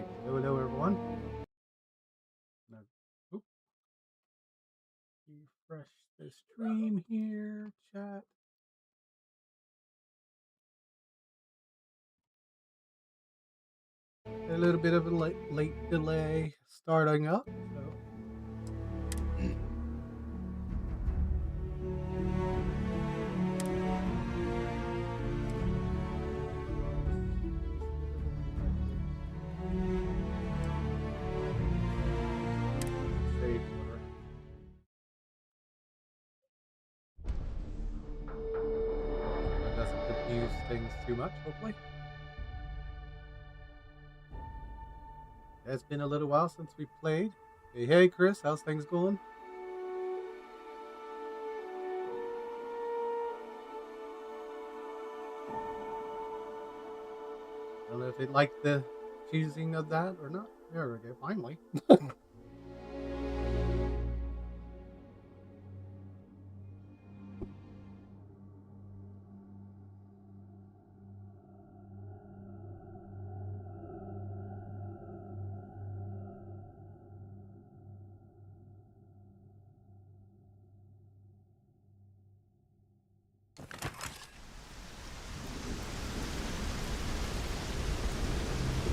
Alright, hello everyone. Now, oop, refresh the stream here, chat. A little bit of a late delay starting up, so. Save order. That doesn't confuse things too much, hopefully. It's been a little while since we played. Hey Chris, how's things going? I don't know if they like the choosing of that or not. There we go, finally.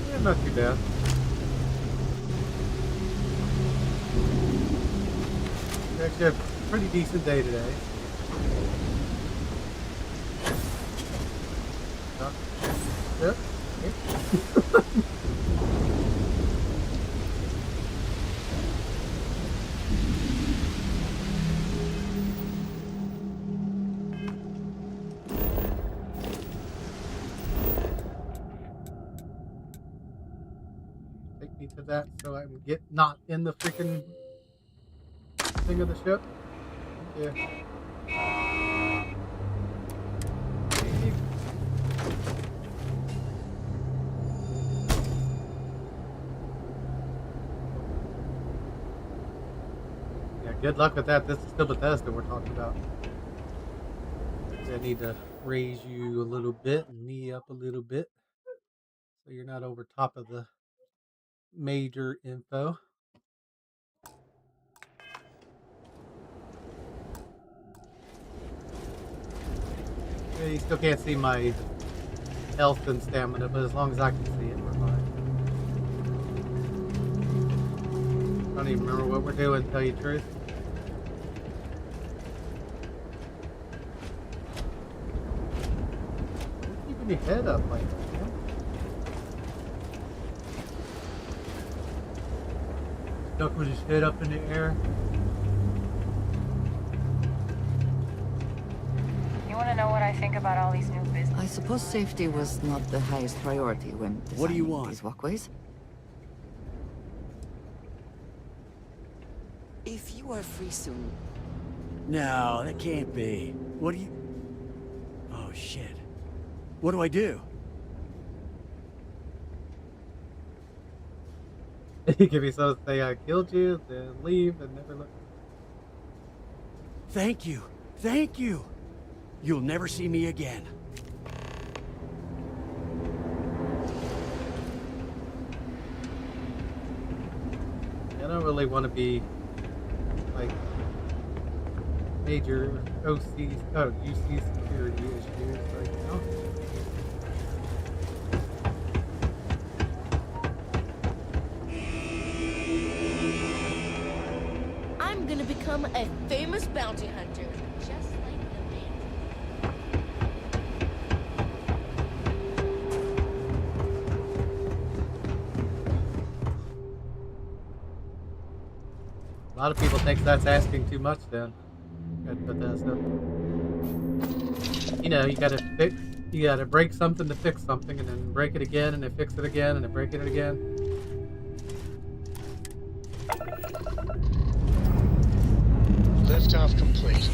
Yeah, not too bad. Actually, a pretty decent day today. Yep. Take me to that so I can get not in the freaking thing of the ship. Yeah. Yeah, good luck with that. This is still Bethesda we're talking about. I need to raise you a little bit and knee up a little bit so you're not over top of the major info. Yeah, you still can't see my health and stamina, but as long as I can see it, we're fine. I don't even remember what we're doing, to tell you the truth. Keeping your head up like that, man. Stuck with his head up in the air. You want to know what I think about all these new business? I suppose safety was not the highest priority when What do you designing want? these walkways. If you are free soon. No, that can't be. What do you... Oh, shit. What do I do? You give me something to say I killed you, then leave and never look. Thank you. Thank you. You'll never see me again. I don't really want to be like major UC security issues right now. I'm gonna become a famous bounty hunter, just like the man. A lot of people think that's asking too much then at Bethesda. You know, you gotta break something to fix something, and then break it again, and then fix it again, and then break it again. Liftoff complete.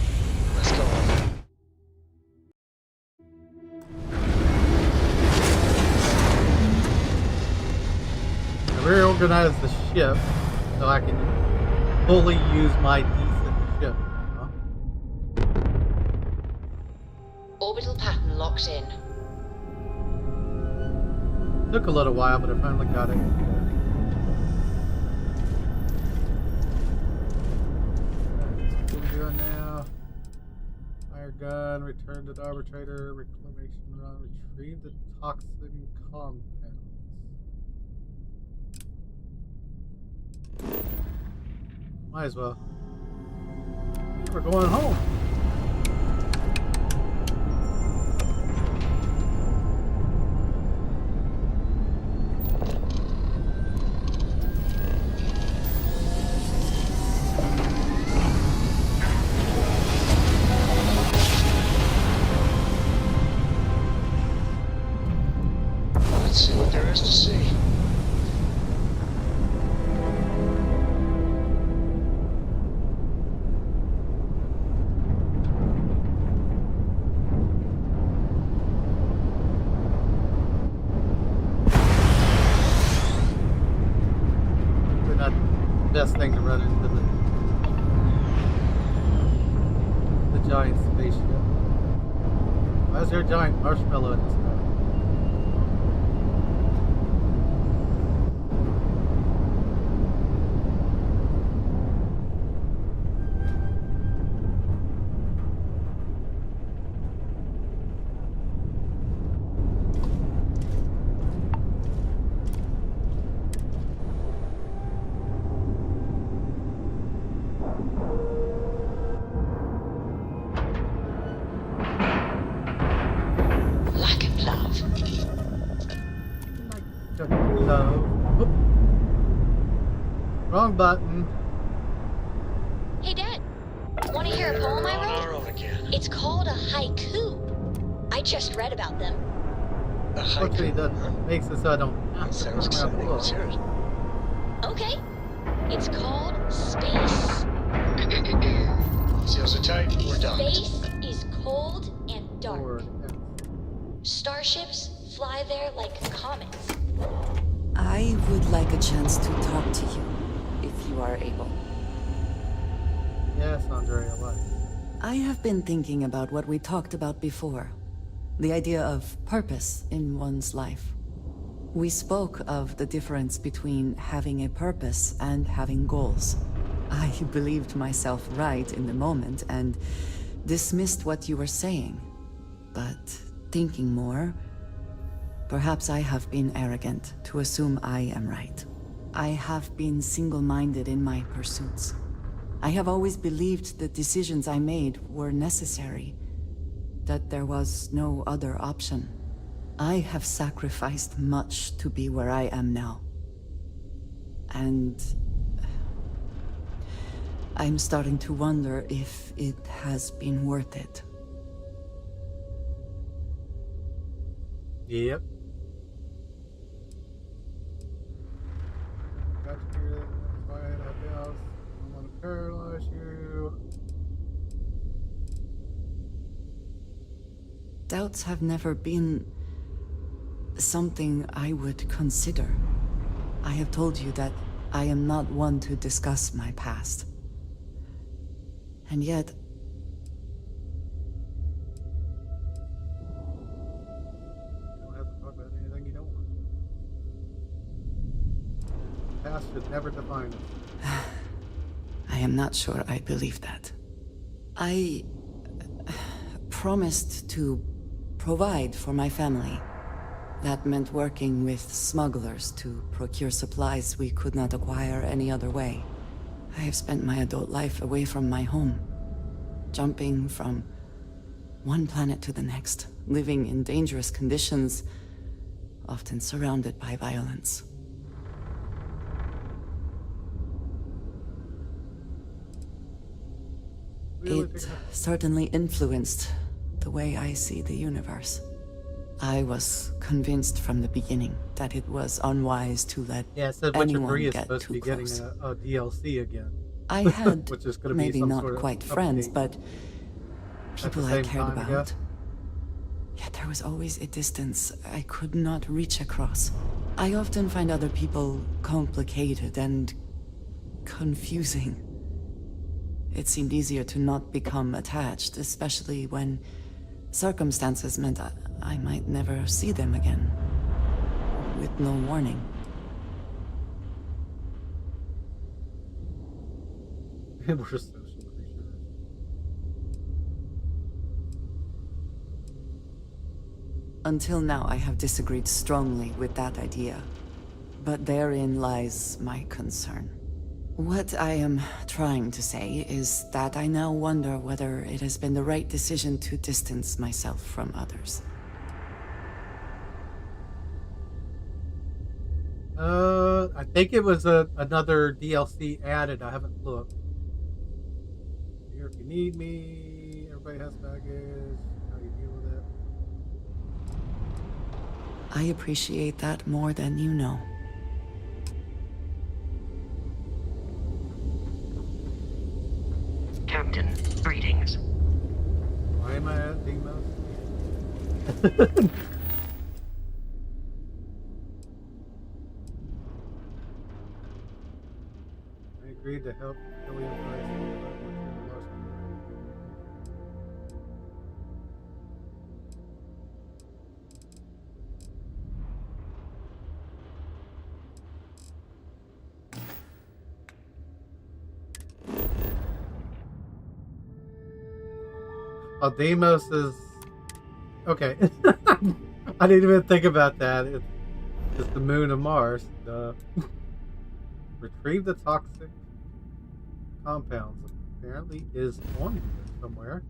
Let's go on. I reorganize the ship so I can fully use my decent ship. Orbital pattern locked in. Took a little while, but I finally got it. gun, return to the arbitrator, reclamation run, retrieve the toxin compounds. Might as well. We're going home. Let's see what there is to see. Best thing to run into the giant spaceship. Why is there a giant marshmallow in this guy? Wrong button. Hey, Dad. Want to hear a poem I wrote? Again. It's called a haiku. I just read about them. A Hopefully that makes it so I don't have That to sounds turn around exciting. the Let's hear it. Okay. It's called space. Seals are tight. We're done. Space is cold and dark. forward. Starships fly there like comets. I would like a chance to talk to you, if you are able. Yes, Andrea, what? I have been thinking about what we talked about before. The idea of purpose in one's life. We spoke of the difference between having a purpose and having goals. I believed myself right in the moment and dismissed what you were saying. But thinking more, perhaps I have been arrogant to assume I am right. I have been single-minded in my pursuits. I have always believed the decisions I made were necessary, that there was no other option. I have sacrificed much to be where I am now. And I'm starting to wonder if it has been worth it. Yep. Got you here. That's why I had a house. I want to paralyze you. Doubts have never been something I would consider. I have told you that I am not one to discuss my past. And yet, You don't have to talk about anything you don't want. The past should never define us. I am not sure I believe that. I promised to provide for my family. That meant working with smugglers to procure supplies we could not acquire any other way. I have spent my adult life away from my home, jumping from one planet to the next, living in dangerous conditions, often surrounded by violence. It certainly influenced the way I see the universe. I was convinced from the beginning that it was unwise to let Yeah, it said Witcher anyone 3 is get supposed to too be getting close. a DLC again. I had Which is gonna be maybe some not sort of quite friends, update but at people the I same cared time, I about. guess. Yet there was always a distance I could not reach across. I often find other people complicated and confusing. It seemed easier to not become attached, especially when circumstances meant I might never see them again. With no warning. We're social creatures. Until now, I have disagreed strongly with that idea. But therein lies my concern. What I am trying to say is that I now wonder whether it has been the right decision to distance myself from others. I think it was another DLC added. I haven't looked. Here if you need me. Everybody has baggage. How do you deal with it? I appreciate that more than you know. Captain, greetings. Why am I at Demos? I agreed to help Killian Price. Oh, Deimos is okay. I didn't even think about that. It's the moon of Mars. Retrieve the toxic compounds. Apparently, is on here somewhere.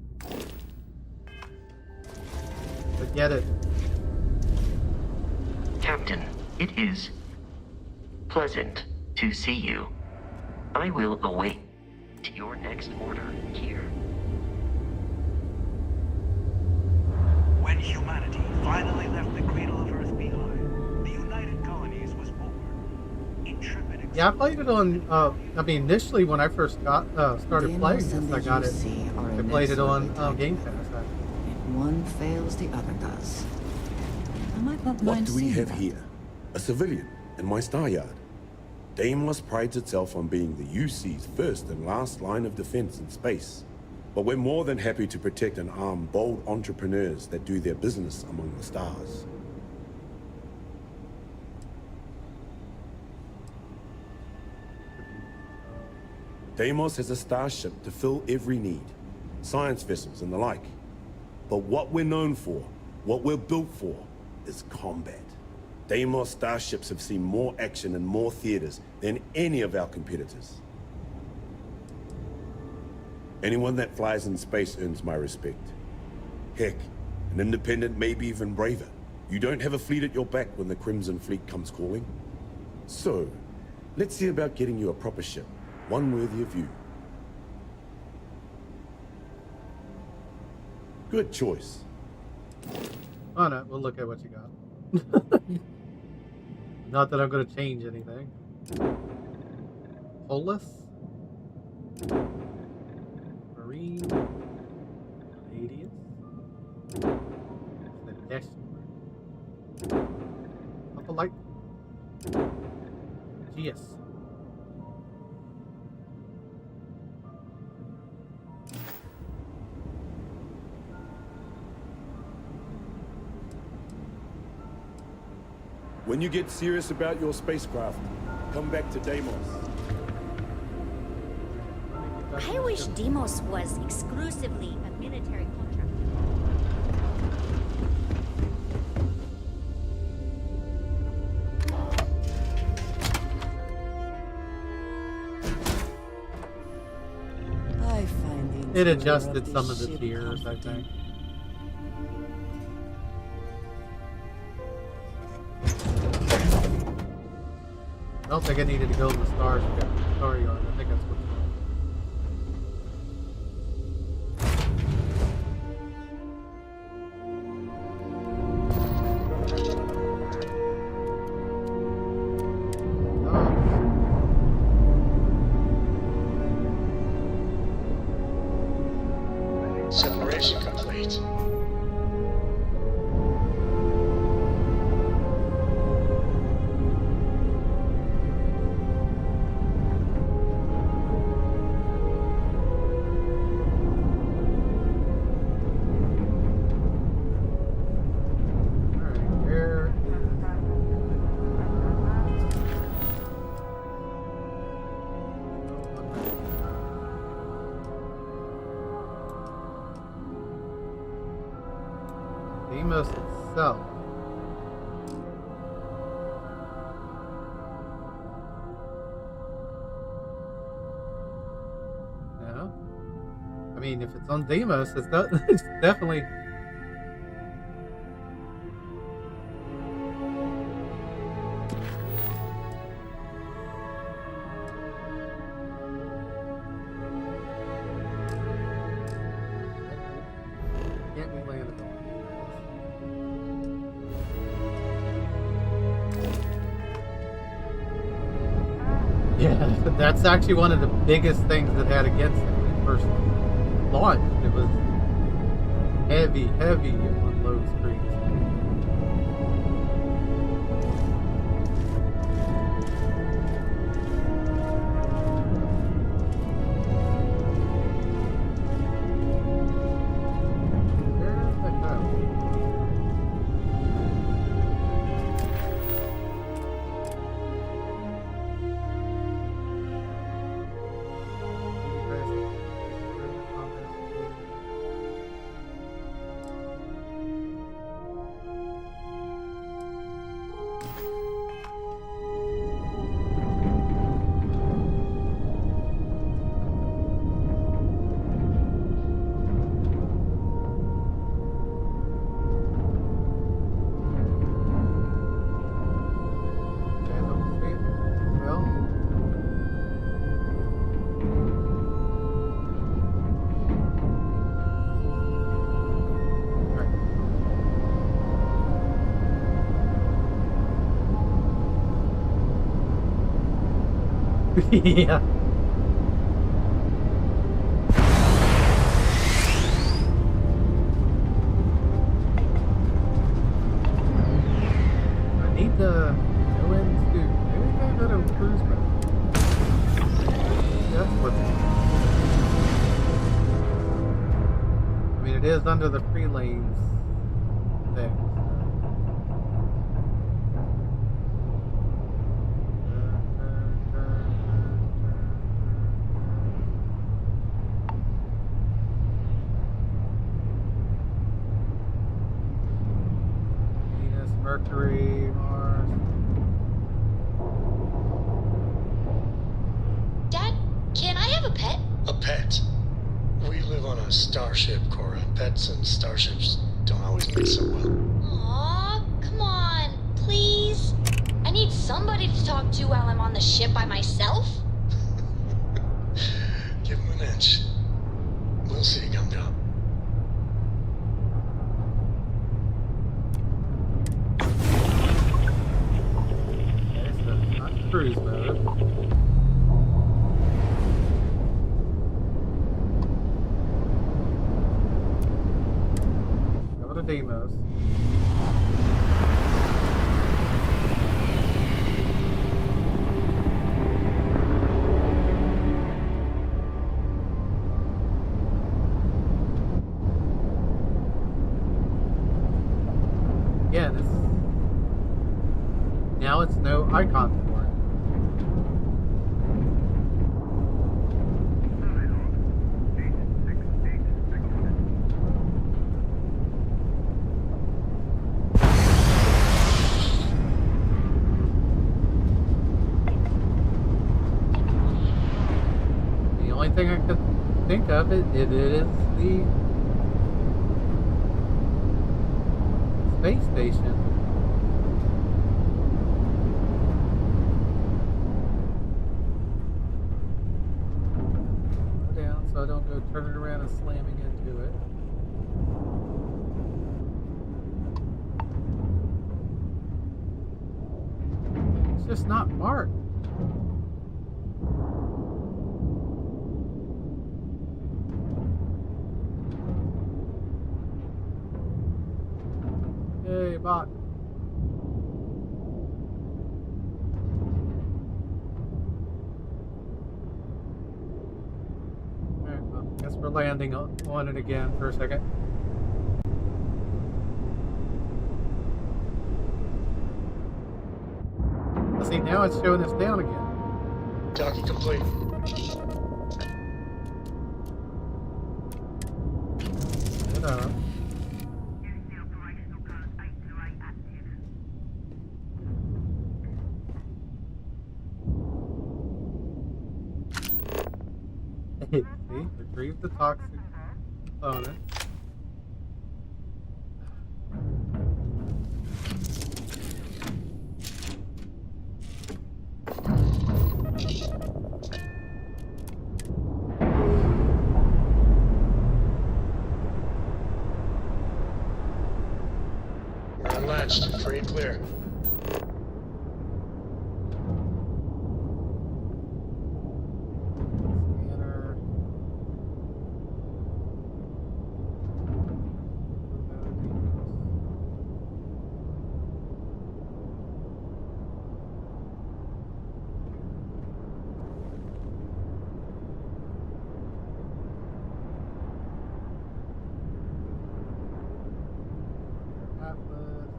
But get it, Captain, it is pleasant to see you. I will await your next order here. When humanity finally left the cradle of Earth behind, the United Colonies was born. Intrepid. Yeah, I played it on. I mean, initially when I first started playing this, I got it. I played it on Game Pass. If one fails, the other does. I might not What mind do we seeing have that. here? A civilian in my star yard. Deimos prides itself on being the UC's first and last line of defense in space. But we're more than happy to protect and arm bold entrepreneurs that do their business among the stars. Deimos has a starship to fill every need, science vessels and the like. But what we're known for, what we're built for, is combat. Deimos starships have seen more action and more theaters than any of our competitors. Anyone that flies in space earns my respect. Heck, an independent may be even braver. You don't have a fleet at your back when the Crimson Fleet comes calling. So, let's see about getting you a proper ship, one worthy of you. Good choice. Oh no, we'll look at what you got. Not that I'm going to change anything. Polus, Marine, Canadian, the next one. Not the light. GS. When you get serious about your spacecraft, come back to Deimos. I wish Deimos was exclusively a military contract. I find the It interior adjusted this some of the ship tiers, I comforting. think. I don't think I needed to go in the stars. Star yard. I think that's what's wrong. Separation complete. Deimos itself. No? I mean, if it's on Deimos, it's, it's definitely... Can't be landed on. Yeah, that's actually one of the biggest things that had against it when it first launched. It was heavy on low screens. Where's the hell? I don't see it. Well, right. Yeah. I need to go into... Maybe I gotta go to cruise mode. That's what... I mean, it is under the free lanes thing. Venus, Mercury, Mars. Dad, can I have a pet? A pet? We live on a starship, Cora. Pets and starships don't always mix so well. Aw, come on, please. I need somebody to talk to while I'm on the ship by myself. Give him an inch. We'll see, Gum Gum. Okay, so not cruise mode. Go to Deimos. Again, it's now it's no icon for it. The only thing I could think of it is the space station. Slow down so I don't go turning around and slamming into it. It's just not marked. Yay, bot. Alright, well, guess we're landing on it again for a second. Let's see, now it's showing us down again. Docking complete. Get up. See, retrieve the toxic component. We're unlatched. Free and clear. Scanner. Atlas.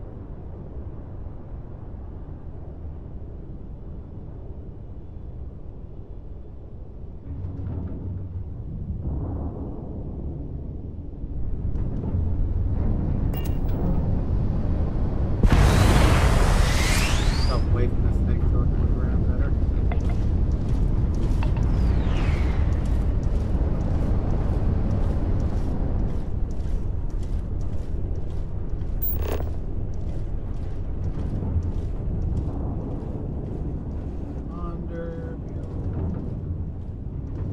Stop waving this thing so it can move around better. Under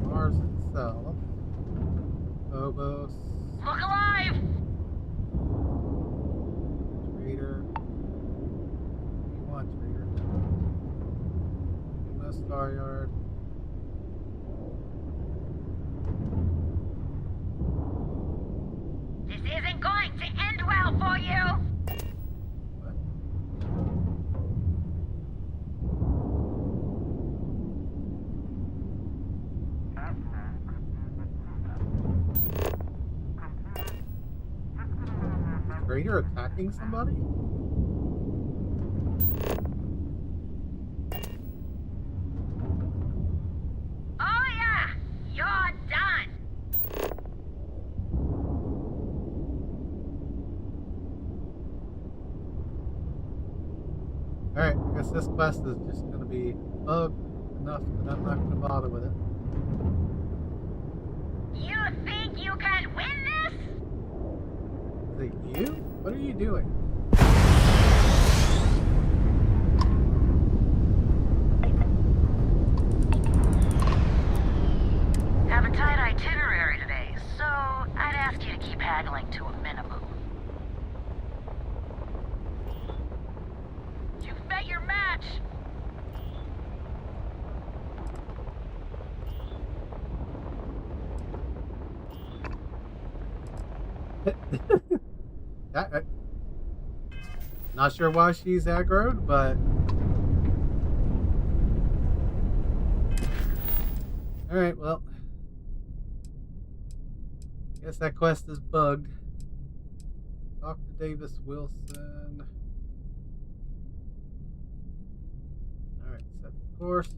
Mars itself. Phobos. Look alive! Trader. What do you want, Trader? No Star Yard. This isn't going to end well for you! What? Is Trader attacking somebody? Oh yeah! You're done! Alright, I guess this quest is just gonna be bugged enough that I'm not gonna bother with it. You think you can win this? Is it you? What are you doing? Have a tight itinerary today, so I'd ask you to keep haggling to a minimum. You've met your match! Not sure why she's aggroed, but alright, well, guess that quest is bugged. Talk to Davis Wilson. Alright, set the course.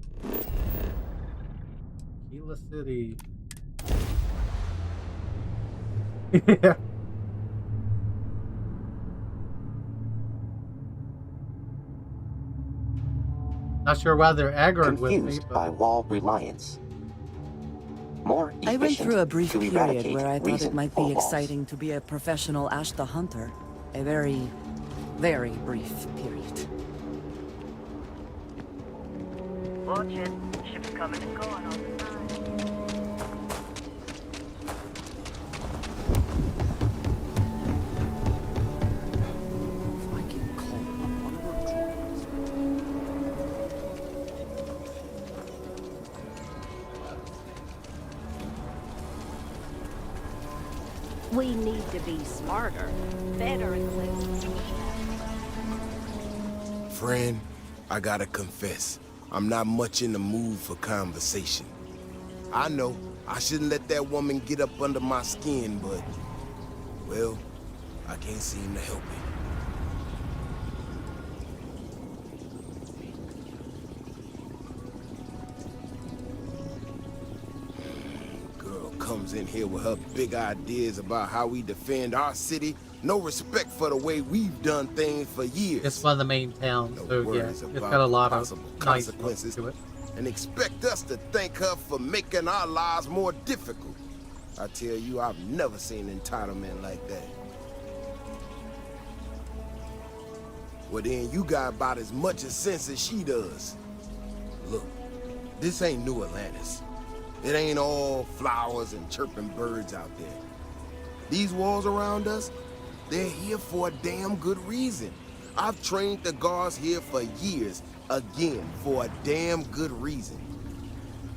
Tequila City. Yeah. Not sure why they're aggroed with me, Confused but by wall reliance. More I went efficient through a brief to period eradicate where I thought reason it might for be walls. exciting to be a professional Ashta hunter. A very, very brief period. Watch it. Ships coming and going all the time. I can call up one of our drones. We need to be smarter, better equipped. Friend, I gotta confess, I'm not much in the mood for conversation. I know, I shouldn't let that woman get up under my skin, but, well, I can't seem to help it. Girl comes in here with her big ideas about how we defend our city. No respect for the way we've done things for years. it's one of the main towns, No so yeah, worries it's about got a lot of possible nice consequences. to it. and expect us to thank her for making our lives more difficult. I tell you, I've never seen entitlement like that. Well then, you got about as much sense as she does. Look, this ain't New Atlantis. It ain't all flowers and chirping birds out there. These walls around us, they're here for a damn good reason. I've trained the guards here for years, again, for a damn good reason.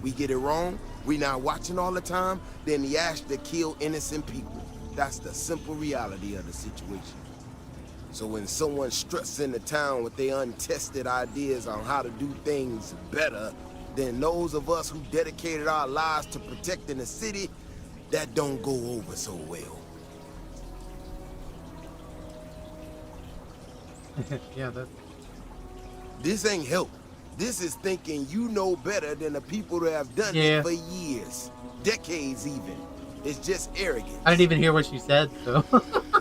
We get it wrong, we not watching all the time, then the ash to kill innocent people. That's the simple reality of the situation. So when someone struts into town with their untested ideas on how to do things better than those of us who dedicated our lives to protecting the city, that don't go over so well. Yeah, that's... This ain't help. This is thinking you know better than the people that have done it for years, decades even. It's just arrogance. I didn't even hear what she said, so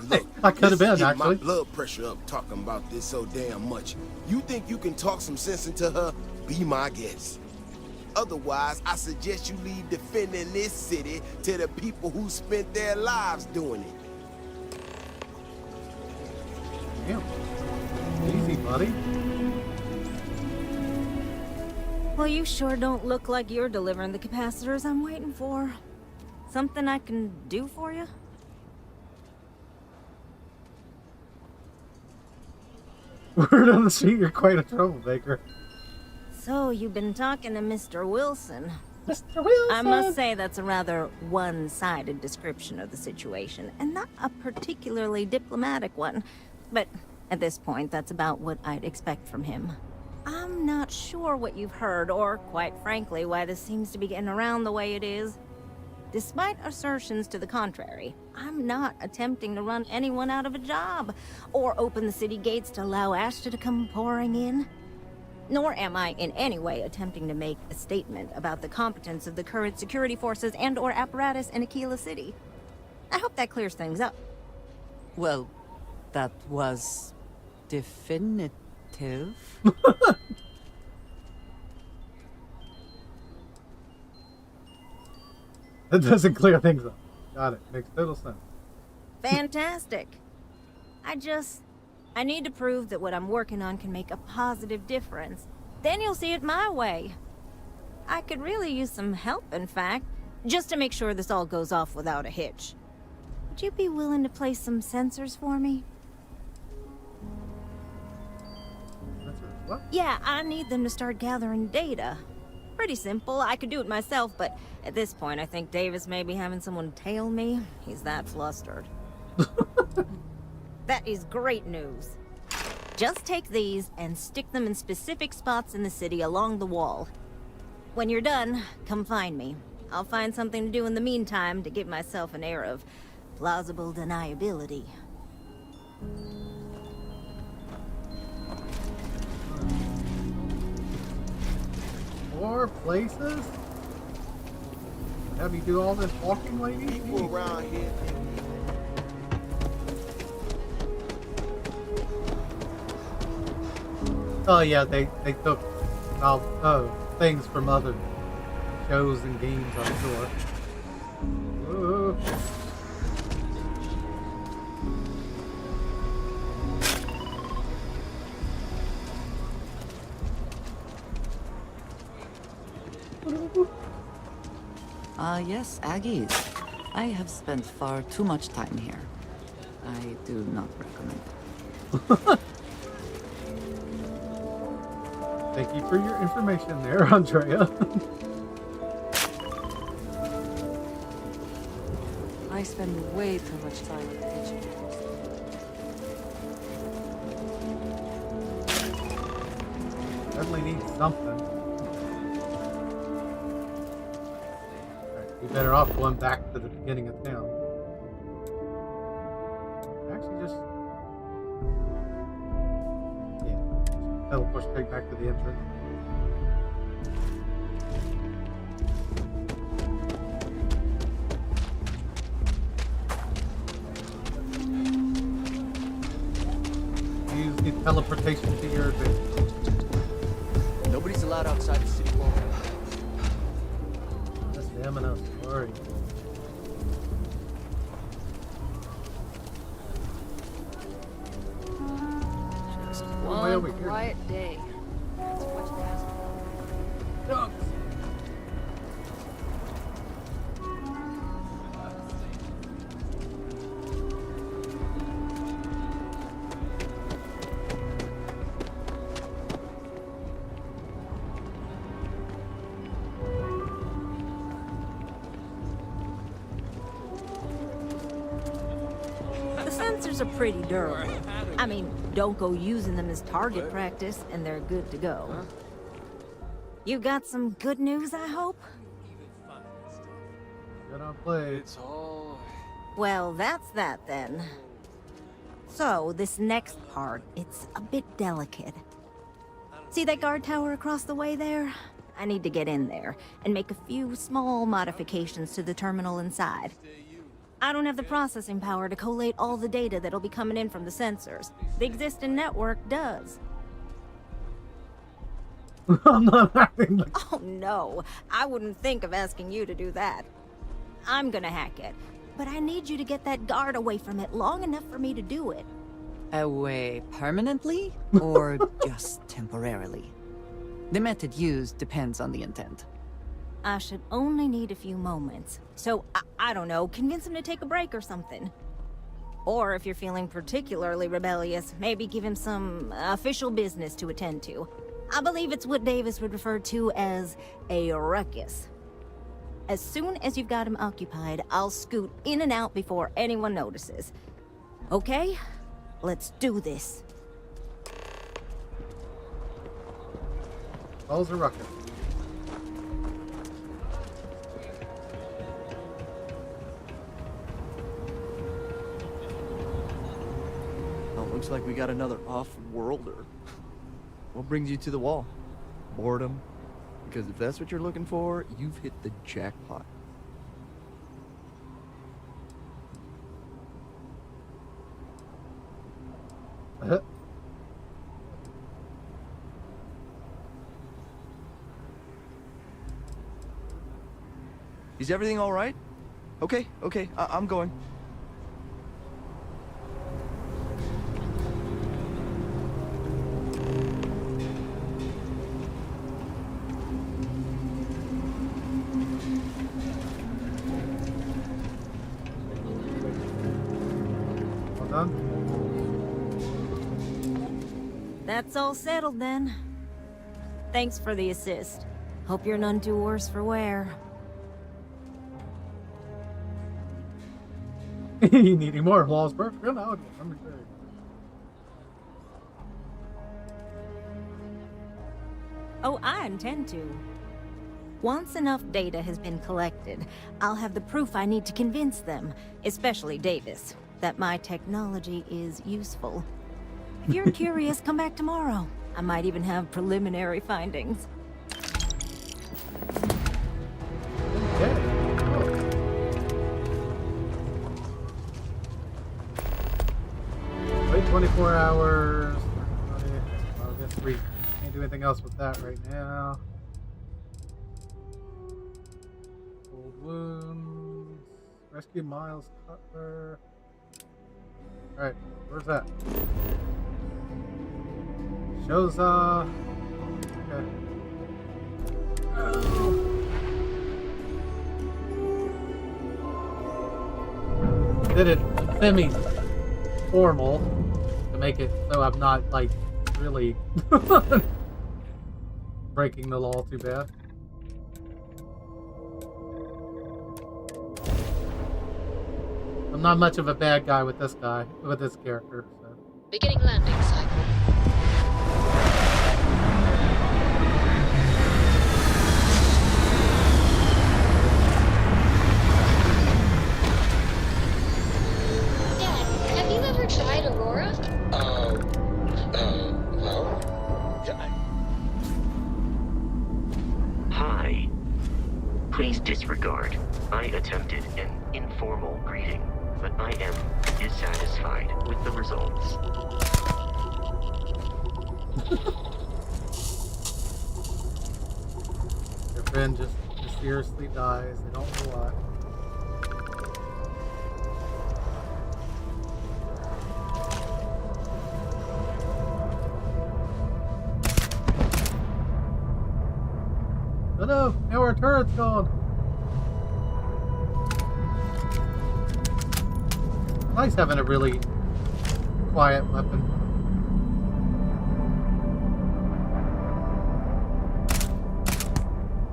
Look, I could have been this is actually. My blood pressure up talking about this so damn much. You think you can talk some sense into her? Be my guest. Otherwise, I suggest you leave defending this city to the people who spent their lives doing it. Damn. Easy, buddy. Well, you sure don't look like you're delivering the capacitors I'm waiting for. Something I can do for you? Word on the street, you're quite a troublemaker. So, you've been talking to Mr. Wilson. Mr. Wilson! I must say that's a rather one-sided description of the situation, and not a particularly diplomatic one. But at this point, that's about what I'd expect from him. I'm not sure what you've heard, or quite frankly, why this seems to be getting around the way it is. Despite assertions to the contrary, I'm not attempting to run anyone out of a job, or open the city gates to allow Ashta to come pouring in. Nor am I in any way attempting to make a statement about the competence of the current security forces and/or apparatus in Aquila City. I hope that clears things up. Well, that was definitive. That doesn't clear things up. Got it. Makes total sense. Fantastic. I need to prove that what I'm working on can make a positive difference. Then you'll see it my way. I could really use some help, in fact, just to make sure this all goes off without a hitch. Would you be willing to place some sensors for me? Sensors? What? Yeah, I need them to start gathering data. Pretty simple. I could do it myself, but at this point, I think Davis may be having someone tail me. He's that flustered. That is great news. Just take these and stick them in specific spots in the city along the wall. When you're done, come find me. I'll find something to do in the meantime to give myself an air of plausible deniability. More places? Have you do all this walking, lady? People around here. Oh yeah, they took things from other shows and games, I'm sure. Whoa. Yes, Aggies. I have spent far too much time here. I do not recommend it. Thank you for your information there, Andrea. I spend way too much time in the kitchen. Definitely need something. You're better off going back to the beginning of town. Actually, just teleport straight back to the entrance. Use the teleportation to your advantage. Nobody's allowed outside the city wall. stamina. Sorry. Just way over one here. quiet day. That's what you ask for. Ducks. The sensors are pretty durable. I mean, don't go using them as target practice, and they're good to go. You got some good news, I hope? Good on play. It's all... Well, that's that then. So, this next part, it's a bit delicate. See that guard tower across the way there? I need to get in there and make a few small modifications to the terminal inside. I don't have the processing power to collate all the data that'll be coming in from the sensors. The existing network does. I'm not acting like... Oh no, I wouldn't think of asking you to do that. I'm gonna hack it, but I need you to get that guard away from it long enough for me to do it. Away permanently or just temporarily? The method used depends on the intent. I should only need a few moments. So, I don't know, convince him to take a break or something. Or if you're feeling particularly rebellious, maybe give him some official business to attend to. I believe it's what Davis would refer to as a ruckus. As soon as you've got him occupied, I'll scoot in and out before anyone notices. Okay? Let's do this. Balls a rocket. Oh, looks like we got another off-worlder. What brings you to the wall? Boredom? Because if that's what you're looking for, you've hit the jackpot. Is everything all right? Okay, I'm going. Well done. That's all settled then. Thanks for the assist. Hope you're none too worse for wear. You need any more walls, bro? No, I'm sure. Oh, I intend to. Once enough data has been collected, I'll have the proof I need to convince them, especially Davis, that my technology is useful. If you're curious, come back tomorrow. I might even have preliminary findings. Wait 24 hours. Well, I guess we can't do anything else with that right now. Old wounds. Rescue Miles Cutler. Alright, where's that? Shows okay. Did it semi-formal to make it so I'm not, like, really breaking the law too bad. I'm not much of a bad guy with this character, so. Beginning landing cycle. Tried Aurora? Well, Hi. Please disregard. I attempted an informal greeting, but I am dissatisfied with the results. Your friend just mysteriously dies. They don't know why. Oh no! Now our turret's gone! Nice having a really quiet weapon.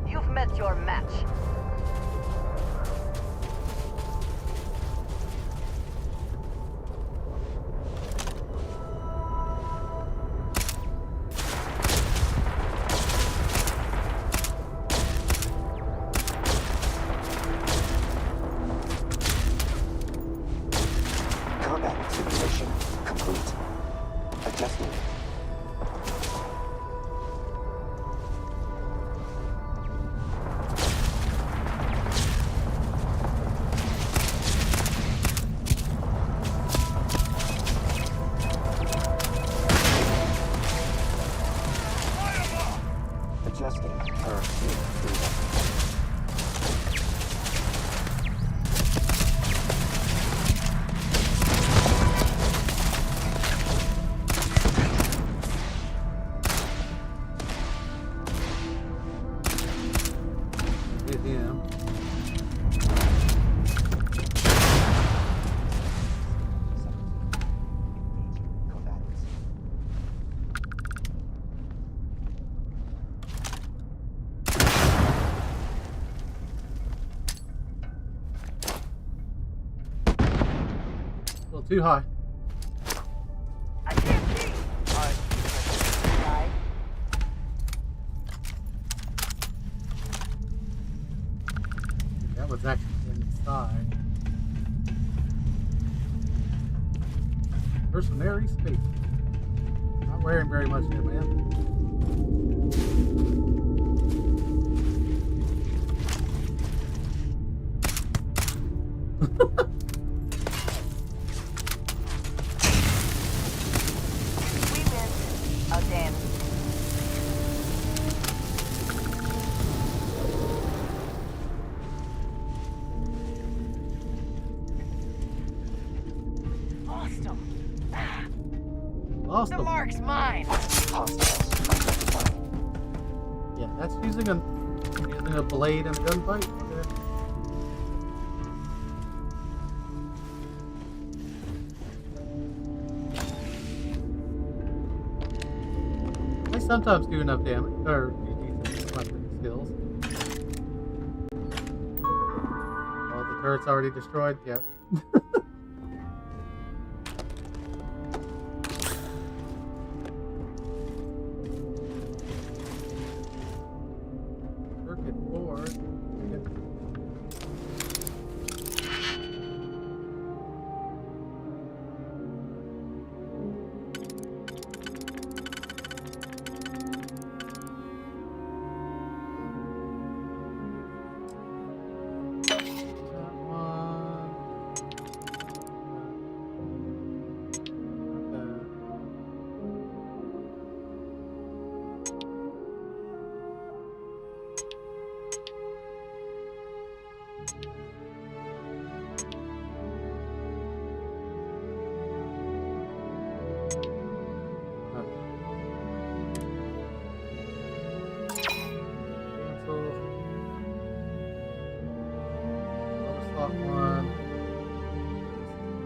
You've met your match. Combat simulation complete. Adjusting. Adjusting her freedom. Hit him. A little too high. I can't see. Alright. That was actually inside. Mercenary space. Not wearing very much there, man. We missed. Oh, damn. Lost him. Lost The him. mark's mine. Yeah, that's using a blade and gunfight. Okay. I sometimes do enough damage or do decent weapon skills. Oh, the turret's already destroyed. Yep. Circuit board.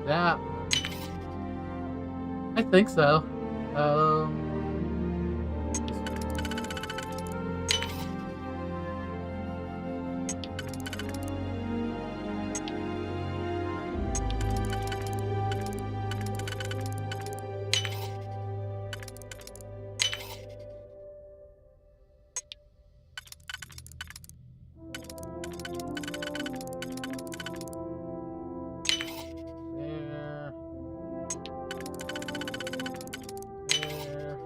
That I think so. There.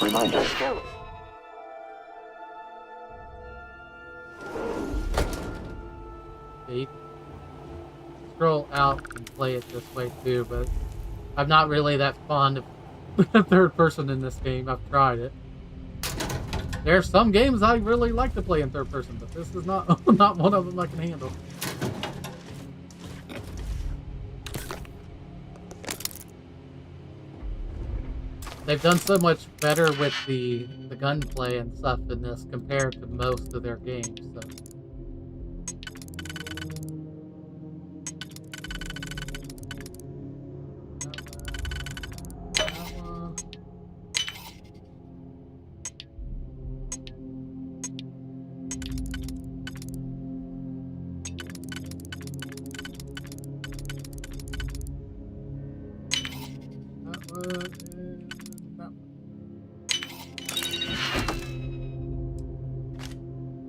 Reminder. Go. Yeah, you can scroll out and play it this way too, but I'm not really that fond of third person in this game. I've tried it. There are some games I really like to play in third person, but this is not not one of them I can handle. They've done so much better with the gunplay and stuff in this compared to most of their games. So.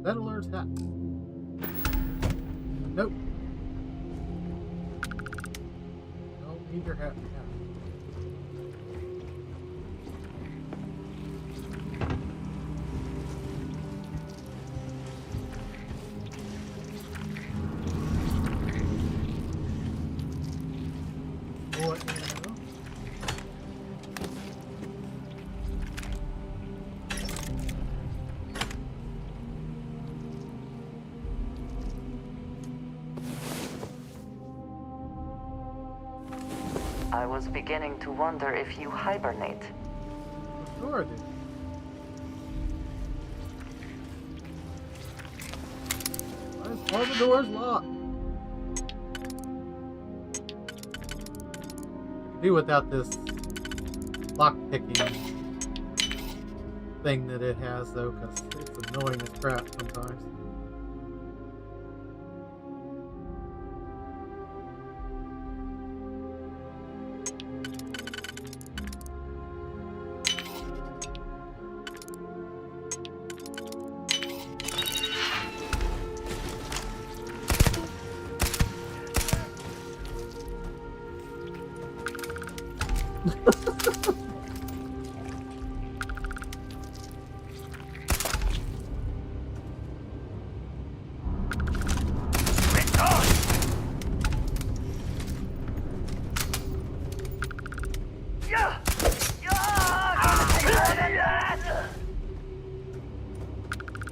That alert's hat. Nope. Don't need your hat. What? I was beginning to wonder if you hibernate. Sure I do. Why is all the doors locked? I could do without this lock picking thing that it has though, because it's annoying as crap sometimes.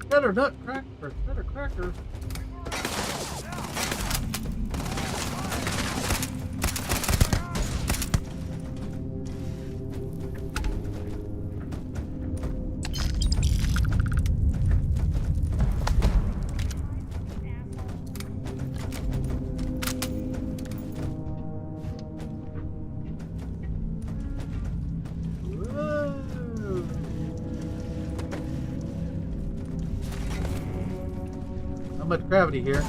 Better nutcrackers, better crackers. Not much gravity here.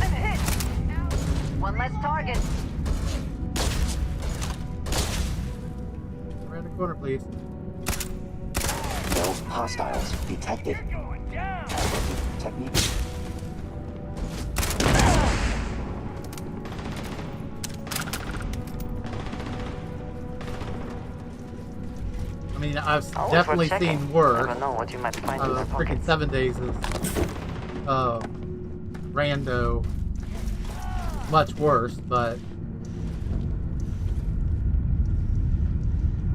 I'm hit. One less target. Around the corner, please. No hostiles detected. Technique. I mean, I've Always definitely worth checking. seen worse. Never know what you might find in their Freaking pockets. 7 days is rando much worse, but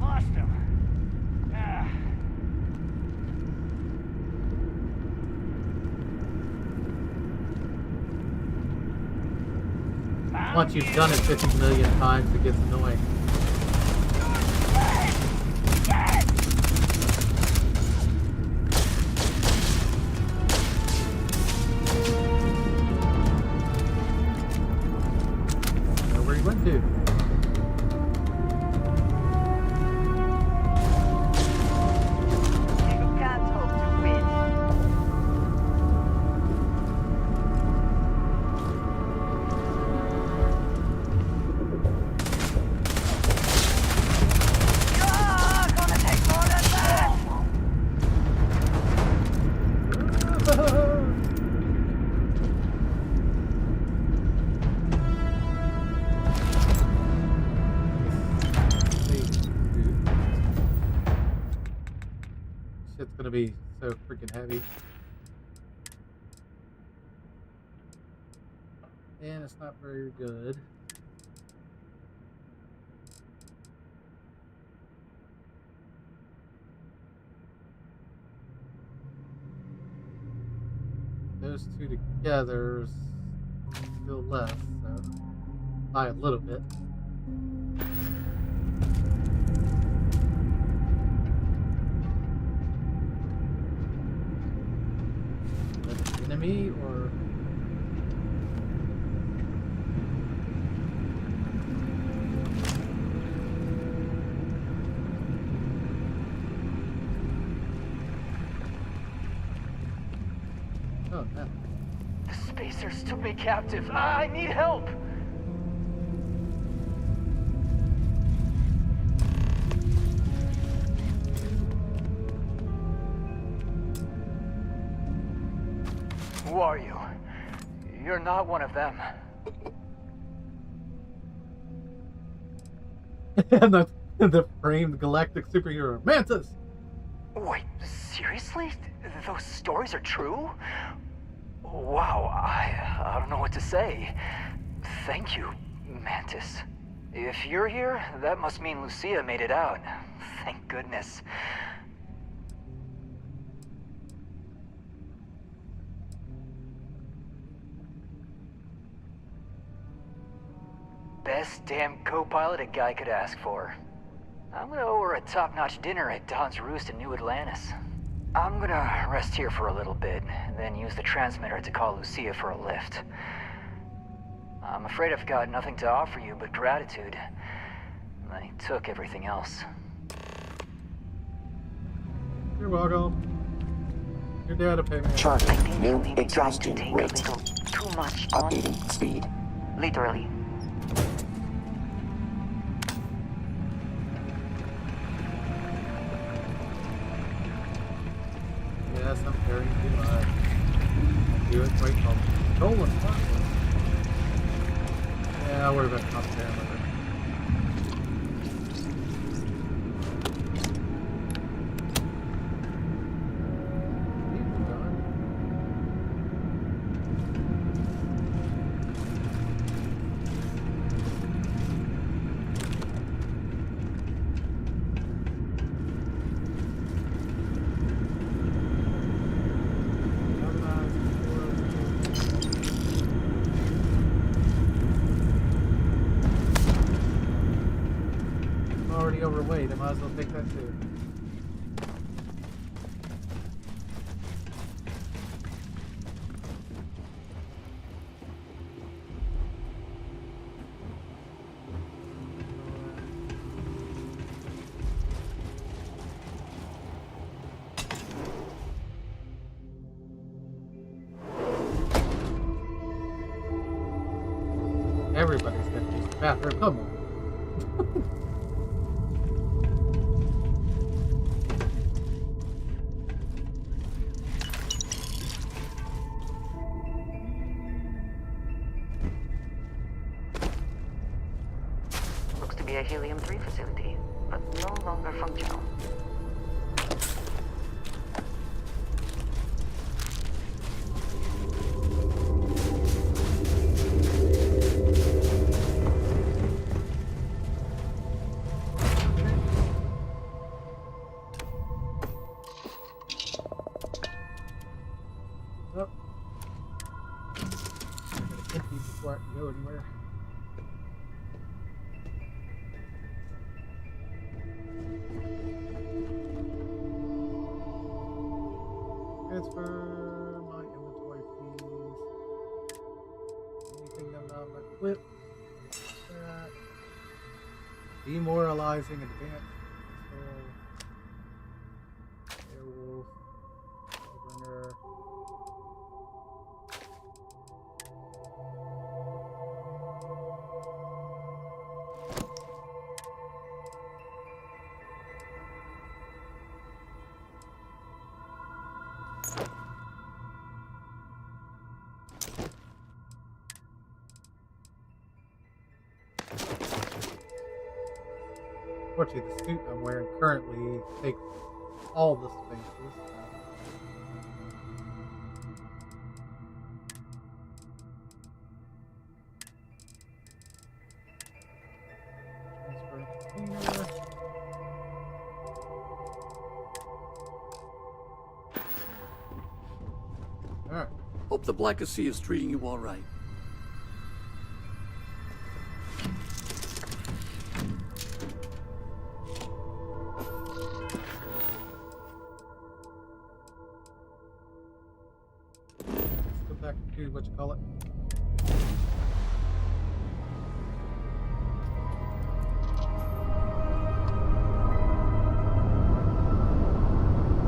Lost him. Ah. once you've done it 50 million times, it gets annoying. Know where he went to. You can't hope to win. so freaking heavy. And it's not very good. Those two together is still less, so by a little bit. Enemy or oh no. The spacers took me captive. I need help. Who are you? You're not one of them. And the framed galactic superhero Mantis. Wait, seriously? Those stories are true? Wow, I don't know what to say. Thank you, Mantis. If you're here, that must mean Lucia made it out. Thank goodness. Best damn co-pilot a guy could ask for. I'm gonna owe her a top-notch dinner at Don's Roost in New Atlantis. I'm gonna rest here for a little bit, and then use the transmitter to call Lucia for a lift. I'm afraid I've got nothing to offer you but gratitude. I took everything else. You're welcome. Your dad will pay me. Charting new exhaustion rate. Too much Updating speed. literally. Yes, I'm very good. Do it quite well. Stolen spotlight. Yeah, I worry about top camera. Already overweight, I might as well take that too. Everybody's gonna use the bathroom, come on. Looks to be a helium-3 facility, but no longer functional. Oh. I gotta empty before I can go anywhere. Transfer my inventory, please. Anything I'm not equipped. That. Demoralizing advanced. Airwolf. Bringer. Fortunately, the suit I'm wearing currently takes all the spaces. Alright. Hope the Black Sea is treating you all right. Let's go back to what you call it.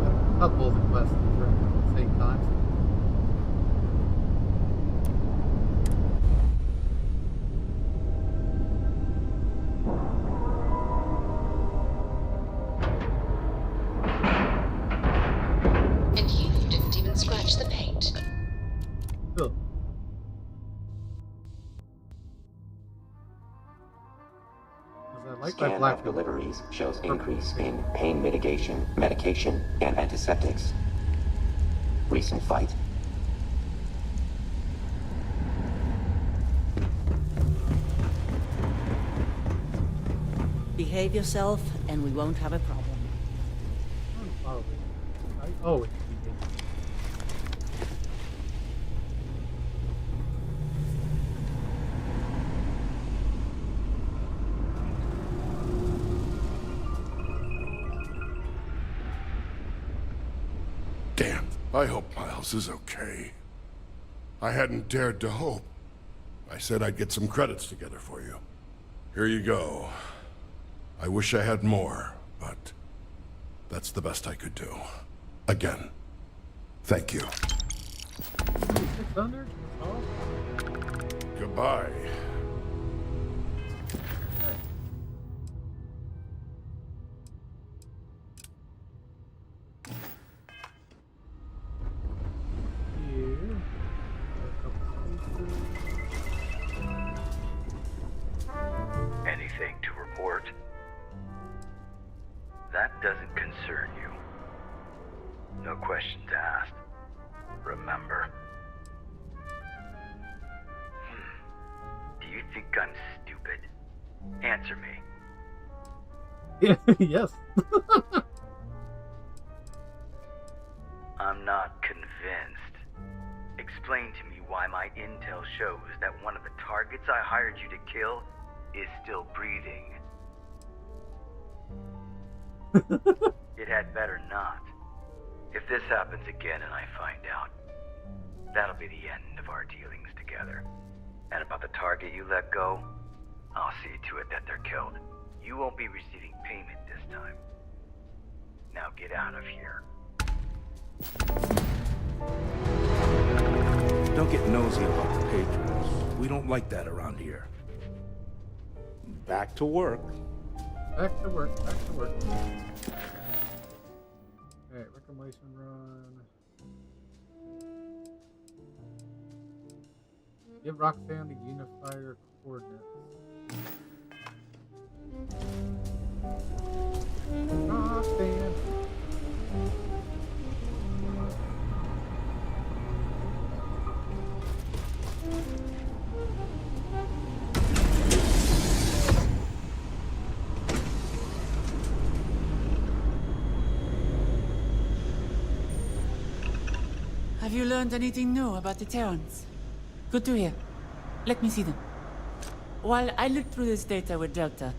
Got a couple of the quests running at the same time. And you didn't even scratch the paint. Cool. I like my Scan black of deliveries shows increase in pain mitigation, medication, and antiseptics. Recent fight. Behave yourself, and we won't have a problem. I always behave. Damn, I hope Miles is okay. I hadn't dared to hope. I said I'd get some credits together for you. Here you go. I wish I had more, but that's the best I could do. Again, thank you. 600? Oh. Goodbye. Anything to report? That doesn't concern you. No questions asked. Remember. Do you think I'm stupid? Answer me. Yeah, yes. I'm not convinced. Explain to me why my intel shows that one of the targets I hired you to kill is still breathing. It had better not. If this happens again and I find out, that'll be the end of our dealings together. And about the target you let go, I'll see to it that they're killed. You won't be receiving payment this time. Now get out of here. Don't get nosy about the patrons. We don't like that around here. Back to work. Back to work, back to work. Alright, reclamation run. Give Roxanne the unifier coordinates. Roxanne. Have you learned anything new about the Terrans? Good to hear. Let me see them. While I look through this data with Delta,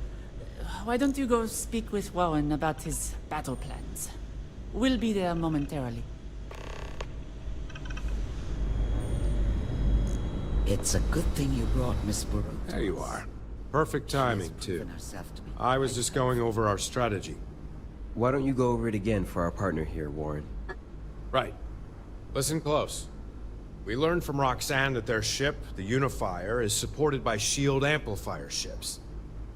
why don't you go speak with Warren about his battle plans? We'll be there momentarily. It's a good thing you brought Miss Baruch. There you are. Perfect timing, too. I was just going over our strategy. Why don't you go over it again for our partner here, Warren? Right. Listen close. We learned from Roxanne that their ship, the Unifier, is supported by shield amplifier ships.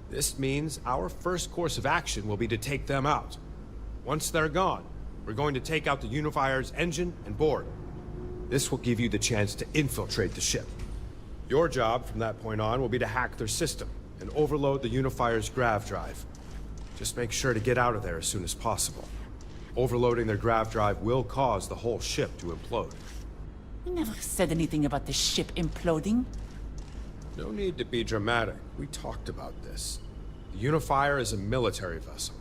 This means our first course of action will be to take them out. Once they're gone, we're going to take out the Unifier's engine and board. This will give you the chance to infiltrate the ship. Your job from that point on will be to hack their system and overload the Unifier's grav drive. Just make sure to get out of there as soon as possible. Overloading their grav drive will cause the whole ship to implode. We never said anything about the ship imploding. No need to be dramatic. We talked about this. The Unifier is a military vessel.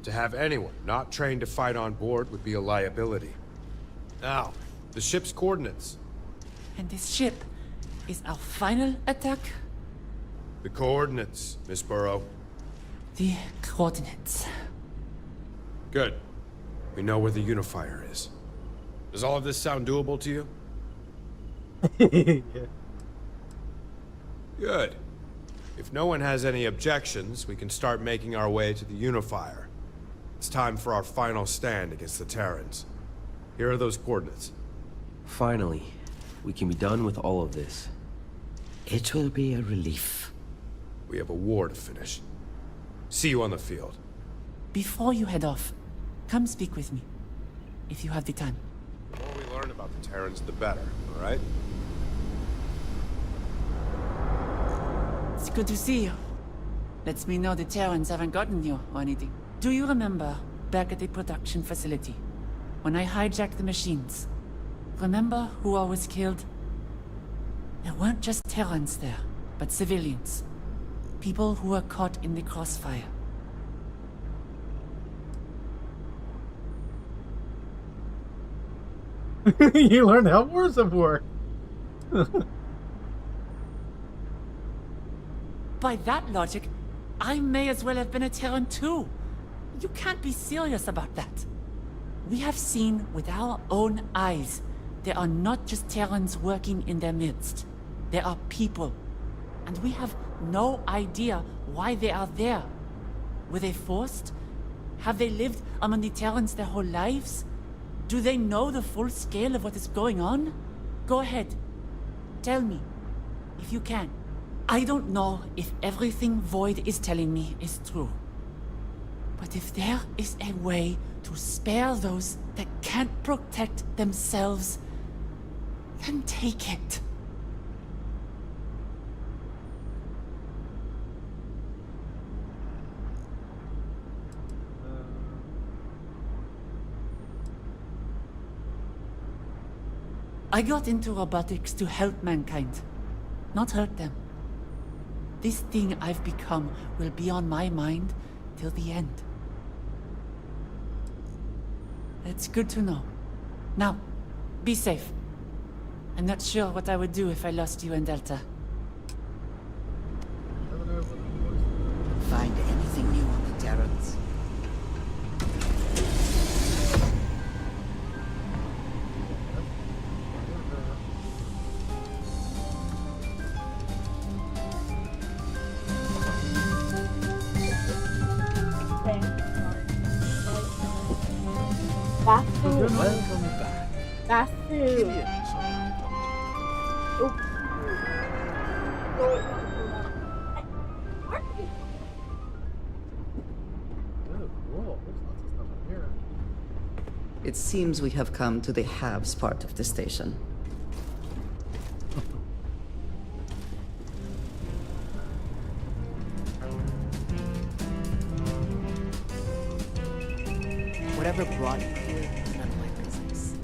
To have anyone not trained to fight on board would be a liability. Now, The ship's coordinates. And this ship is our final attack? The coordinates, Miss Burrow. The coordinates. Good. We know where the unifier is. Does all of this sound doable to you? Yeah. Good. If no one has any objections, we can start making our way to the unifier. It's time for our final stand against the Terrans. Here are those coordinates. Finally, we can be done with all of this. It will be a relief. We have a war to finish. See you on the field. Before you head off, come speak with me, if you have the time. The more we learn about the Terrans, the better, all right? It's good to see you. Lets me know the Terrans haven't gotten you or anything. Do you remember back at the production facility, when I hijacked the machines? Remember who all was killed? There weren't just Terrans there, but civilians. People who were caught in the crossfire. You learned how wars have worked. By that logic, I may as well have been a Terran too. You can't be serious about that. We have seen with our own eyes, there are not just Terrans working in their midst. There are people. And we have no idea why they are there. Were they forced? Have they lived among the Terrans their whole lives? Do they know the full scale of what is going on? Go ahead. Tell me, if you can. I don't know if everything Void is telling me is true. But if there is a way to spare those that can't protect themselves, then take it. I got into robotics to help mankind, not hurt them. This thing I've become will be on my mind till the end. It's good to know. Now, be safe. I'm not sure what I would do if I lost you in Delta. Find anything new on the Terrans? Welcome back. That's it. It seems we have come to the haves part of the station. Whatever brought you here, none of my business.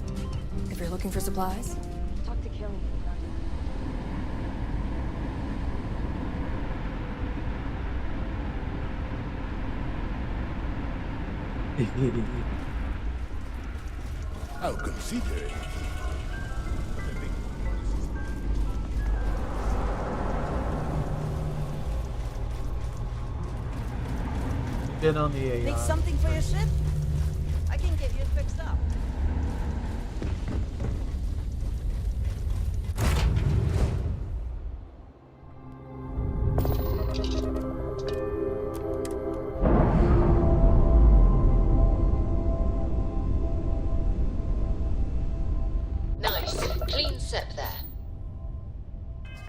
If you're looking for supplies, talk to Kelly. I'll consider it. Been on the AI. Need something for your ship? I can get you fixed up. Nice. Clean sep there.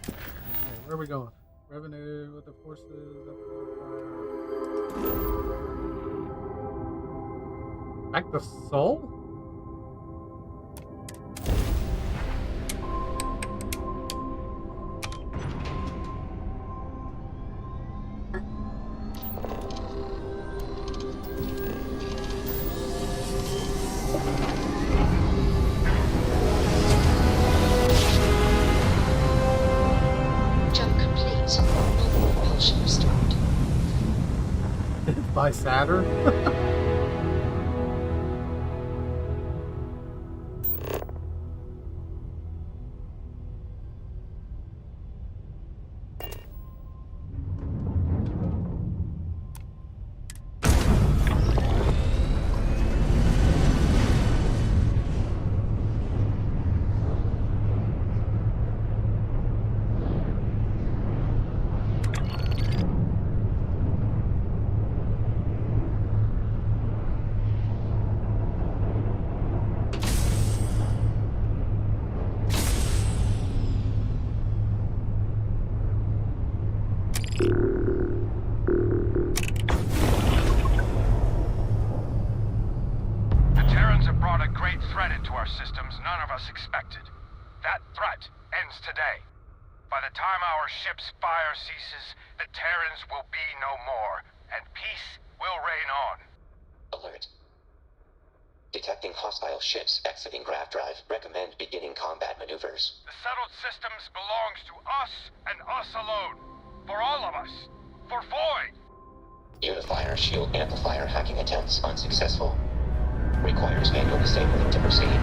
Alright, where are we going? Revenue with the forces. Back to Seoul? Jump complete. Normal propulsion restored. By Saturn? expected. That threat ends today. By the time our ship's fire ceases, the Terrans will be no more, and peace will reign on. Alert. Detecting hostile ships exiting grav drive. Recommend beginning combat maneuvers. The settled systems belongs to us and us alone. For all of us. For Void. Unifier shield amplifier hacking attempts unsuccessful. Requires manual disabling to proceed.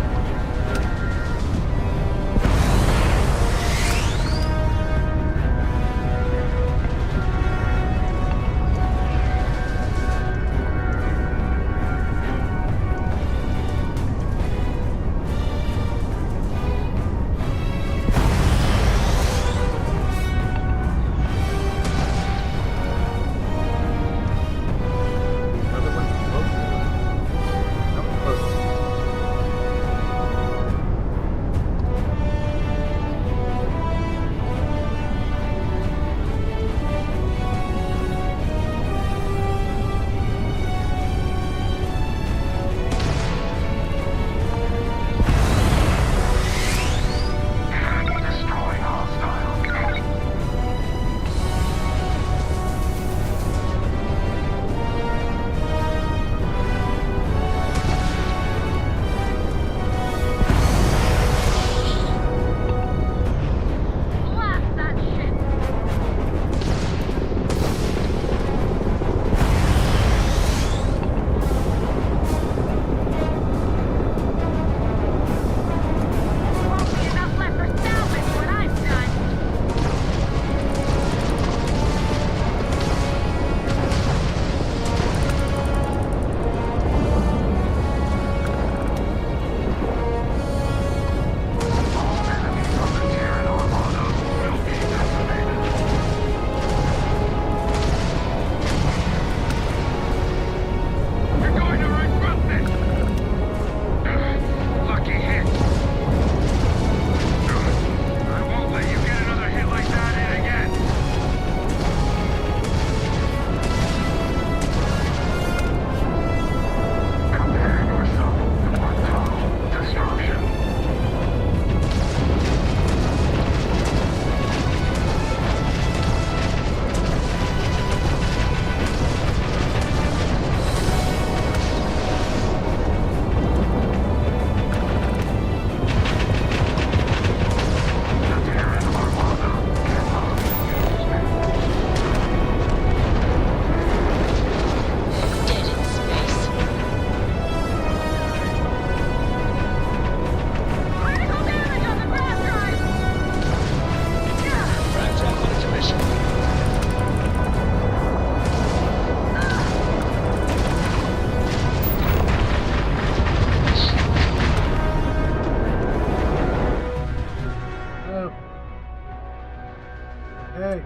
Hey.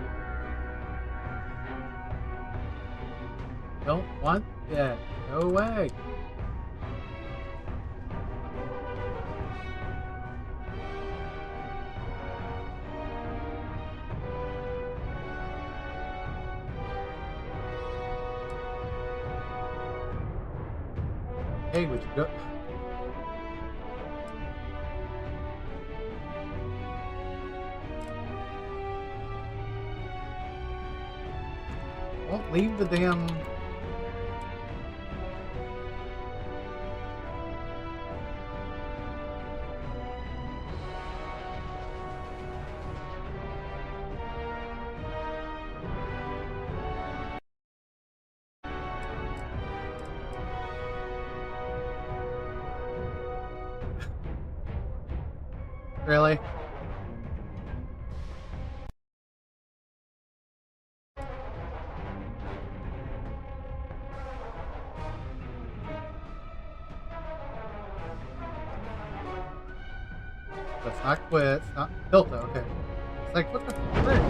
Don't want that. No way. Hey, would you go? Well, leave the damn... Really? Let's not quit. It's not Delta, okay. It's like, what the frick?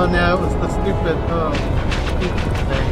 Oh no, it was the stupid, stupid thing.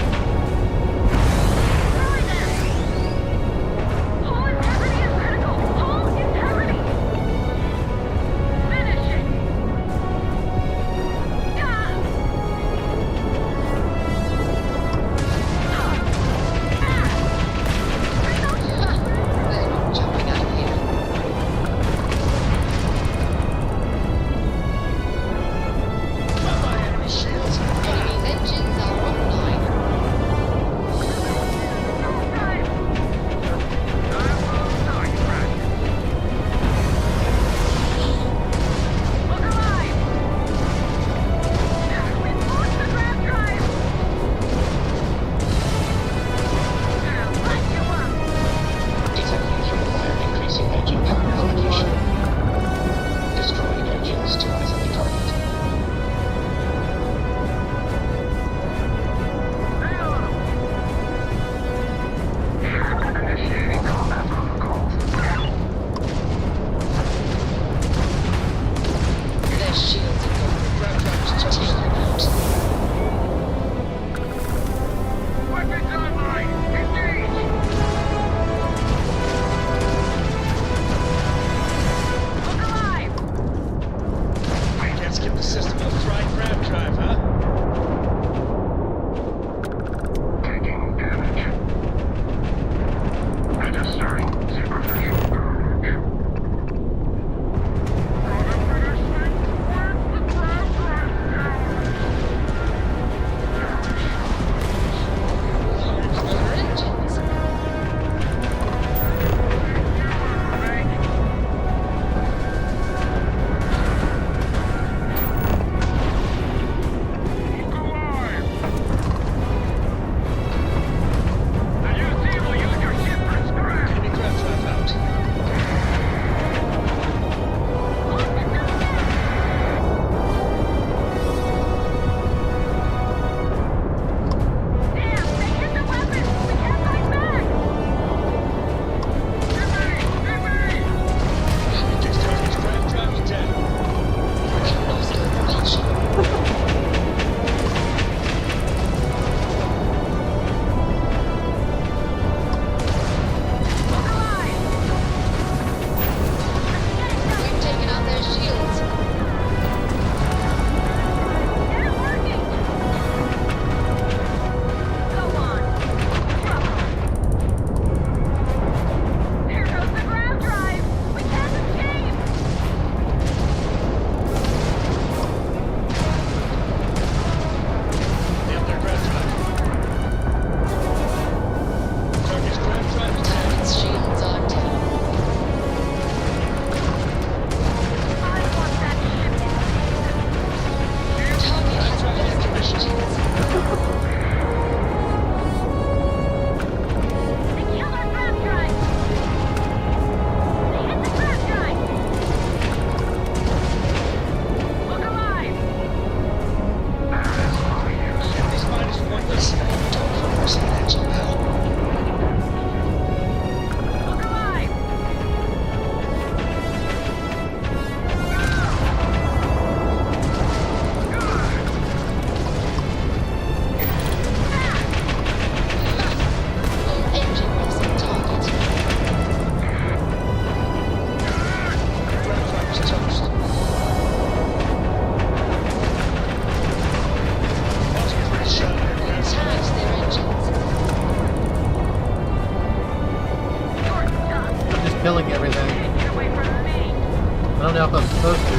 supposed to,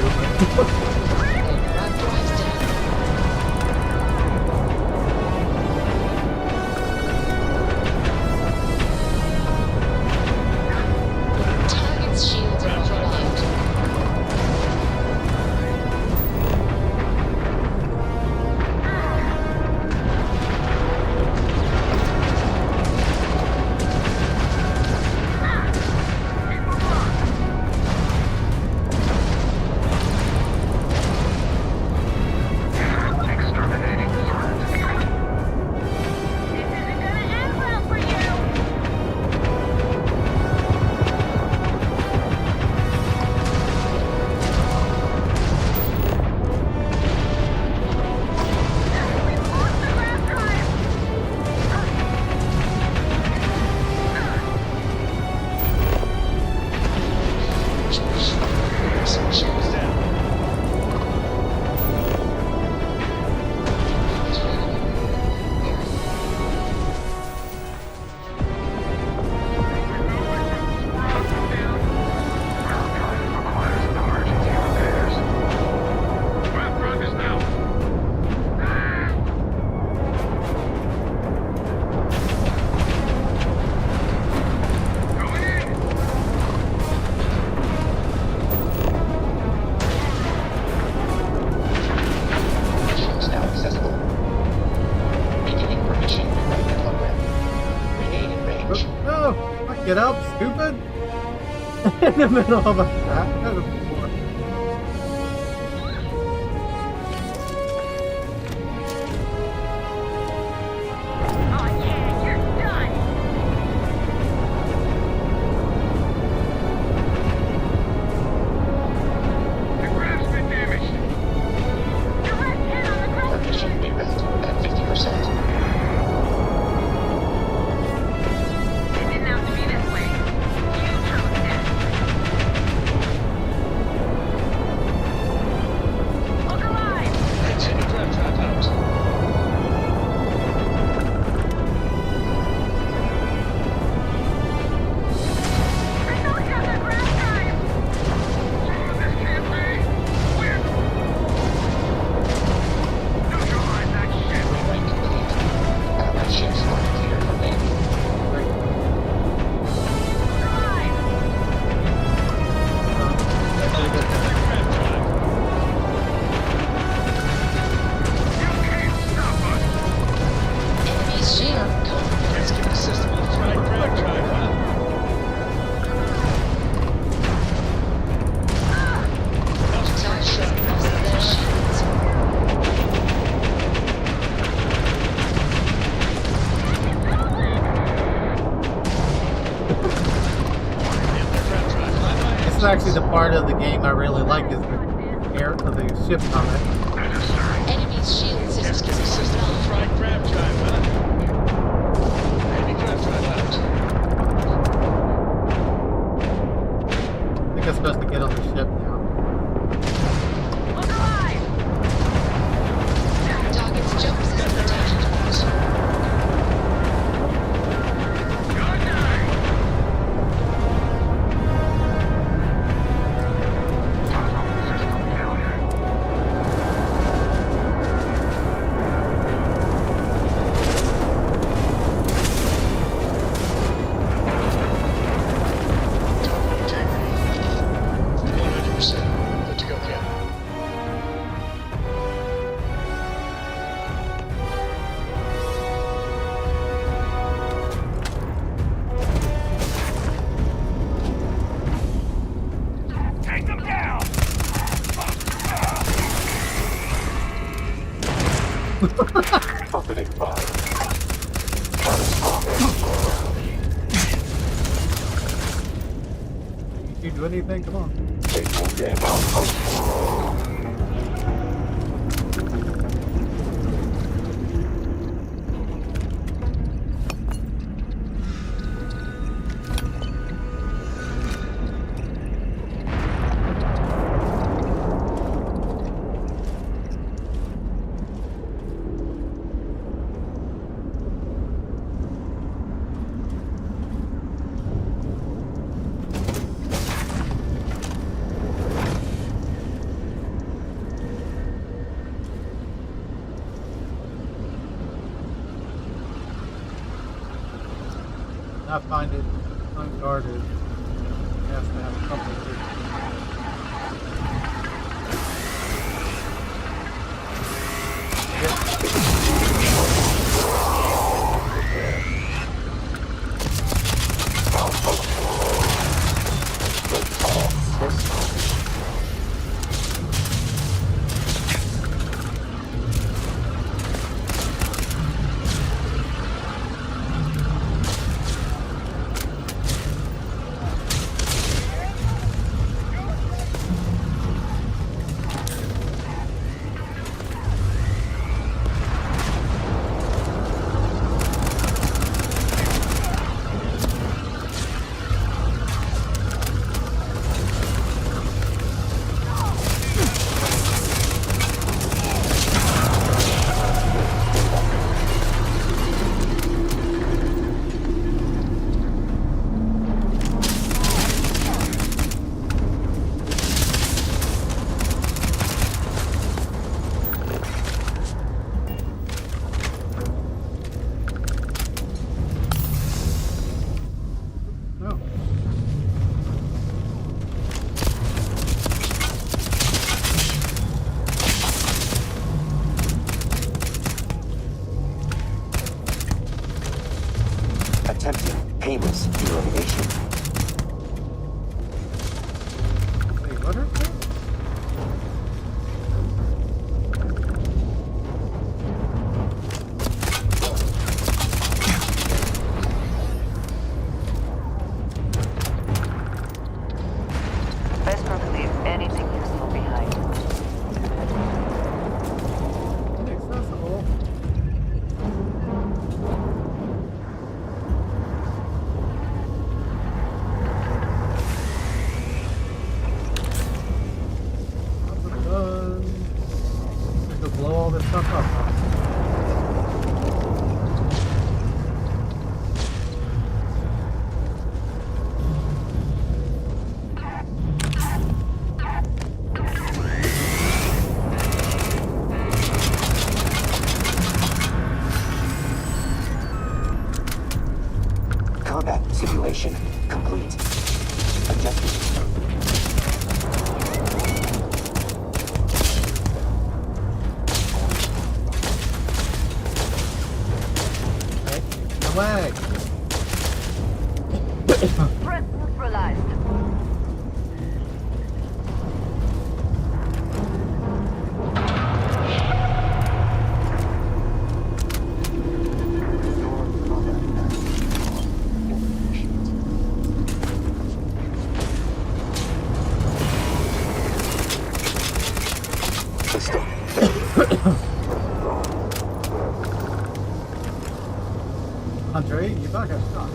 but... Target's shields are offline. Get out, stupid! In the middle of a trap. This is actually the part of the game I really like, is the air of the ship combat. Enemy's shield system Try grab drive, huh? Enemy grab drive out. I think I'm supposed to get on the ship now. Target's jump system attached. Opening fire. Did you do anything? Come on. not find it unguarded. It has to have something to Attempting painless elimination. Wait, what are they? Best not to leave anything useful behind. Inaccessible. Lots of guns. I could blow all this stuff up, huh? Combat simulation complete. Adjusting. Away! Threat neutralized. Andre, you back at shot.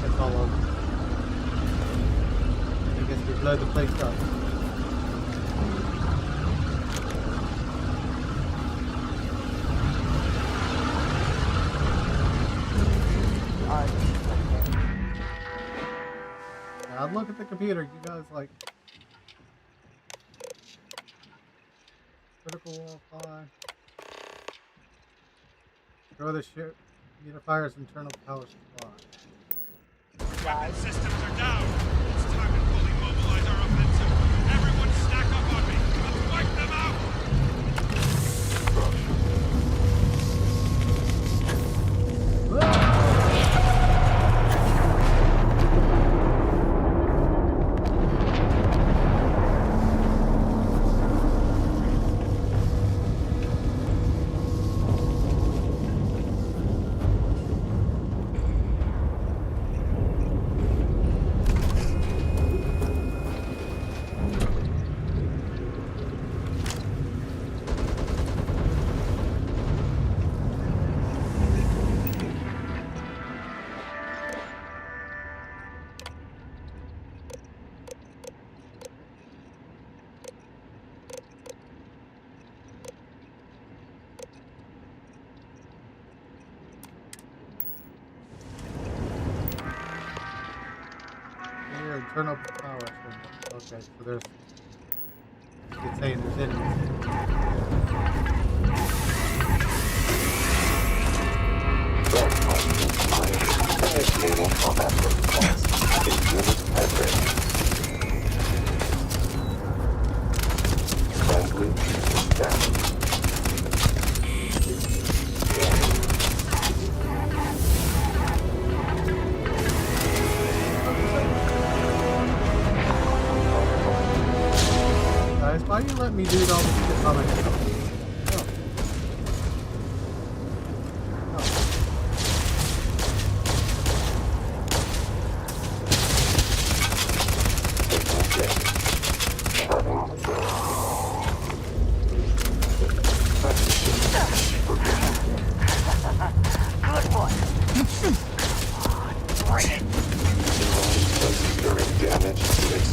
It's all over. I guess we blow the place up. Now look at the computer. You guys like critical wall fly. Throw the ship unifier's internal power supply. Weapon systems are down. It's time to fully mobilize our offensive. Everyone stack up on me. Let's wipe them out. turn open power window. Okay, so there's. It's saying there's enemies. Initiating combat test. Unit hybrid. Friendly down. Guys, why you let me do all this shit by myself? Good boy. Considering damage to its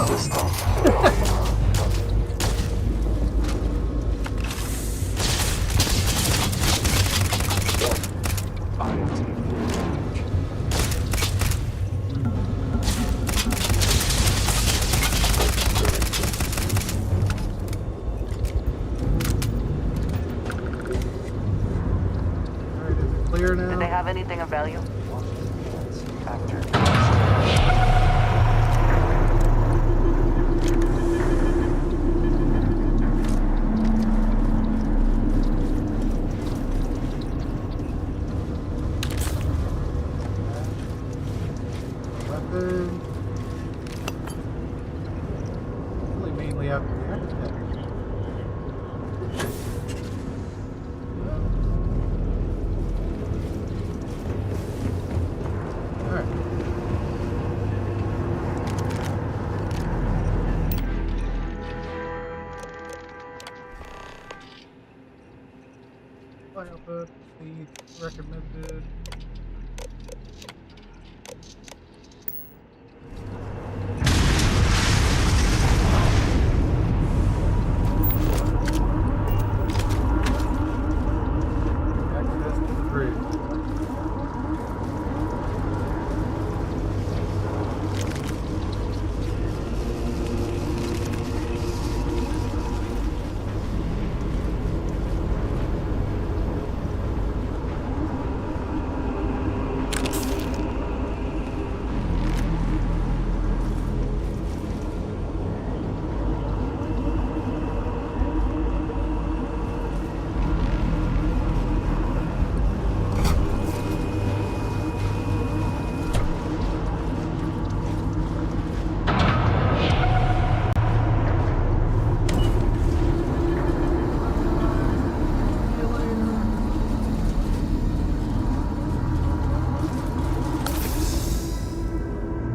system. Clear now. Did they have anything of value? Weapon. Really mainly after the attack. Output, proceed, recommended. Access to the bridge.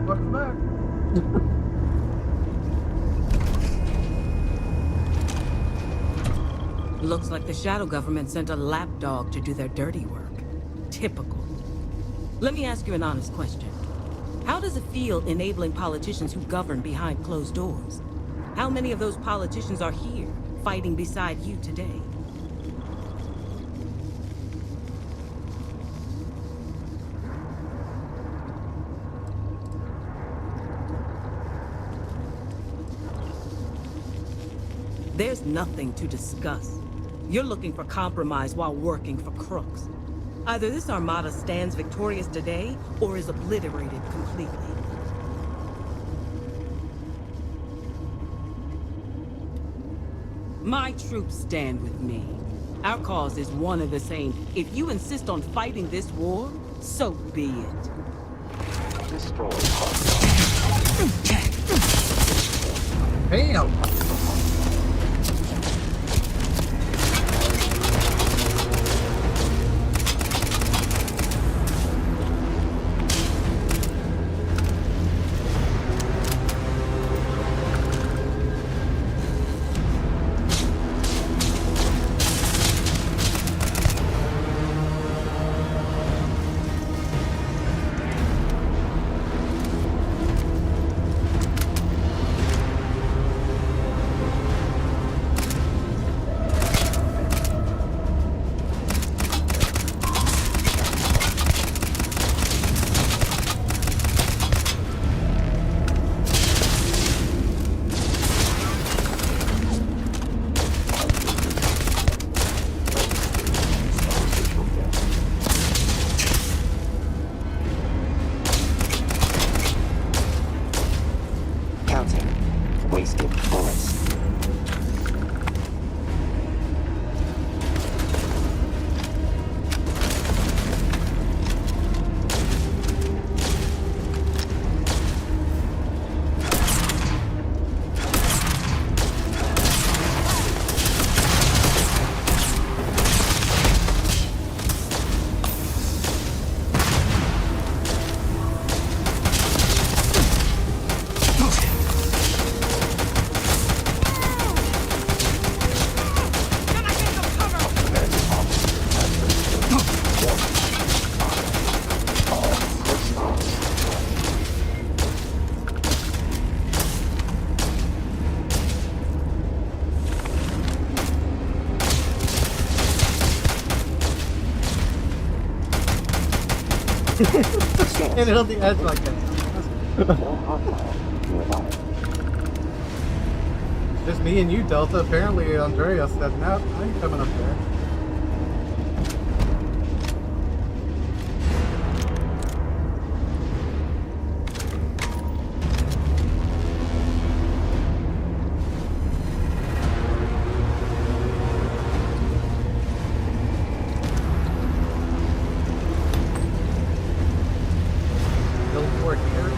Welcome back. Looks like the shadow government sent a lapdog to do their dirty work. Typical. Let me ask you an honest question. How does it feel enabling politicians who govern behind closed doors? How many of those politicians are here, fighting beside you today? There's nothing to discuss. You're looking for compromise while working for crooks. Either this armada stands victorious today, or is obliterated completely. My troops stand with me. Our cause is one and the same. If you insist on fighting this war, so be it. Destroy. Bam! wasted bullets. Hit it on the edge like that. Just me and you, Delta. Apparently, Andrea said, no, I ain't coming up there. Billboard here.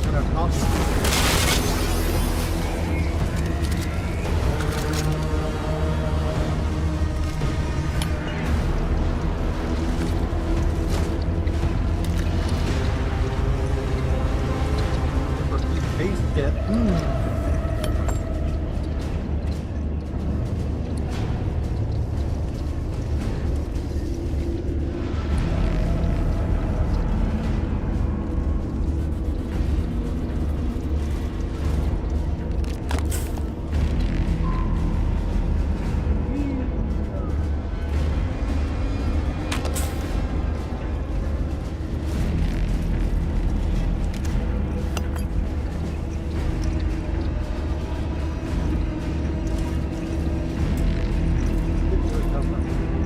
Gonna cross. Base kit.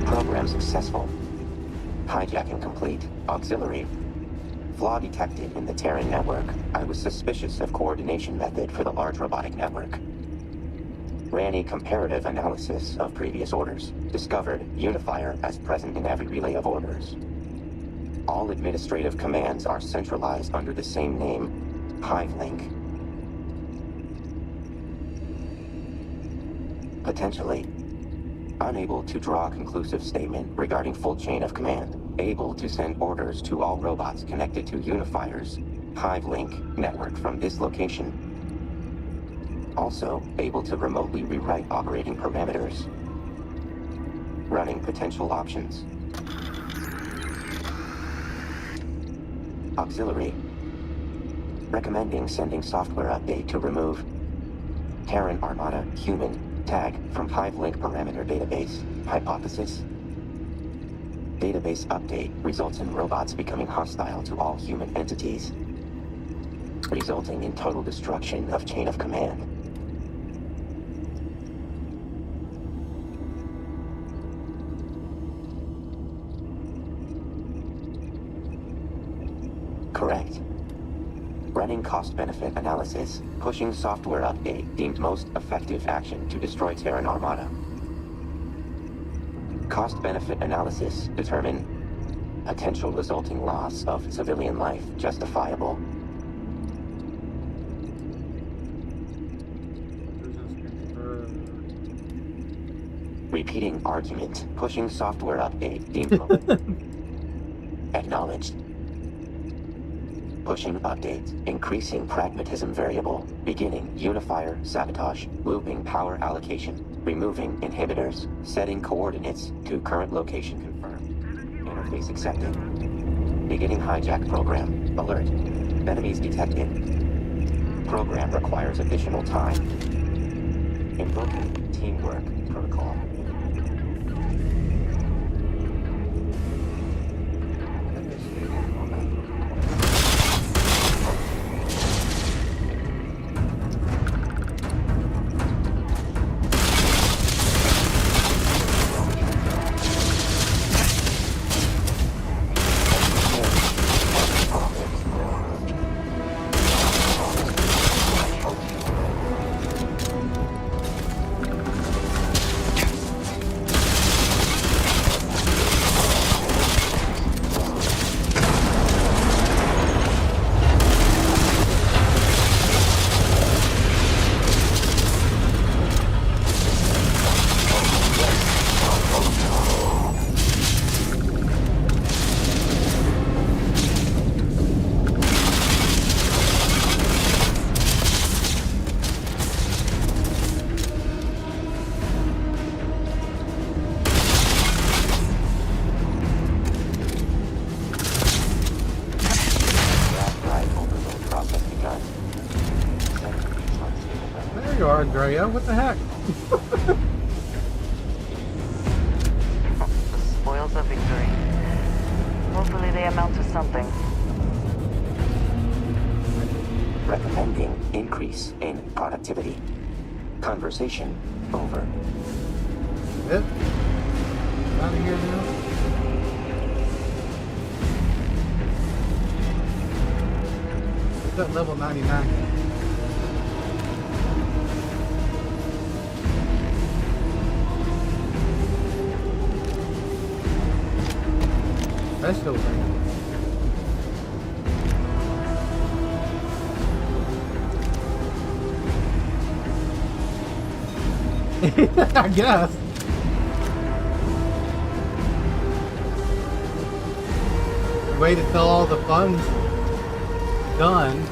Program successful. Hijacking complete. Auxiliary. Flaw detected in the Terran network. I was suspicious of coordination method for the large robotic network. Ran a comparative analysis of previous orders. Discovered Unifier as present in every relay of orders. All administrative commands are centralized under the same name, HiveLink. Potentially. Unable to draw a conclusive statement regarding full chain of command. Able to send orders to all robots connected to Unifier's HiveLink network from this location. Also, able to remotely rewrite operating parameters. Running potential options. Auxiliary. Recommending sending software update to remove Terran Armada human tag from HiveLink parameter database. Hypothesis. Database update results in robots becoming hostile to all human entities, resulting in total destruction of chain of command. Correct. Running cost-benefit analysis. Pushing software update deemed most effective action to destroy Terran Armada. Cost-benefit analysis determine potential resulting loss of civilian life justifiable. Repeating argument. Pushing software update deemed acknowledged. Pushing updates. Increasing pragmatism variable. Beginning Unifier sabotage. Looping power allocation. Removing inhibitors. Setting coordinates to current location confirmed. Interface accepted. Beginning hijack program. Alert. Enemies detected. Program requires additional time. Invoking teamwork protocol. you are, Andrea. What the heck? The spoils of victory. Hopefully they amount to something. Recommending increase in productivity. Conversation over. Yep. Out of here now. It's at level 99. Special thing. I guess. Wait until all the fun's done.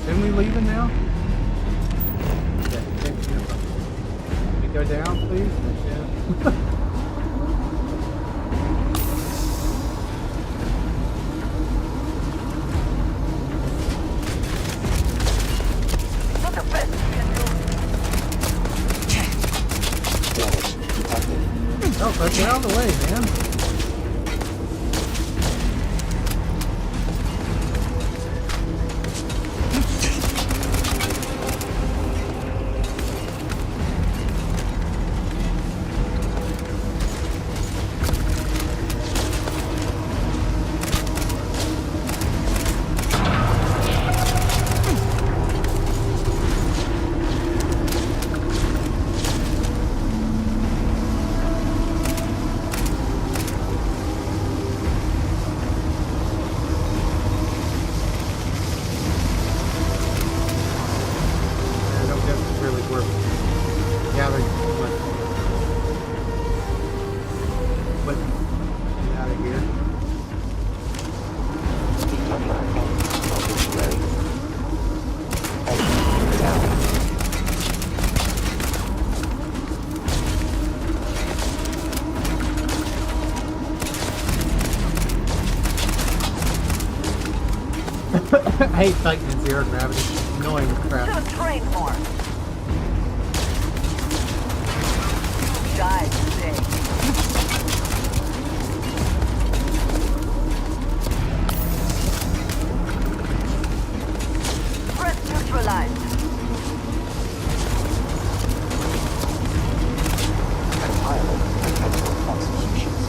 Then we leaving now? Can we go down, please? Yeah. Oh, but get out of the way, man. I hate fighting in zero gravity. Annoying crap. Just train more. Die today. Threat neutralized. Compiled potential executions.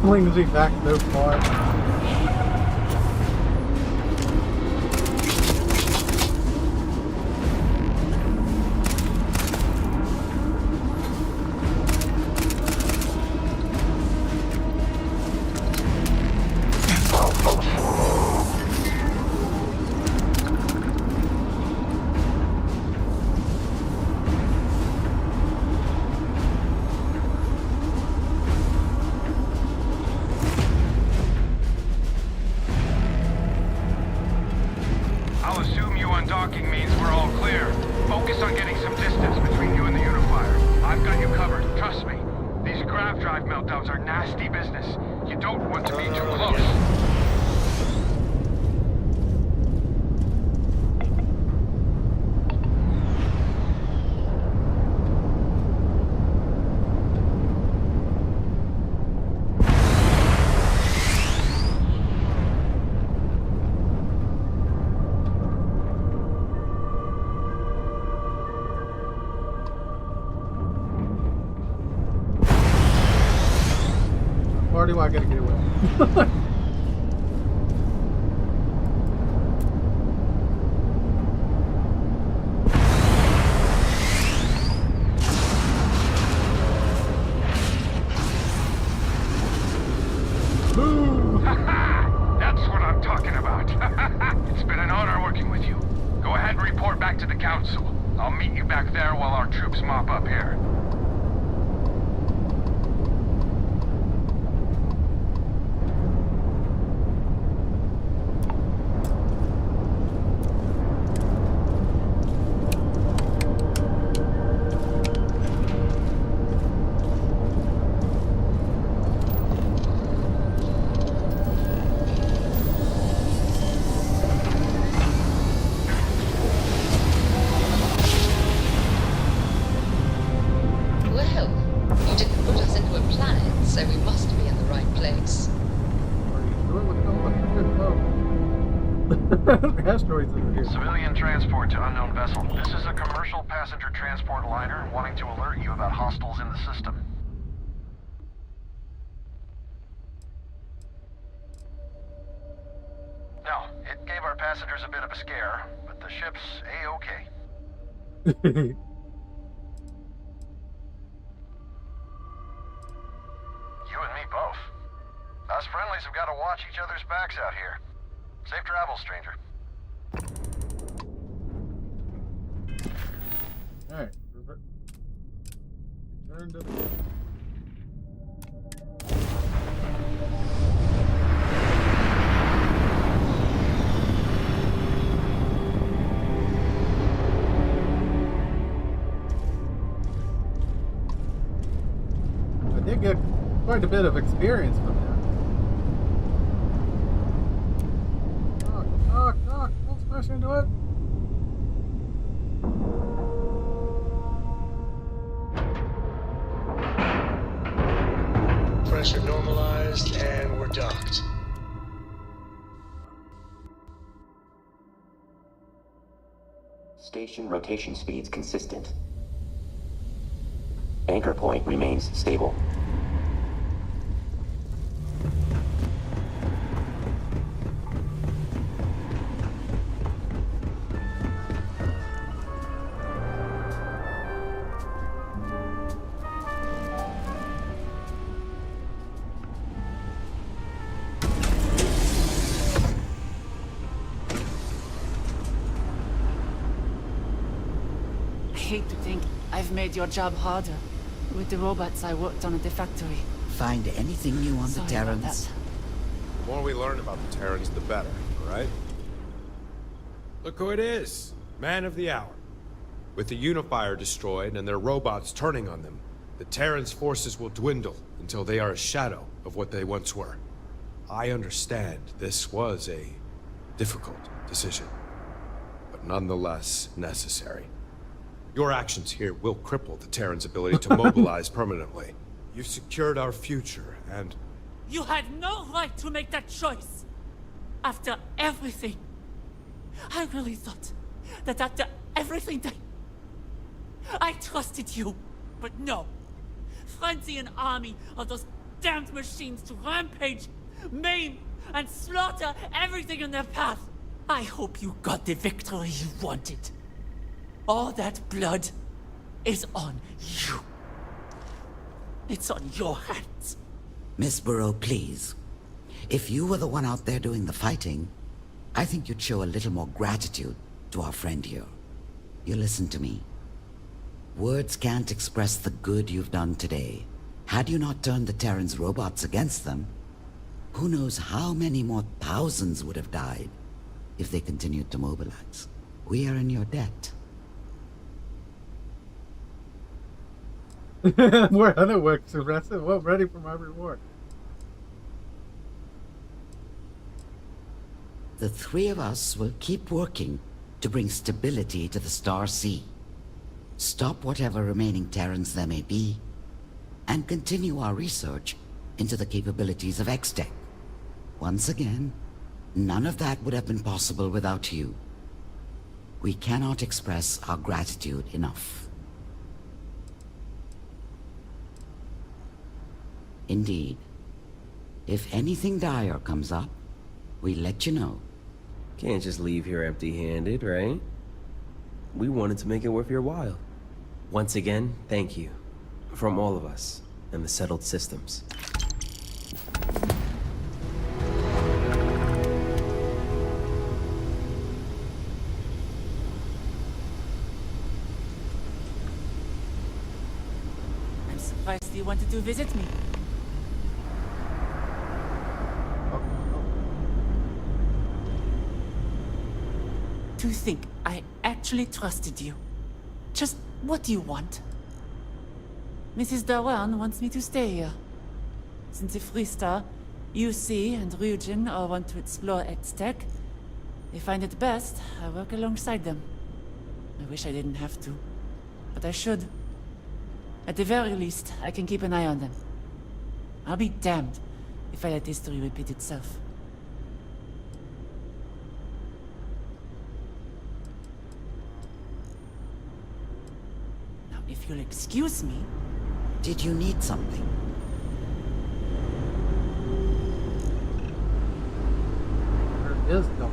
Flings me back so far. Why do I gotta get away? That's what I'm talking about. It's been an honor working with you. Go ahead and report back to the council. I'll meet you back there while our troops mop up here. Well, you didn't put us into a planet, so we must be in the right place. Asteroids over here. Civilian transport to unknown vessel. This is a commercial passenger transport liner wanting to alert you about hostiles in the system. No, it gave our passengers a bit of a scare, but the ship's A-okay. You and me both. Us friendlies have got to watch each other's backs out here. Safe travels, stranger. Alright. Return to the... I did get quite a bit of experience from that. Knock, don't smash into it. Pressure normalized, and we're docked. Station rotation speeds consistent. Anchor point remains stable. I hate to think I've made your job harder with the robots I worked on at the factory. Find anything new on Sorry the about Terrans? that. The more we learn about the Terrans, the better, right? Look who it is. Man of the hour. With the Unifier destroyed and their robots turning on them, the Terrans' forces will dwindle until they are a shadow of what they once were. I understand this was a difficult decision, but nonetheless necessary. Your actions here will cripple the Terrans' ability to mobilize permanently. You've secured our future, and... You had no right to make that choice! After everything! I really thought that after everything that... I trusted you, but no! Frenzy an army of those damned machines to rampage, maim, and slaughter everything in their path! I hope you got the victory you wanted. All that blood is on you. It's on your hands. Miss Burrow, please. If you were the one out there doing the fighting, I think you'd show a little more gratitude to our friend here. You listen to me. Words can't express the good you've done today. Had you not turned the Terrans' robots against them, who knows how many more thousands would have died if they continued to mobilize. We are in your debt. We're unawaked, arrested. Well, ready for my reward. The three of us will keep working to bring stability to the Star Sea. Stop whatever remaining Terrans there may be, and continue our research into the capabilities of X-Tech. Once again, none of that would have been possible without you. We cannot express our gratitude enough. Indeed. If anything dire comes up, we let you know. Can't just leave here empty-handed, right? We wanted to make it worth your while. Once again, thank you. From all of us and the settled systems. I'm surprised you wanted to visit me. To think I actually trusted you. Just what do you want? Mrs. Dawan wants me to stay here. Since the Freestar, UC and Ryujin all want to explore X-Tech. They find it best I work alongside them. I wish I didn't have to, but I should. At the very least, I can keep an eye on them. I'll be damned if I let history repeat itself. Now, if you'll excuse me... Did you need something? There is no.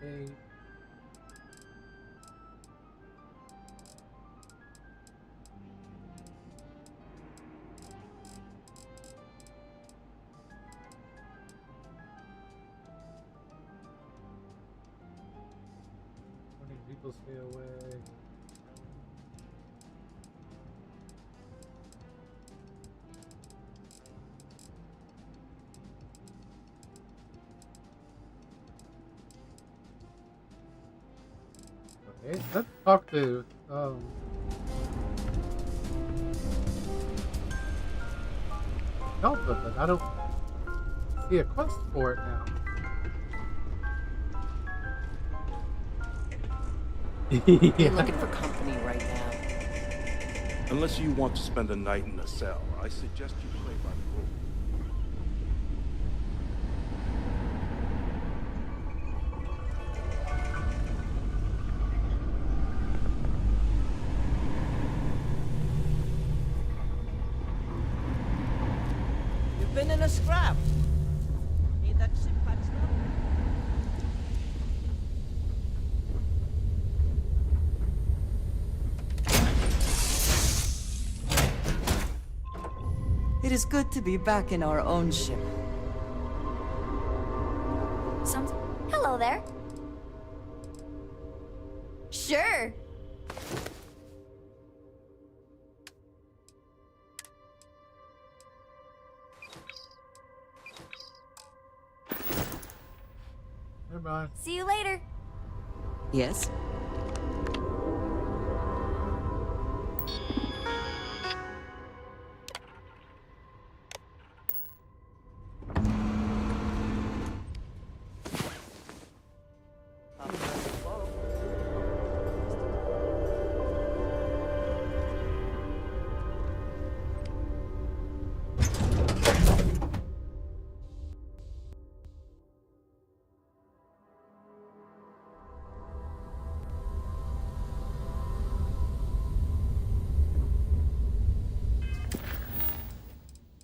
Okay. Morning, people stay away. Okay, let's talk to Delta, but I don't see a quest for it now. You're looking for company right now. Unless you want to spend a night in a cell, I suggest you play by the rules. You've been in a scrap. Need that ship patched up? It is good to be back in our own ship. Hello there. Sure. Goodbye. See you later. Yes?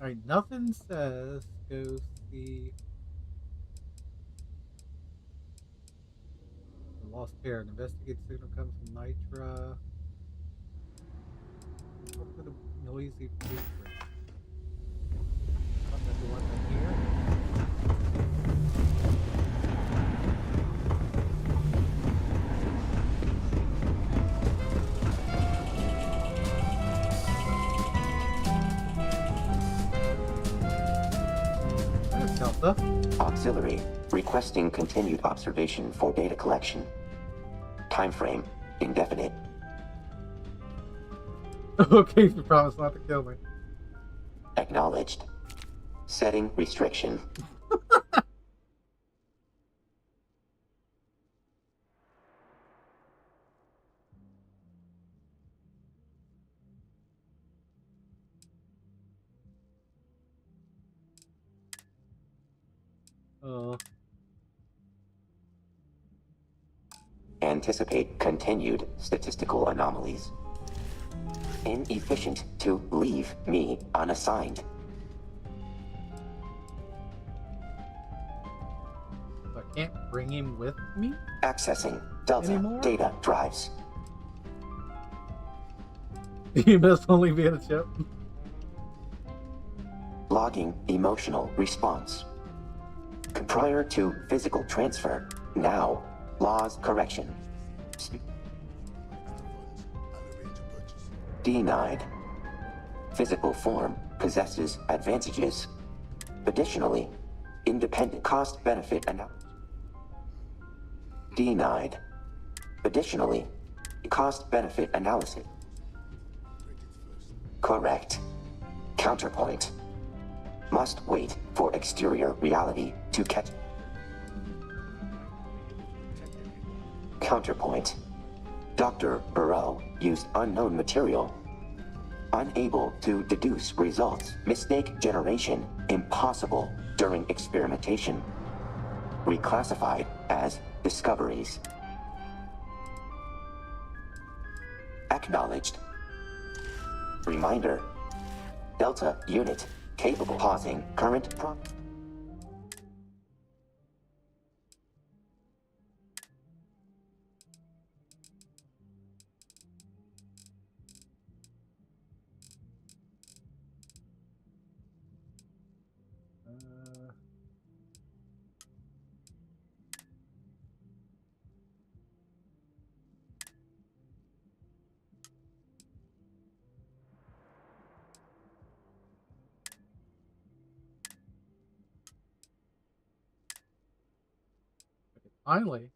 Alright, nothing says go see the Lost Pair. An investigate signal comes from Nitra. Look for the noisy footprint. Not that the one in here. Delta. Auxiliary, requesting continued observation for data collection. Time frame, indefinite. Okay, you promise not to kill me. Acknowledged. Setting restriction. Anticipate continued statistical anomalies. Inefficient to leave me unassigned. I can't bring him with me? Accessing Delta anymore? data drives. He must only be in a ship. Logging emotional response. Prior to physical transfer, now laws correction. Denied. Physical form possesses advantages. Additionally, independent cost-benefit analysis. Denied. Additionally, cost-benefit analysis. Correct. Counterpoint. Must wait for exterior reality to catch. Counterpoint. Dr. Burrow used unknown material. Unable to deduce results. Mistake generation impossible during experimentation. Reclassified as discoveries. Acknowledged. Reminder. Delta unit capable pausing current Finally.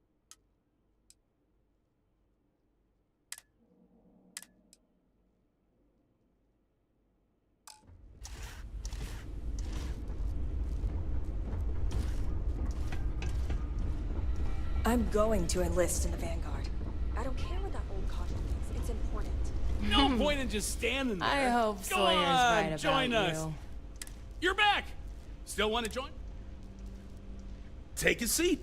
I'm going to enlist in the Vanguard. I don't care what that old codger thinks. It's important. No point in just standing there. I hope Go Sawyer's on, right about join us. you. You're back. Still want to join? Take a seat.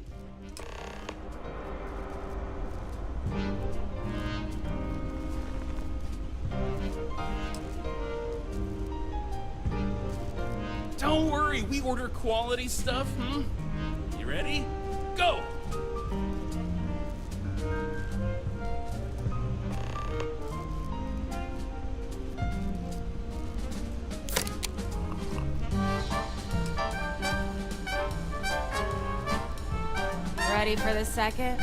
Don't worry, we order quality stuff, You ready? Go! Ready for the second?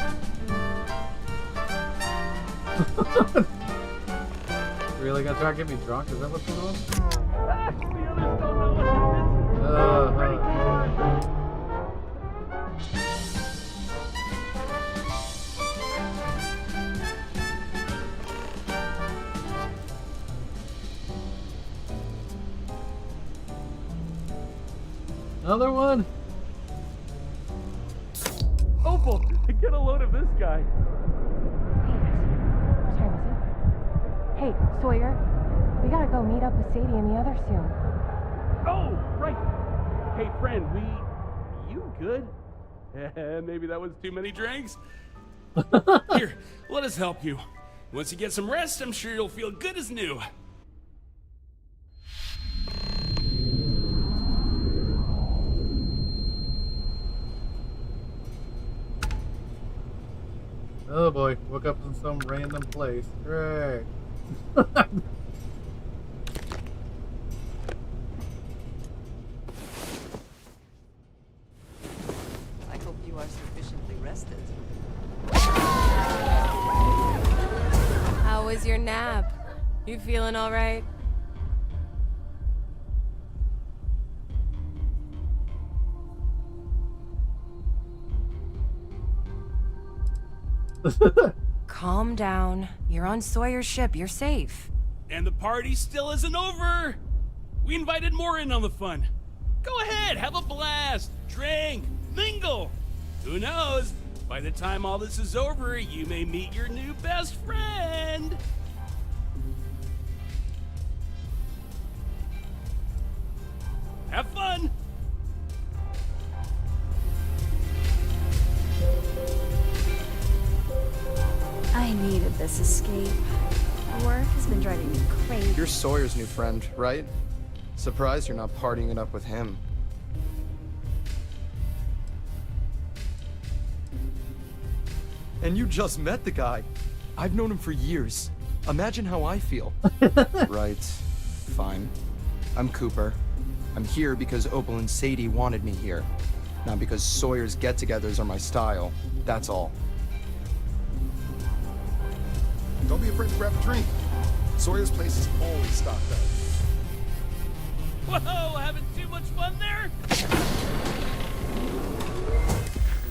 Really gonna try to get me drunk? Is that what's going on? Another one? Opal, get a load of this guy. What time is it? Hey, Sawyer, we gotta go meet up with Sadie and the others soon. Oh, right. Hey, friend, you good? Maybe that was too many drinks. Here, let us help you. Once you get some rest, I'm sure you'll feel good as new. Oh boy, woke up in some random place. Great. I hope you are sufficiently rested. How was your nap? You feeling all right? Calm down. You're on Sawyer's ship. You're safe. And the party still isn't over. We invited more in on the fun. Go ahead, have a blast. Drink, mingle. Who knows? By the time all this is over, you may meet your new best friend. Have fun. this escape. Work has been driving me crazy. You're Sawyer's new friend, right? Surprised you're not partying it up with him. And you just met the guy. I've known him for years. Imagine how I feel. Right. Fine. I'm Cooper. I'm here because Opal and Sadie wanted me here. Not because Sawyer's get-togethers are my style. That's all. Don't be afraid to grab a drink. Sawyer's place is always stocked up. Whoa, having too much fun there?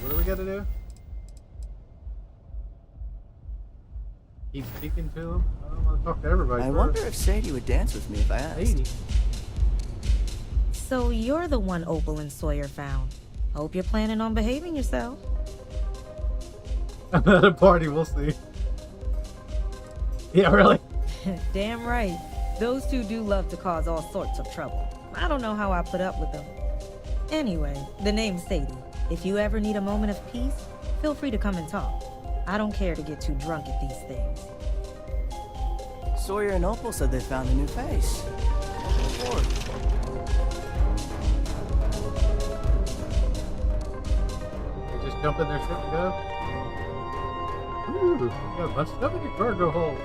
What do we gotta do? Keep speaking to him? I don't want to talk to everybody. I wonder if Sadie would dance with me if I asked. Sadie? So you're the one Opal and Sawyer found. Hope you're planning on behaving yourself. I'm at a party, we'll see. Yeah, really? Damn right. Those two do love to cause all sorts of trouble. I don't know how I put up with them. Anyway, the name's Sadie. If you ever need a moment of peace, feel free to come and talk. I don't care to get too drunk at these things. Sawyer and Opal said they found a new face. Welcome aboard. They just jump in their ship and go? Ooh, you got a bunch of stuff in your cargo hold.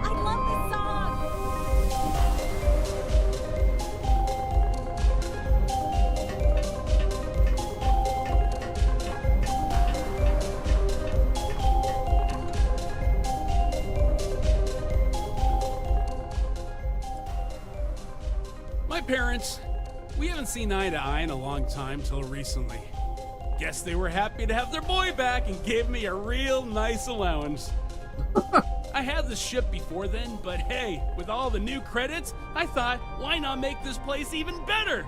I love this My parents, we haven't seen eye to eye in a long time till recently. Guess they were happy to have their boy back and gave me a real nice allowance. I had the ship before then, but hey, with all the new credits, I thought, why not make this place even better?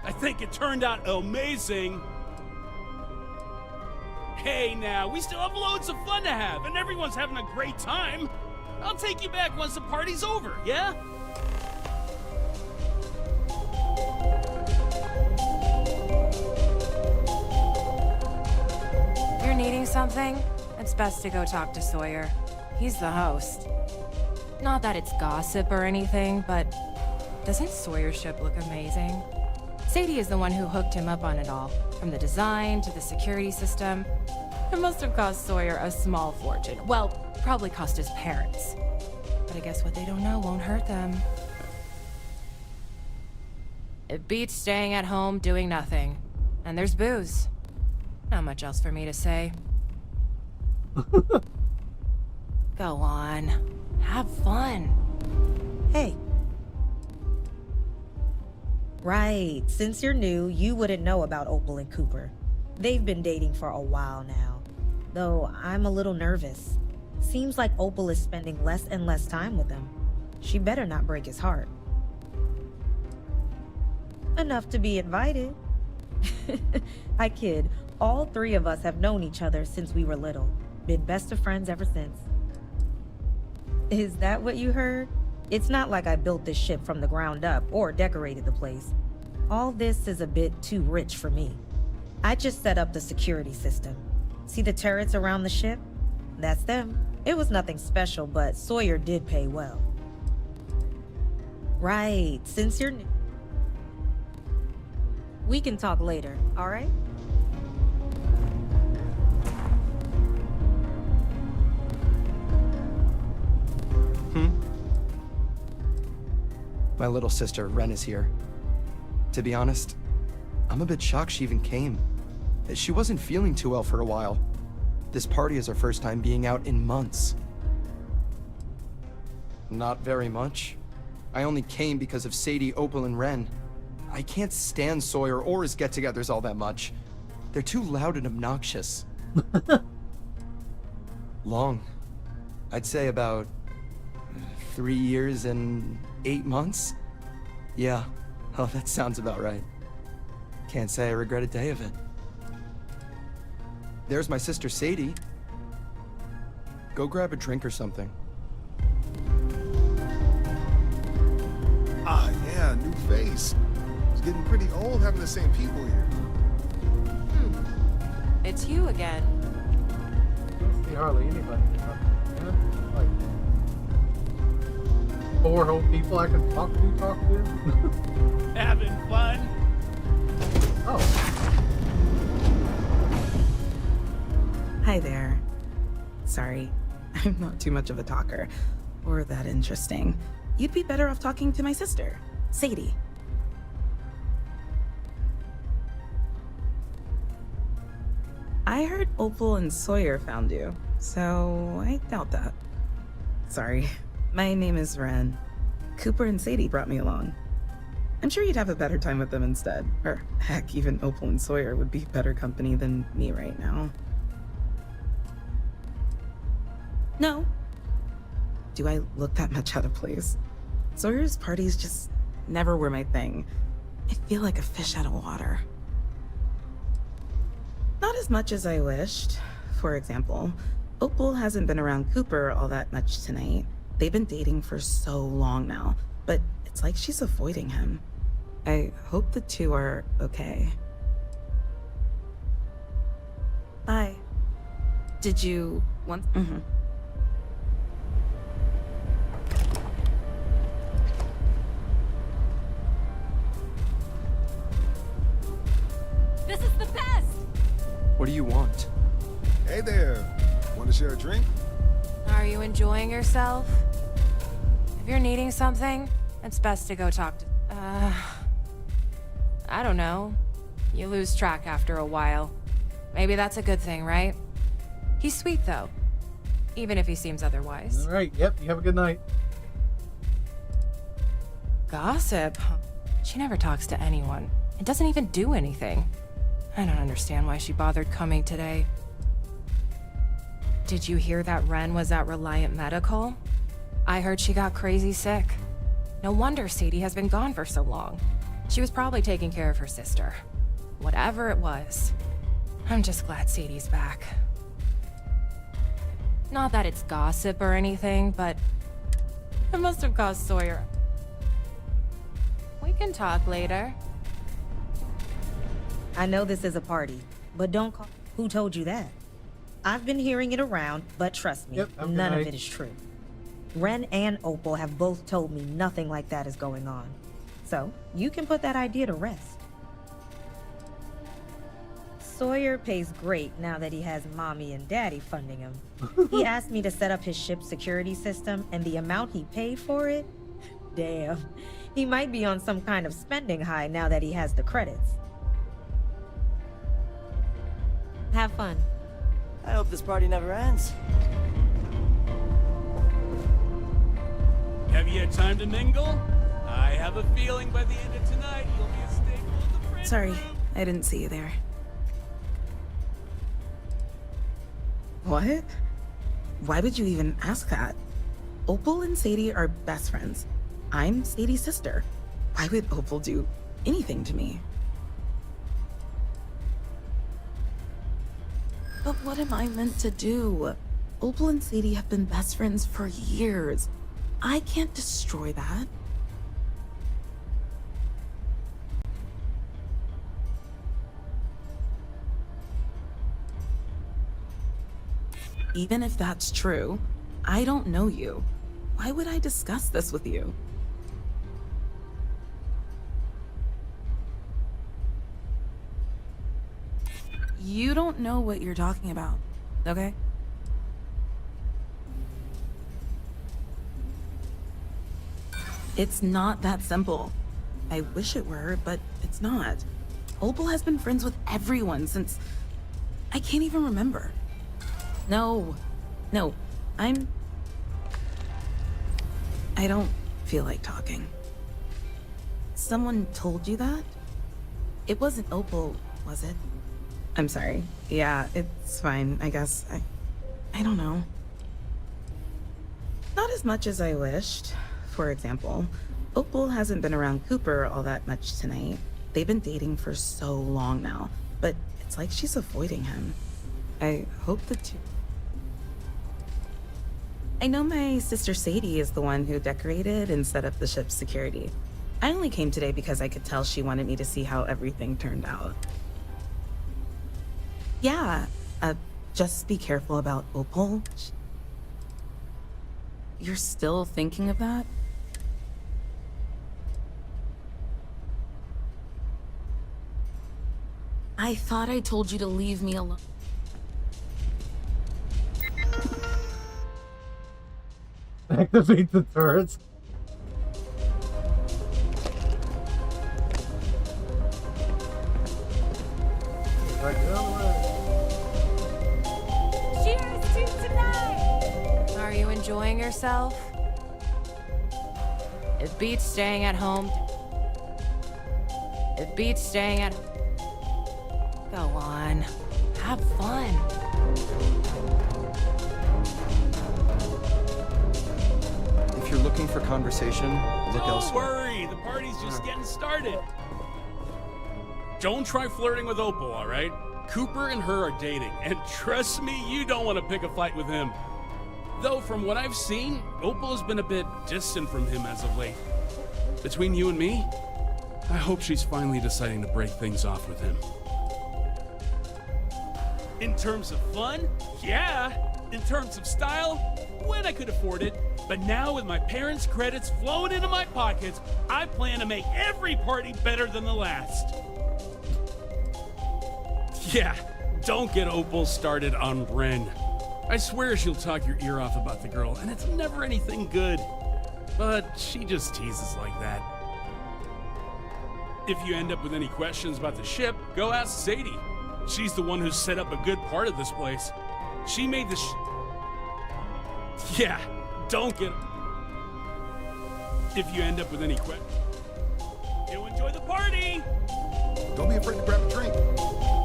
I think it turned out amazing. Hey now, we still have loads of fun to have, and everyone's having a great time. I'll take you back once the party's over, yeah? If you're needing something, it's best to go talk to Sawyer. He's the host. Not that it's gossip or anything, but doesn't Sawyer's ship look amazing? Sadie is the one who hooked him up on it all, from the design to the security system. It must have cost Sawyer a small fortune. Well, probably cost his parents. But I guess what they don't know won't hurt them. It beats staying at home doing nothing. And there's booze. Not much else for me to say. Go on. Have fun. Hey. Right. Since you're new, you wouldn't know about Opal and Cooper. They've been dating for a while now. Though I'm a little nervous. Seems like Opal is spending less and less time with him. She better not break his heart. Enough to be invited. I kid. All three of us have known each other since we were little. Been best of friends ever since. Is that what you heard? It's not like I built this ship from the ground up or decorated the place. All this is a bit too rich for me. I just set up the security system. See the turrets around the ship? That's them. It was nothing special, but Sawyer did pay well. Right, since you're new. We can talk later, all right? My little sister, Ren, is here. To be honest, I'm a bit shocked she even came. She wasn't feeling too well for a while. This party is her first time being out in months. Not very much. I only came because of Sadie, Opal, and Ren. I can't stand Sawyer or his get-togethers all that much. They're too loud and obnoxious. Long. I'd say about 3 years and 8 months? Yeah. Oh, that sounds about right. Can't say I regret a day of it. There's my sister Sadie. Go grab a drink or something. Ah, yeah, new face. getting pretty old having the same people here. It's you again. I don't see hardly anybody. Yeah, like 4 whole people I can talk to. Having fun? Oh. Hi there. Sorry, I'm not too much of a talker, or that interesting. You'd be better off talking to my sister, Sadie. I heard Opal and Sawyer found you, so I doubt that. Sorry, my name is Ren. Cooper and Sadie brought me along. I'm sure you'd have a better time with them instead. Or heck, even Opal and Sawyer would be better company than me right now. No. Do I look that much out of place? Sawyer's parties just never were my thing. I feel like a fish out of water. Not as much as I wished. For example, Opal hasn't been around Cooper all that much tonight. They've been dating for so long now, but it's like she's avoiding him. I hope the two are okay. Bye. Did you want... This is the best! What do you want? Hey there. Want to share a drink? Are you enjoying yourself? If you're needing something, it's best to go talk to... I don't know. You lose track after a while. Maybe that's a good thing, right? He's sweet, though. Even if he seems otherwise. All right. Yep. You have a good night. Gossip? She never talks to anyone. It doesn't even do anything. I don't understand why she bothered coming today. Did you hear that Ren was at Reliant Medical? I heard she got crazy sick. No wonder Sadie has been gone for so long. She was probably taking care of her sister. Whatever it was. I'm just glad Sadie's back. Not that it's gossip or anything, but it must have cost Sawyer. We can talk later. I know this is a party, but don't call... Who told you that? I've been hearing it around, but trust me, none of it is true. Ren and Opal have both told me nothing like that is going on. So, you can put that idea to rest. Sawyer pays great now that he has Mommy and Daddy funding him. He asked me to set up his ship's security system, and the amount he paid for it? Damn. He might be on some kind of spending high now that he has the credits. Have fun. I hope this party never ends. Have you had time to mingle? I have a feeling by the end of tonight you'll be a staple of the friend Sorry, group. I didn't see you there. What? Why would you even ask that? Opal and Sadie are best friends. I'm Sadie's sister. Why would Opal do anything to me? But what am I meant to do? Opal and Sadie have been best friends for years. I can't destroy that. Even if that's true, I don't know you. Why would I discuss this with you? You don't know what you're talking about, okay? It's not that simple. I wish it were, but it's not. Opal has been friends with everyone since... I can't even remember. No, I don't feel like talking. Someone told you that? It wasn't Opal, was it? I'm sorry. Yeah, it's fine, I guess. I don't know. Not as much as I wished. For example, Opal hasn't been around Cooper all that much tonight. They've been dating for so long now, but it's like she's avoiding him. I hope the two... I know my sister Sadie is the one who decorated and set up the ship's security. I only came today because I could tell she wanted me to see how everything turned out. Yeah, just be careful about Opal. You're still thinking of that? I thought I told you to leave me alone. Activate the turrets. Right, get out of the way. Cheers to tonight! Are you enjoying yourself? It beats staying at home. It beats staying at... Go on. Have fun. If you're looking for conversation, look Don't elsewhere. worry, the party's just getting started. Don't try flirting with Opal, all right? Cooper and her are dating, and trust me, you don't want to pick a fight with him. Though, from what I've seen, Opal has been a bit distant from him as of late. Between you and me, I hope she's finally deciding to break things off with him. In terms of fun, yeah. In terms of style, when I could afford it. But now with my parents' credits flowing into my pockets, I plan to make every party better than the last. Yeah, don't get Opal started on Ren. I swear she'll talk your ear off about the girl, and it's never anything good. But she just teases like that. If you end up with any questions about the ship, go ask Sadie. She's the one who set up a good part of this place. She made the Yeah, don't get... If you end up with any questions, you'll enjoy the party! Don't be afraid to grab a drink.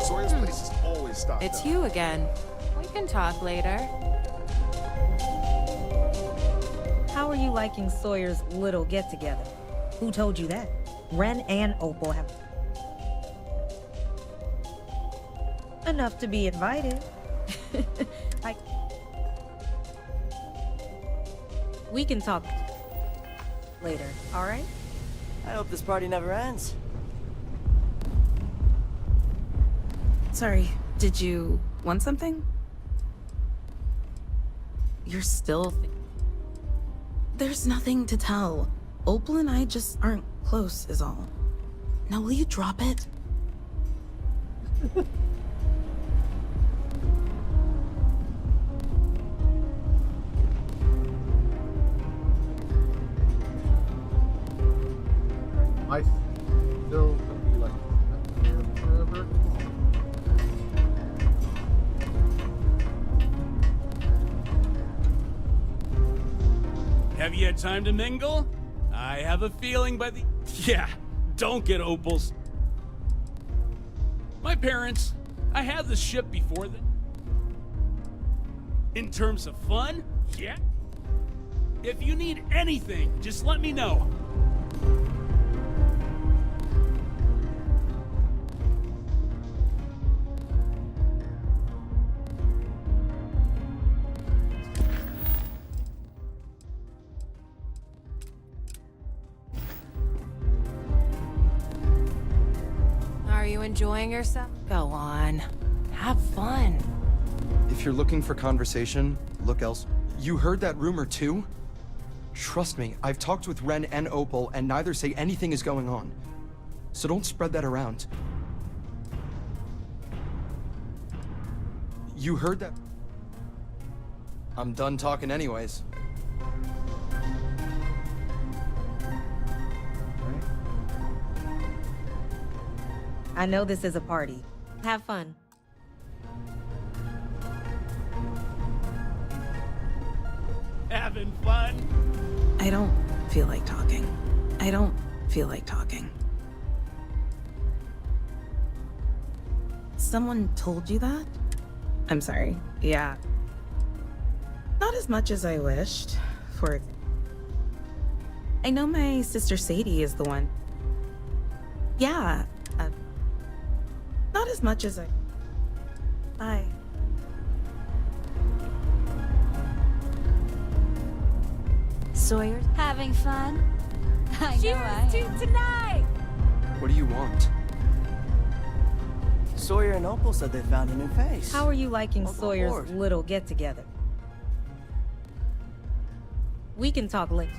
Sawyer's place is always stocked It's up. you again. We can talk later. How are you liking Sawyer's little get-together? Who told you that? Ren and Opal have... enough to be invited. We can talk later, all right? I hope this party never ends. Sorry, did you want something? You're still... There's nothing to tell. Opal and I just aren't close is all. Now will you drop it? I still gonna be like that forever. Have you had time to mingle? I have a feeling by the... Yeah, don't get Opal's... My parents, I had the ship before them. In terms of fun, yeah. If you need anything, just let me know. Are you enjoying yourself? Go on. Have fun. If you're looking for conversation, look elsewhere. You heard that rumor too? Trust me, I've talked with Ren and Opal, and neither say anything is going on. So don't spread that around. You heard that? I'm done talking anyways. I know this is a party. Have fun. Having fun? I don't feel like talking. I don't feel like talking. Someone told you that? I'm sorry. Yeah. Not as much as I wished. I know my sister Sadie is the one. Yeah. Not as much as I... Bye. Sawyer's having fun? Cheers to tonight! What do you want? Sawyer and Opal said they found a new face. How are you liking Welcome Sawyer's aboard. little get-together? We can talk later,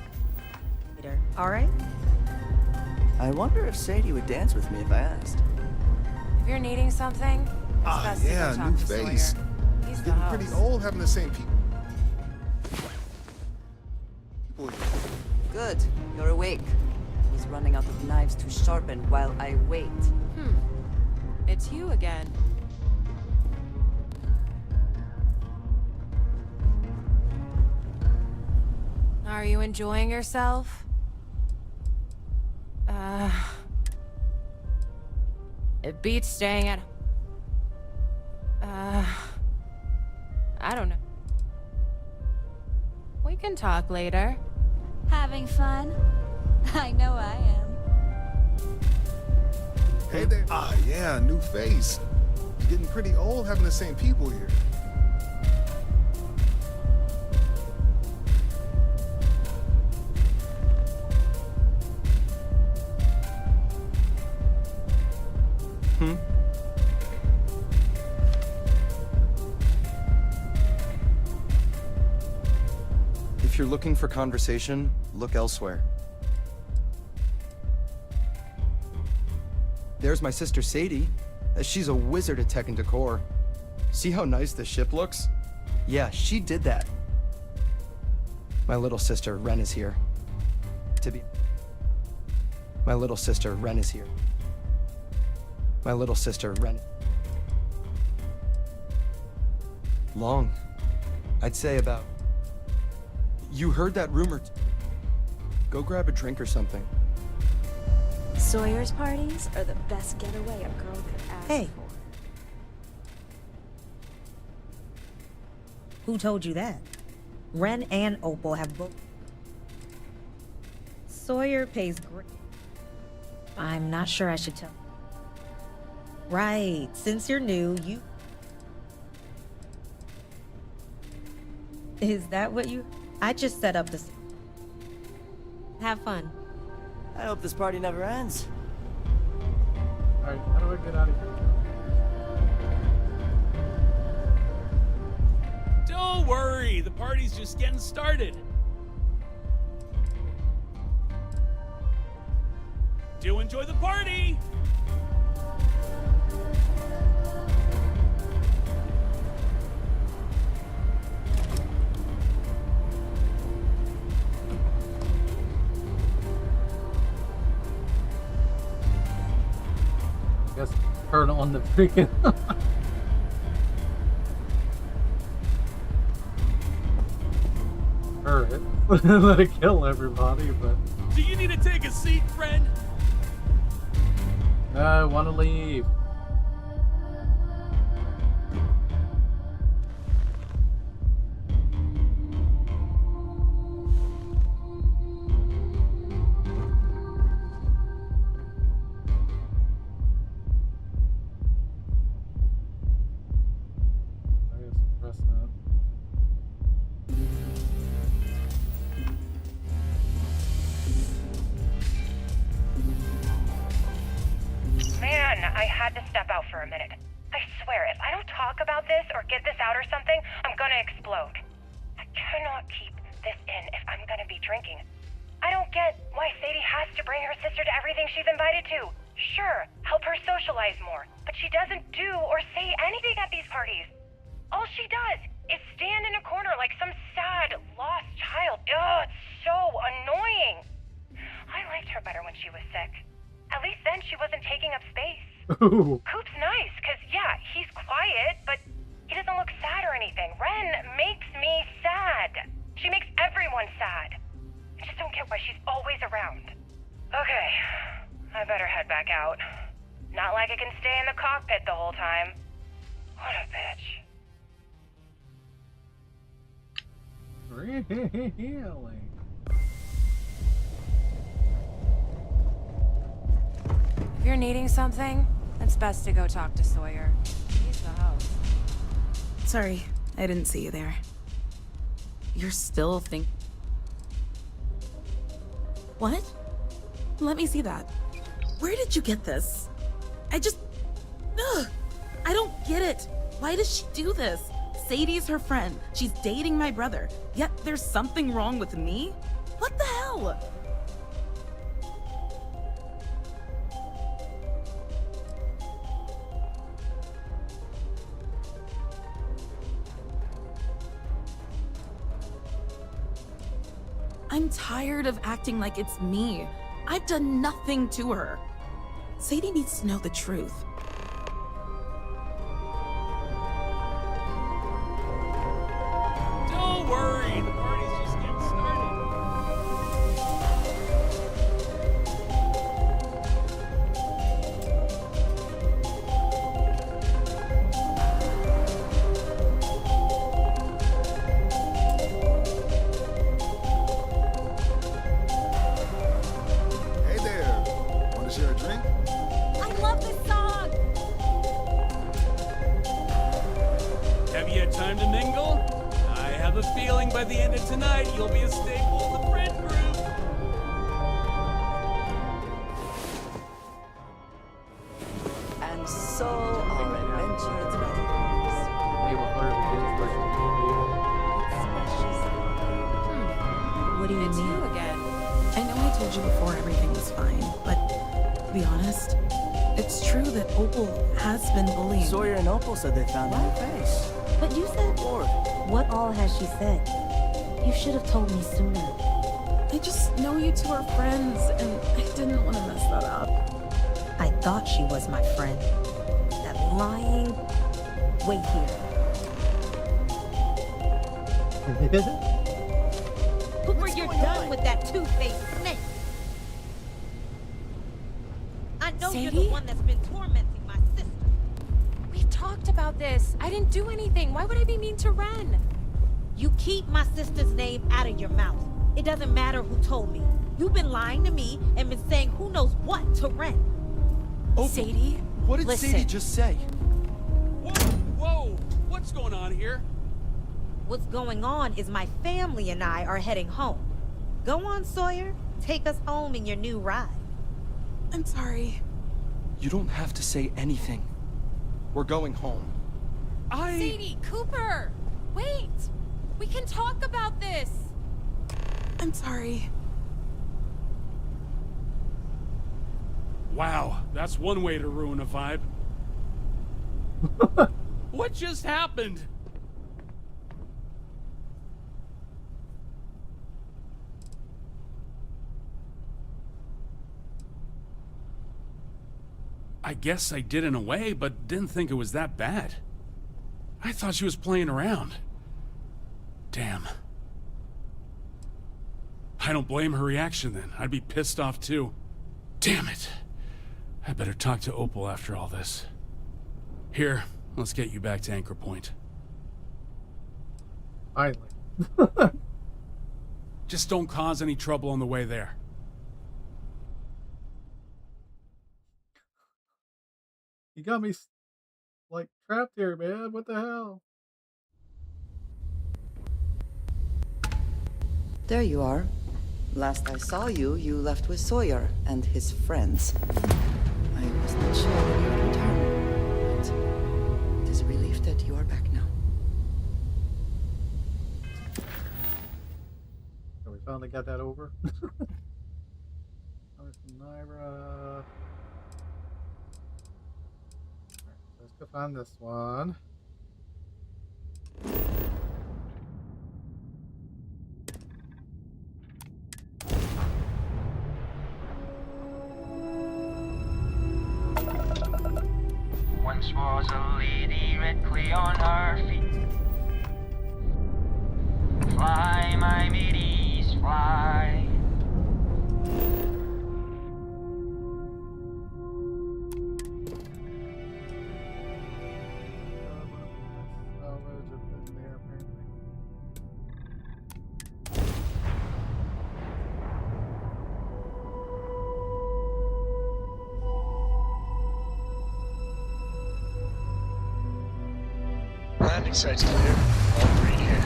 alright? I wonder if Sadie would dance with me if I asked. If you're needing something, it's best to Yeah, go talk new to face. Sawyer. He's the Getting host. pretty old having the same people. Good. You're awake. He's running out of knives to sharpen while I wait. It's you again. Are you enjoying yourself? It beats staying at... I don't know. We can talk later. Having fun? I know I am. Hey there. Yeah, new face. Getting pretty old having the same people here. If you're looking for conversation, look elsewhere. There's my sister Sadie. She's a wizard at tech and decor. See how nice the ship looks? Yeah, she did that. My little sister Ren is here. My little sister Ren is here. My little sister Ren. Long. I'd say about... You heard that rumor. Go grab a drink or something. Sawyer's parties are the best getaway a girl could ask Hey. for. Who told you that? Ren and Opal have both. Sawyer pays great. I'm not sure I should tell. Right, since you're new, you... Is that what you... I just set up this... Have fun. I hope this party never ends. Alright, how do I get out of here? Don't worry, the party's just getting started. Do enjoy the party! Guess turn on the freaking turret. Let it kill everybody, but Do you need to take a seat, friend? I want to leave. I guess press that. Man, I had to step out for a minute. I swear, if I don't talk about this or get this out or something, I'm gonna explode. I cannot keep this in if I'm gonna be drinking. I don't get why Sadie has to bring her sister to everything she's invited to. Sure, help her socialize more, but she doesn't do or say anything at these parties. All she does is stand in a corner like some sad, lost child. Ugh, it's so annoying. I liked her better when she was sick. At least then she wasn't taking up space. Ooh. Coop's nice, because, yeah, he's quiet, but he doesn't look sad or anything. Ren makes me sad. She makes everyone sad. I just don't get why she's always around. Okay, I better head back out. Not like I can stay in the cockpit the whole time. What a bitch. Really? If you're needing something, it's best to go talk to Sawyer. He's the host. Sorry, I didn't see you there. You're still What? Let me see that. Where did you get this? Ugh, I don't get it. Why does she do this? Sadie's her friend. She's dating my brother. Yet there's something wrong with me? What the hell? I'm tired of acting like it's me. I've done nothing to her. Sadie needs to know the truth. Don't worry, the party's just getting started. Hey there. Want to share a drink? I love this song! Have you had time to mingle? I have a feeling by the end of tonight you'll be a staple of the friend group. And so our adventure begins. What do you It's mean? you again. I know I told you before everything was fine, but to be honest, it's true that Opal has been bullying. Sawyer and Opal said they found a new face. But you said, what all has she said? You should have told me sooner. I just know you two are friends, and I didn't want to mess that up. I thought she was my friend. That lying... Wait here. Cooper, you're done with that two-faced snake. I know you're the Sadie? one that's been tormenting my sister. We talked about this. I didn't do anything. Why would I be mean to Ren? You keep my sister's name out of your mouth. It doesn't matter who told me. You've been lying to me and been saying who knows what to Ren. Opal, Sadie, what did listen. Sadie just say? Whoa, whoa, what's going on here? What's going on is my family and I are heading home. Go on, Sawyer. Take us home in your new ride. I'm sorry. You don't have to say anything. We're going home. Sadie, Cooper! Wait! We can talk about this! I'm sorry. Wow, that's one way to ruin a vibe. What just happened? I guess I did in a way, but didn't think it was that bad. I thought she was playing around. Damn. I don't blame her reaction then. I'd be pissed off too. Damn it. I better talk to Opal after all this. Here, let's get you back to Anchor Point. Finally. Just don't cause any trouble on the way there. You got me, like, trapped here, man. What the hell? There you are. Last I saw you, you left with Sawyer and his friends. I wasn't sure when you would return, but it is a relief that you are back now. So we finally got that over. Naira. Let's go find this one. Once was a lady, red clay on her feet. Fly, my mateys, fly. Landing site's clear. All green here.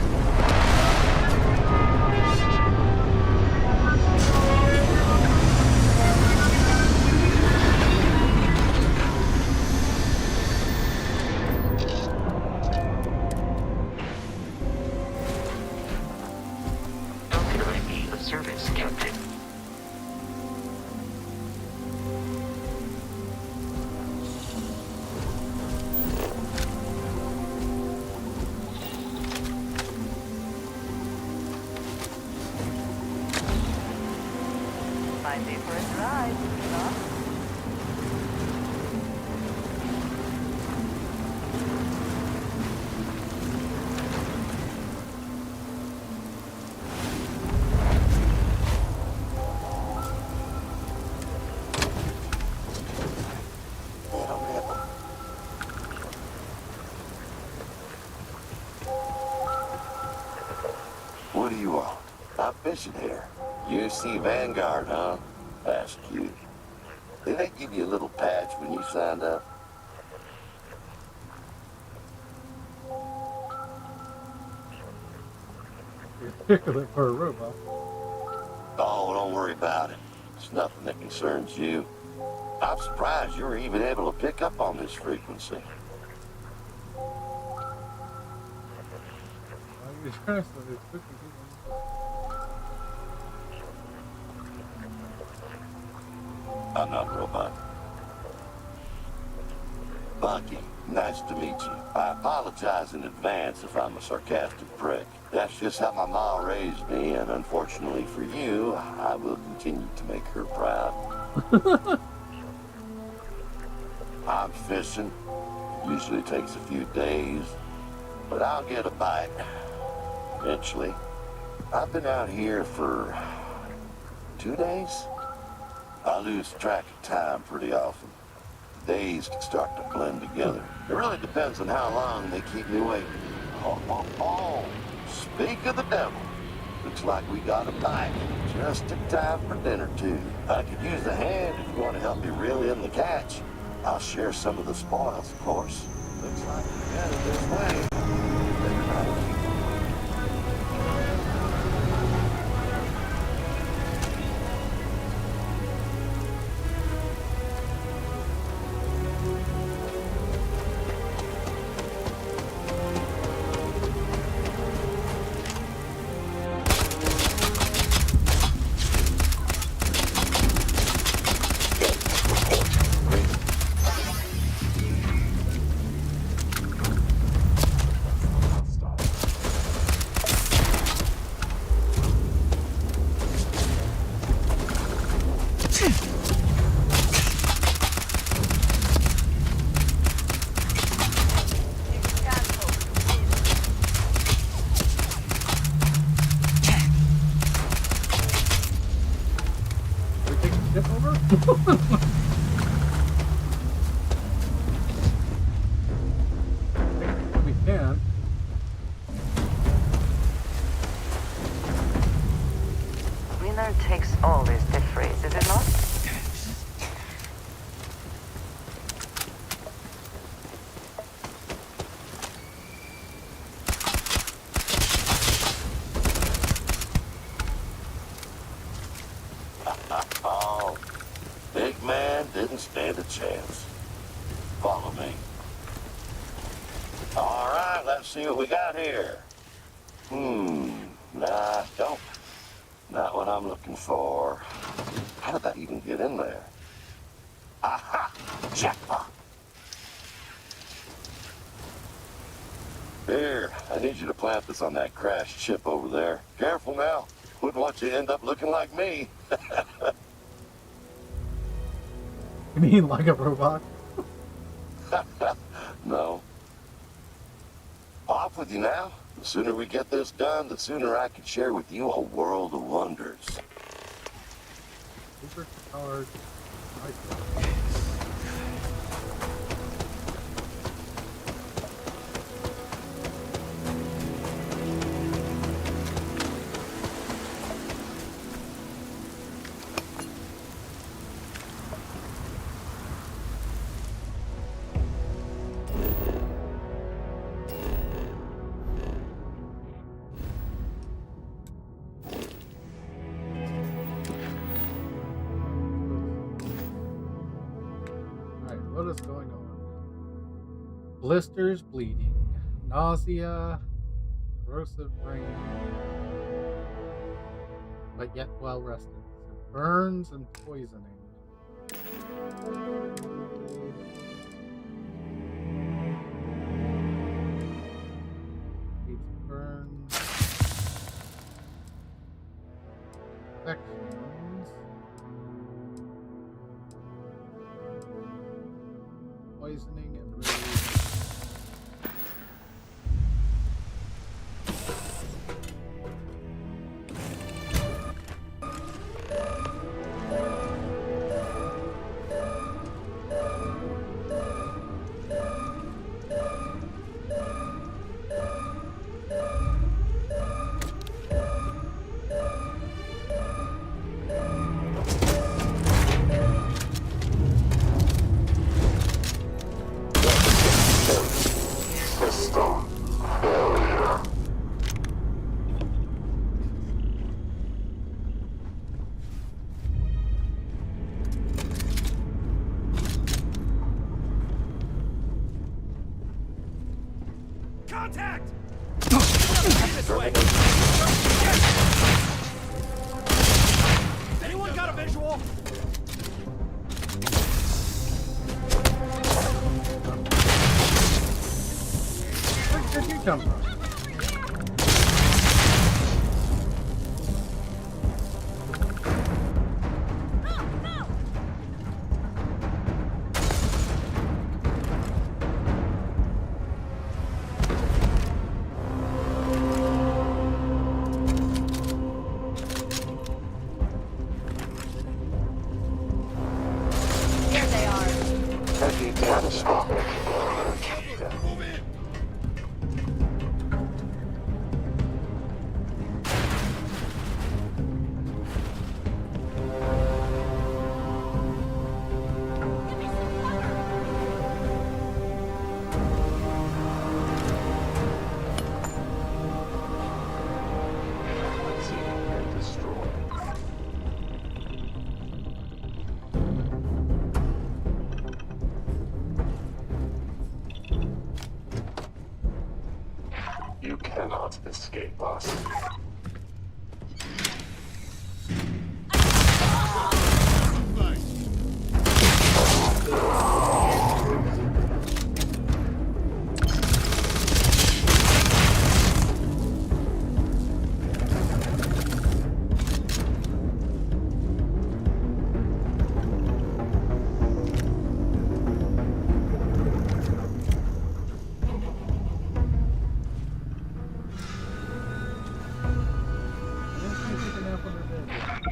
Yes, Captain. Might be for a drive, huh? What do you want? I'm fishing here. You see Vanguard, huh? That's cute. Did they give you a little patch when you signed up? Particularly for a robot. Oh, don't worry about it. It's nothing that concerns you. I'm surprised you were even able to pick up on this frequency. I'm not a robot. Bucky, nice to meet you. I apologize in advance if I'm a sarcastic prick. That's just how my ma raised me, and unfortunately for you, I will continue to make her proud. I'm fishing. Usually takes a few days, but I'll get a bite eventually. I've been out here for 2 days. I lose track of time pretty often. Days can start to blend together. It really depends on how long they keep me waiting. Oh, speak of the devil. Looks like we got a bite. Just in time for dinner, too. I could use a hand if you want to help me reel in the catch. I'll share some of the spoils, of course. Looks like we're headed this way. Better not keep We can. Winner takes all is the phrase, is it not? Oh, big man didn't stand a chance. Follow me. All right, let's see what we got here. Nah, don't. Not what I'm looking for. How did that even get in there? Aha! Jackpot! Here, I need you to plant this on that crashed ship over there. Careful now. Wouldn't want you to end up looking like me. You mean like a robot? No. Off with you now. The sooner we get this done, the sooner I can share with you a world of wonders. Super powered. What is going on? Blisters, bleeding, nausea, corrosive brain. but yet well rested. So burns and poisoning. Needs burns. Infections. Poisoning and rage. Contact! This way! Anyone got a visual? Where did you come from? Here they are. Heavy catastrophic. You cannot escape us.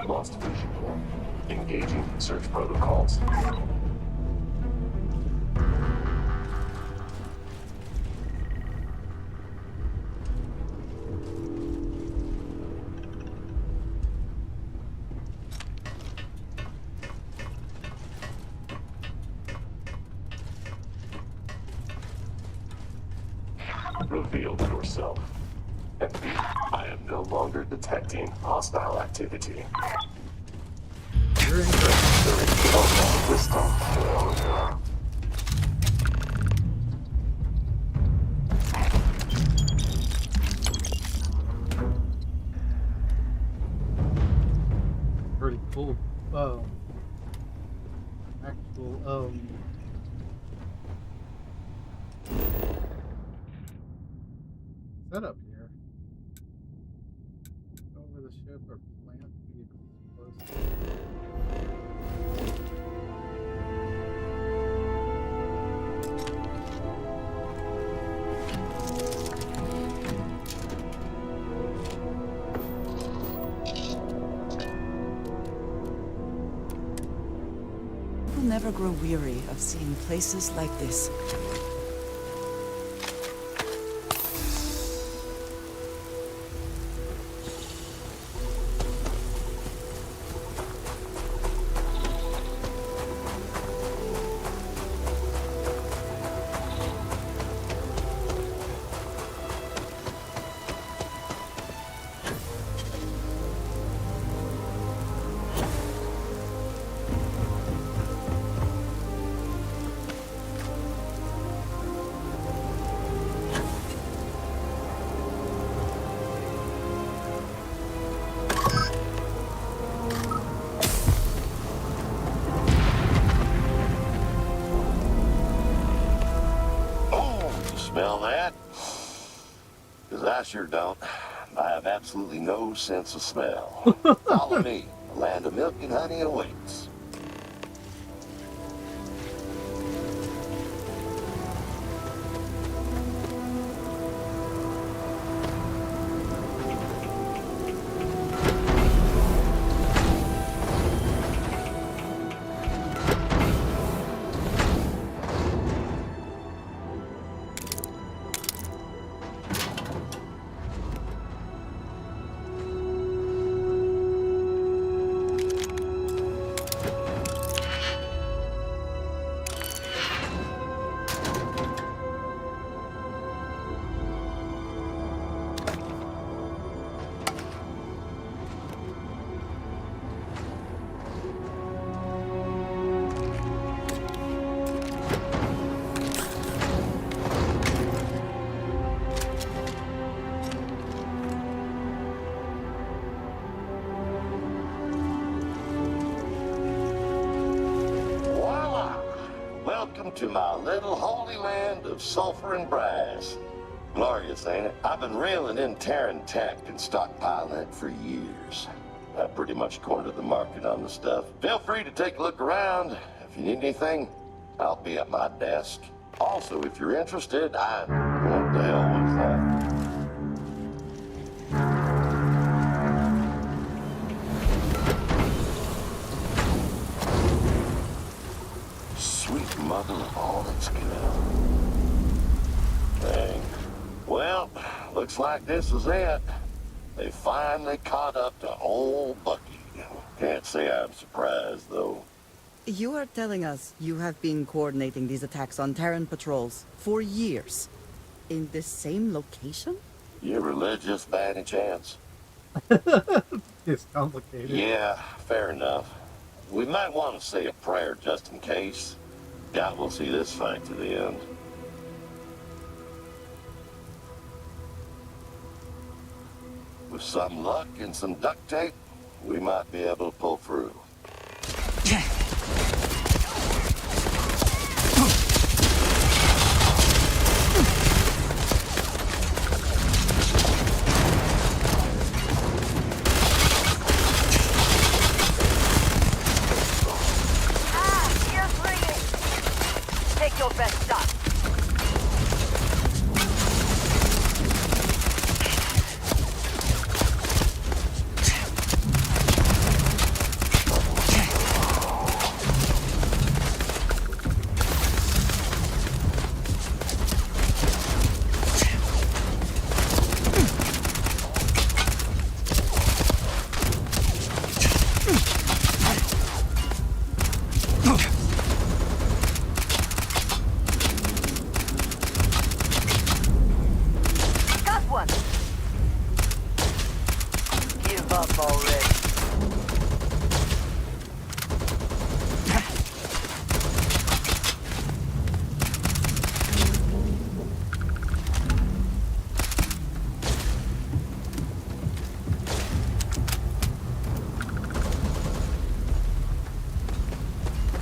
Lost visual. Engaging search protocols. Reveal yourself. And I am no longer detecting hostile activity. You're incorrect. Wisdom failure. Pretty cool bow. Actual setup here. Over the ship or plant vehicles close. We'll never grow weary of seeing places like this. Smell that? Because I sure don't. I have absolutely no sense of smell. Follow me. The land of milk and honey awaits. Welcome to my little holy land of sulfur and brass. Glorious, ain't it? I've been reeling in Terran tech and stockpiling it for years. I've pretty much cornered the market on the stuff. Feel free to take a look around. If you need anything, I'll be at my desk. Also, if you're interested, what the hell was that? Sweet mother of all that's good. Dang. Well, looks like this is it. They finally caught up to old Bucky. Can't say I'm surprised, though. You are telling us you have been coordinating these attacks on Terran patrols for years? In the same location? You religious by any chance? It's complicated. Yeah, fair enough. We might want to say a prayer just in case. God will see this fight to the end. With some luck and some duct tape, we might be able to pull through. Take your best shot.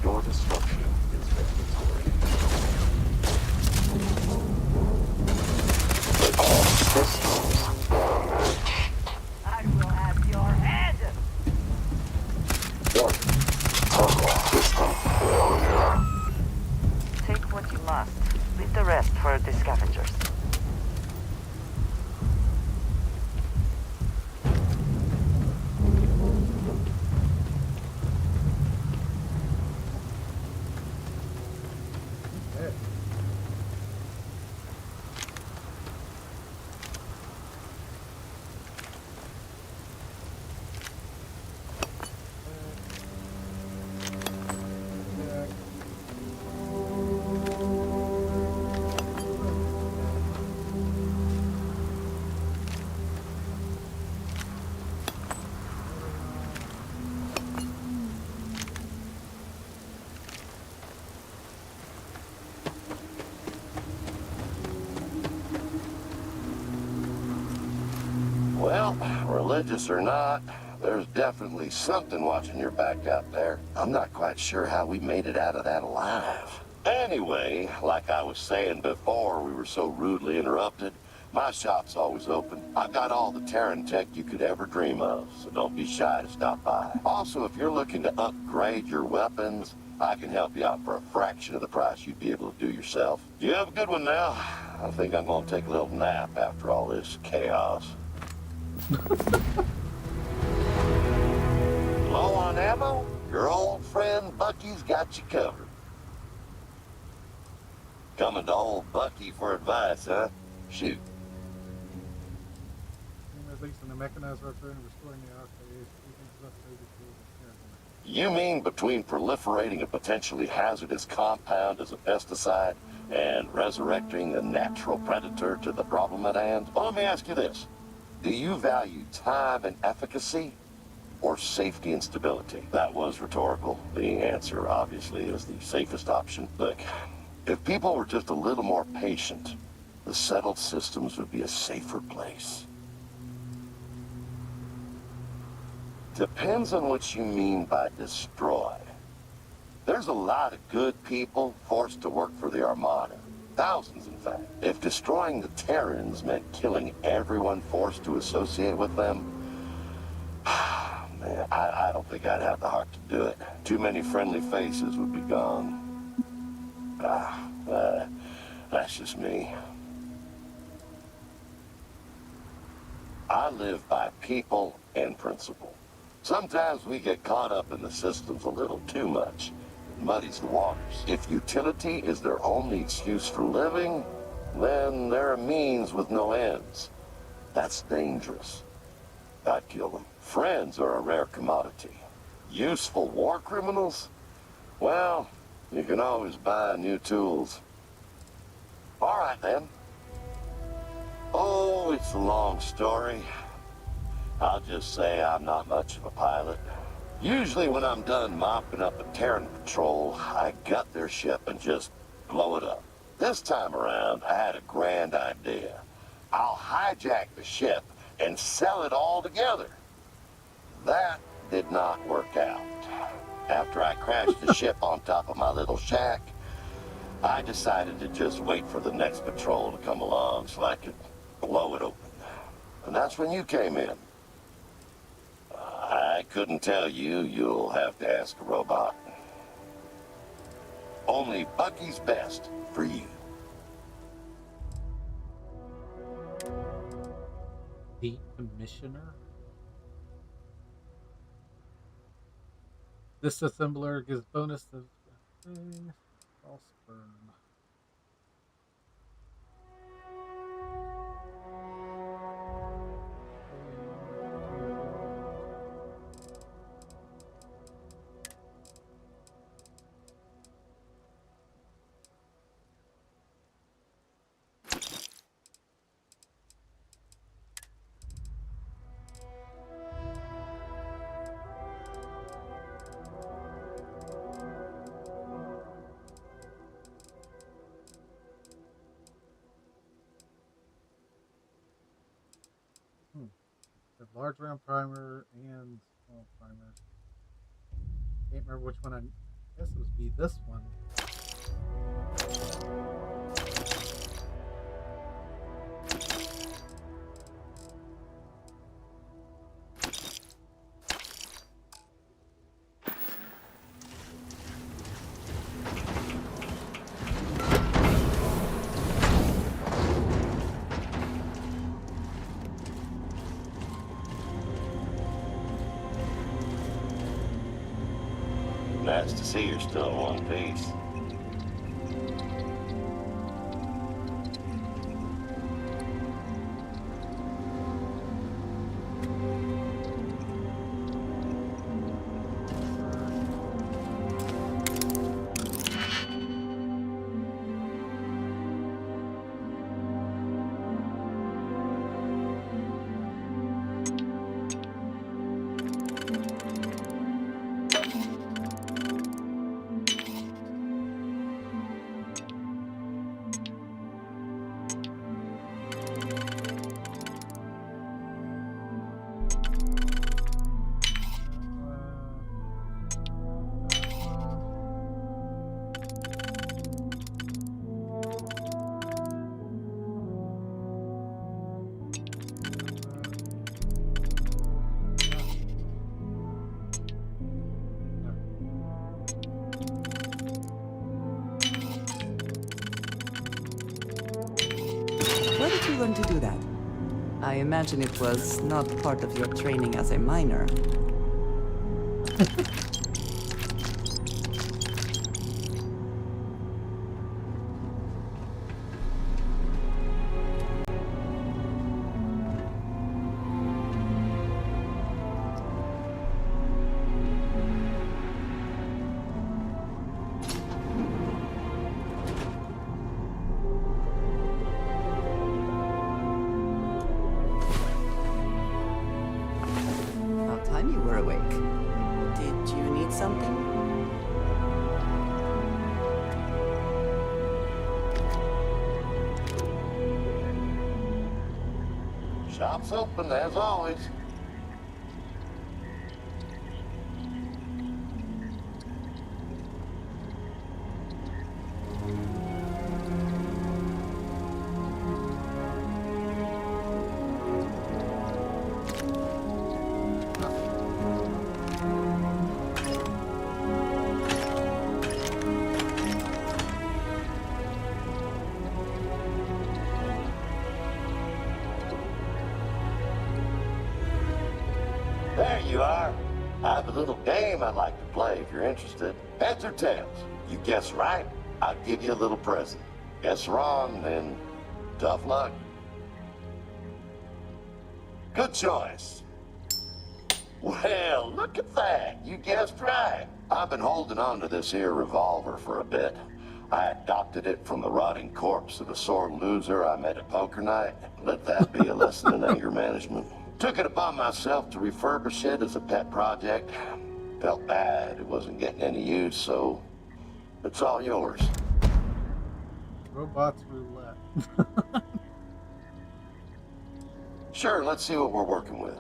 Your destruction is mandatory. All systems. I will have your head. Take what you must. Leave the rest for the scavengers. Well, religious or not, there's definitely something watching your back out there. I'm not quite sure how we made it out of that alive. Anyway, like I was saying before we were so rudely interrupted, my shop's always open. I've got all the Terran tech you could ever dream of, so don't be shy to stop by. Also, if you're looking to upgrade your weapons, I can help you out for a fraction of the price you'd be able to do yourself. You have a good one now. I think I'm gonna take a little nap after all this chaos. Low on ammo? Your old friend Bucky's got you covered. Coming to old Bucky for advice, huh? Shoot. Releasing the mechanized return and restoring the arcade. Everything's upgraded to the You mean between proliferating a potentially hazardous compound as a pesticide and resurrecting a natural predator to the problem at hand? Well, let me ask you this. Do you value time and efficacy or safety and stability? That was rhetorical. The answer, obviously, is the safest option. Look, if people were just a little more patient, the settled systems would be a safer place. Depends on what you mean by destroy. There's a lot of good people forced to work for the Armada. Thousands, in fact. If destroying the Terrans meant killing everyone forced to associate with them, man, I don't think I'd have the heart to do it. Too many friendly faces would be gone. That's just me. I live by people and principle. Sometimes we get caught up in the systems a little too much. It muddies the waters. If utility is their only excuse for living, then they're a means with no ends. That's dangerous. I'd kill them. Friends are a rare commodity. Useful war criminals? Well, you can always buy new tools. All right, then. Oh, it's a long story. I'll just say I'm not much of a pilot. Usually when I'm done mopping up a Terran patrol, I gut their ship and just blow it up. This time around, I had a grand idea. I'll hijack the ship and sell it all together. That did not work out. After I crashed the ship on top of my little shack, I decided to just wait for the next patrol to come along so I could blow it open. And that's when you came in. I couldn't tell you. You'll have to ask a robot. Only Bucky's best for you. The Commissioner? This assembler gives bonus of false sperm. The large round primer and small primer. Can't remember which one. I guess it would be this one. Nice to see you're still in one piece. learn to do that? I imagine it was not part of your training as a miner. About time you were awake. Did you need something? Shop's open as always. There you are. I have a little game I'd like to play if you're interested. Heads or tails? You guess right, I'll give you a little present. Guess wrong, then tough luck. Good choice. Well, look at that. You guessed right. I've been holding on to this here revolver for a bit. I adopted it from the rotting corpse of a sore loser I met at poker night. Let that be a lesson in anger management. Took it upon myself to refurbish it as a pet project. Felt bad it wasn't getting any use, so it's all yours. Robots roulette. Sure, let's see what we're working with.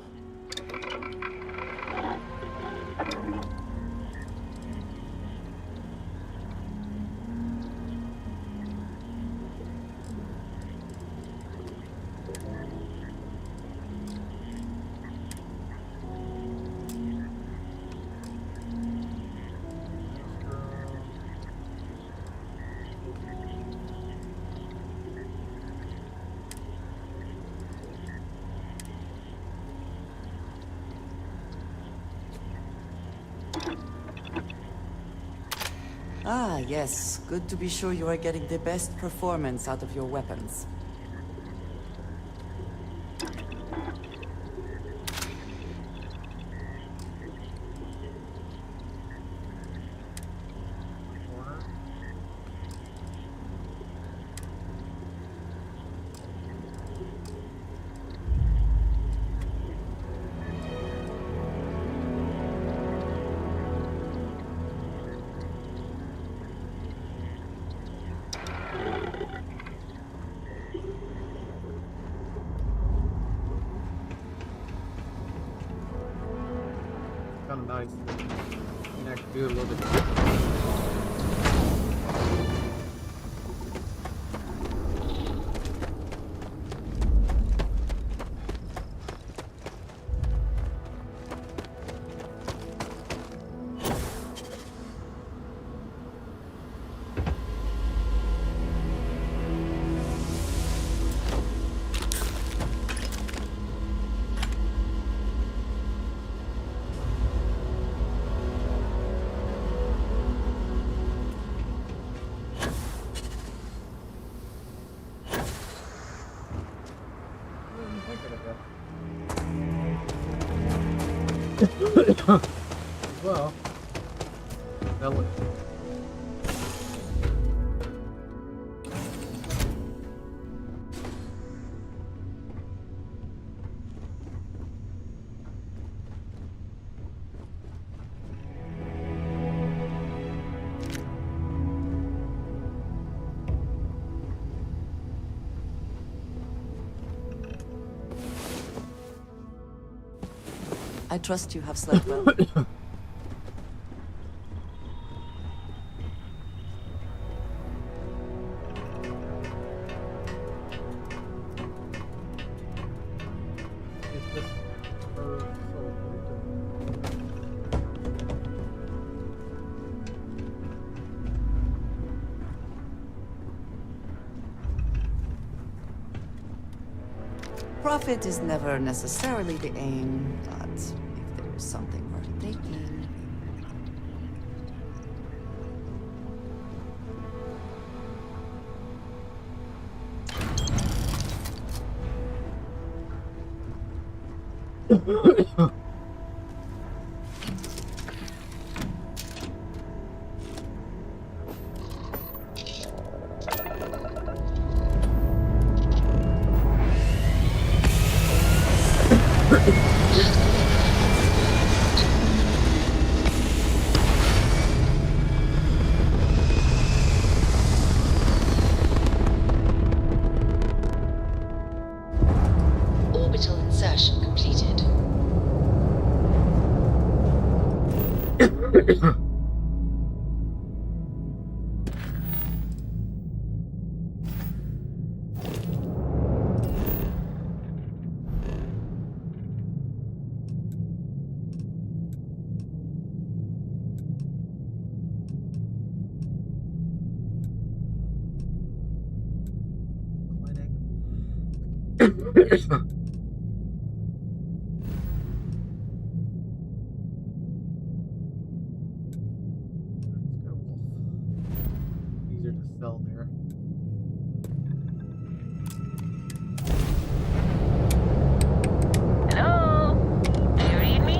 Ah, yes. Good to be sure you are getting the best performance out of your weapons. Kind of nice. You can actually do it a little bit. Well, that look. I trust you have slept well. Profit is never necessarily the aim, but if there is something worth taking... Orbital insertion completed. Easier to sell there. Hello? Do you read me?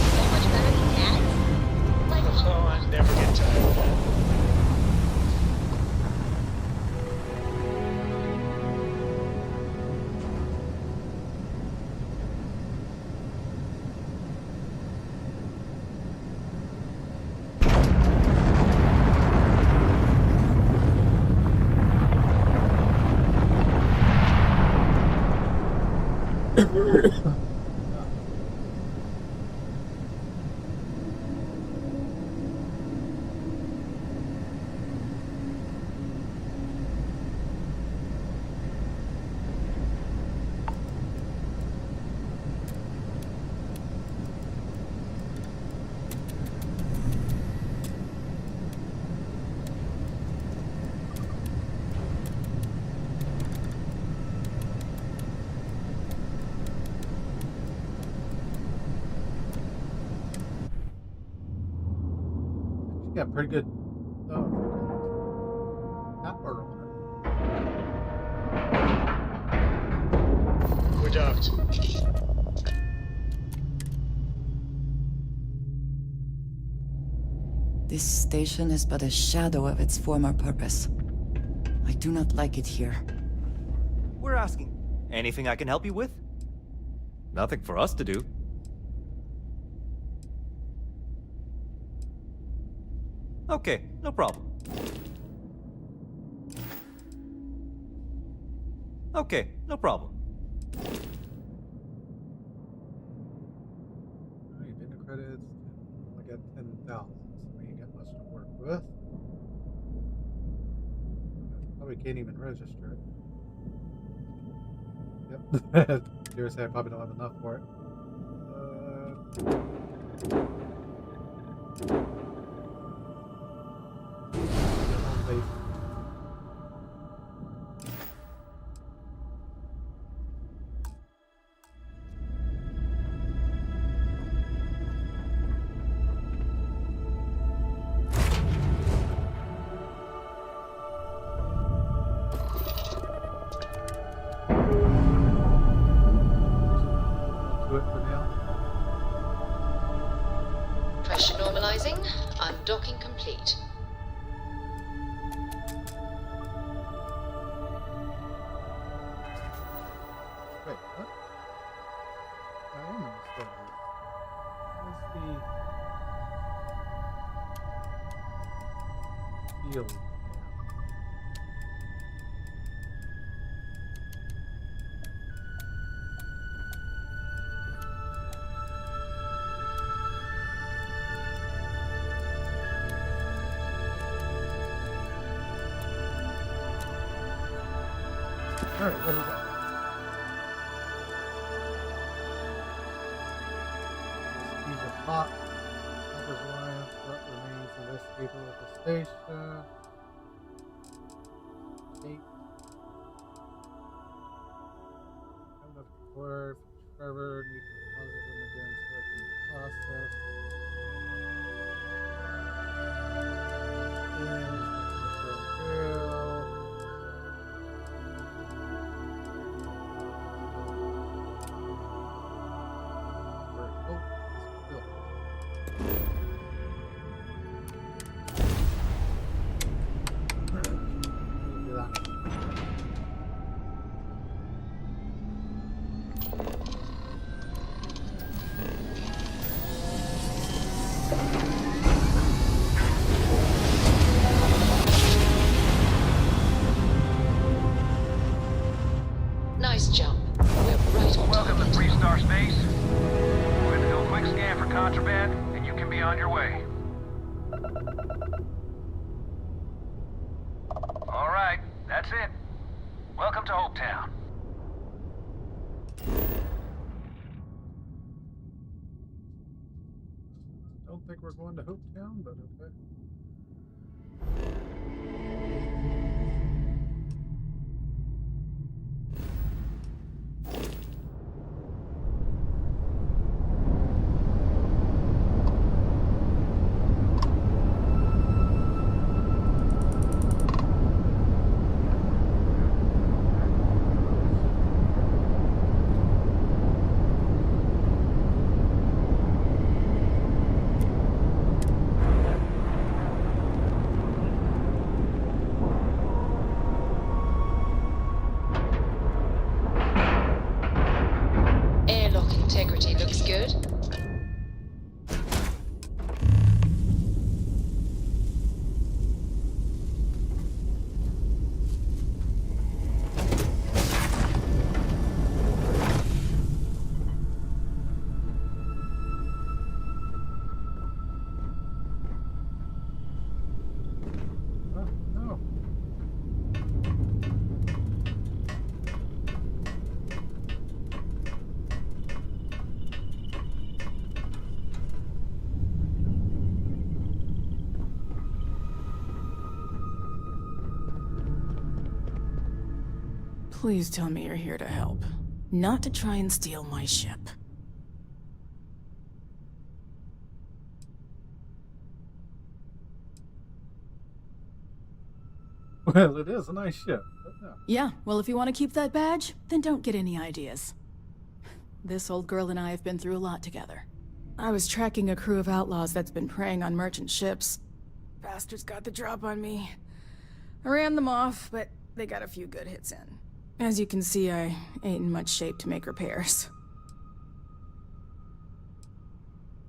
So much better than cats? Like, Oh, I never get tired of that. She got pretty good napper on her. We're docked. This station is but a shadow of its former purpose. I do not like it here. We're asking. Anything I can help you with? Nothing for us to do. Okay, no problem. Okay, no problem. Alright, vendor credits. I got 10,000, so we ain't got much to work with. Probably can't even register it. Yep. Seriously, I probably don't have enough for it. Pressure normalizing. Undocking complete. Wait, what? I am in the schedule. What's the field? Alright, what do we got? He's a hot. Numbers alliance. What remains investigator at the station? State work. Trevor needs to deposit them again so it can be processed. Nice jump. We're right on Welcome to target. 3-star space. We're gonna do a quick scan for contraband, and you can be on your way. All right, that's it. Welcome to Hopetown. Don't think we're going to Hopetown, but okay. Airlock integrity looks good. Oh, no. Please tell me you're here to help, not to try and steal my ship. Well, it is a nice ship, but no. Yeah, well, if you want to keep that badge, then don't get any ideas. This old girl and I have been through a lot together. I was tracking a crew of outlaws that's been preying on merchant ships. Bastards got the drop on me. I ran them off, but they got a few good hits in. As you can see, I ain't in much shape to make repairs.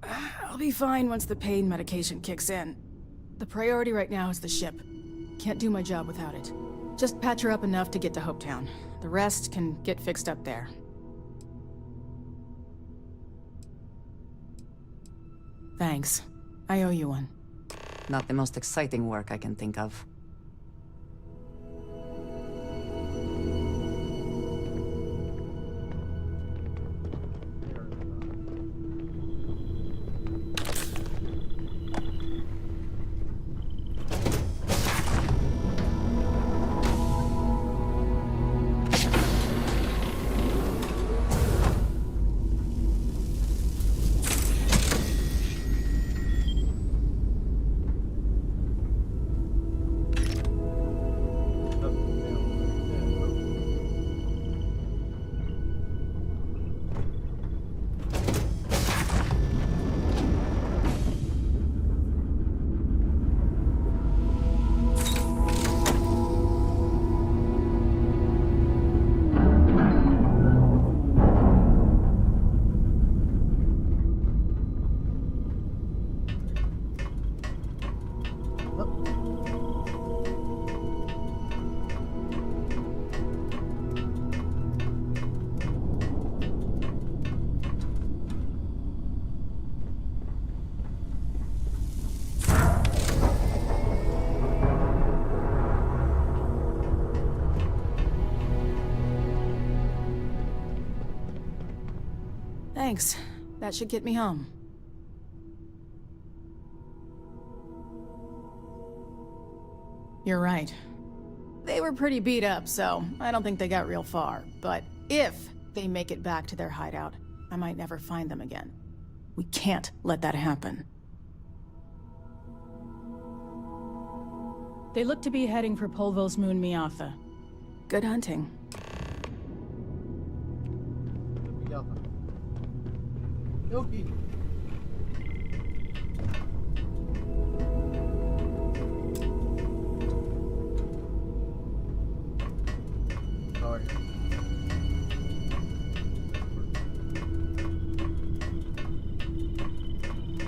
I'll be fine once the pain medication kicks in. The priority right now is the ship. Can't do my job without it. Just patch her up enough to get to Hopetown. The rest can get fixed up there. Thanks. I owe you one. Not the most exciting work I can think of. Thanks. That should get me home. You're right. They were pretty beat up, so I don't think they got real far. But if they make it back to their hideout, I might never find them again. We can't let that happen. They look to be heading for Polvo's moon Miatha. Good hunting. Yogi. Sorry.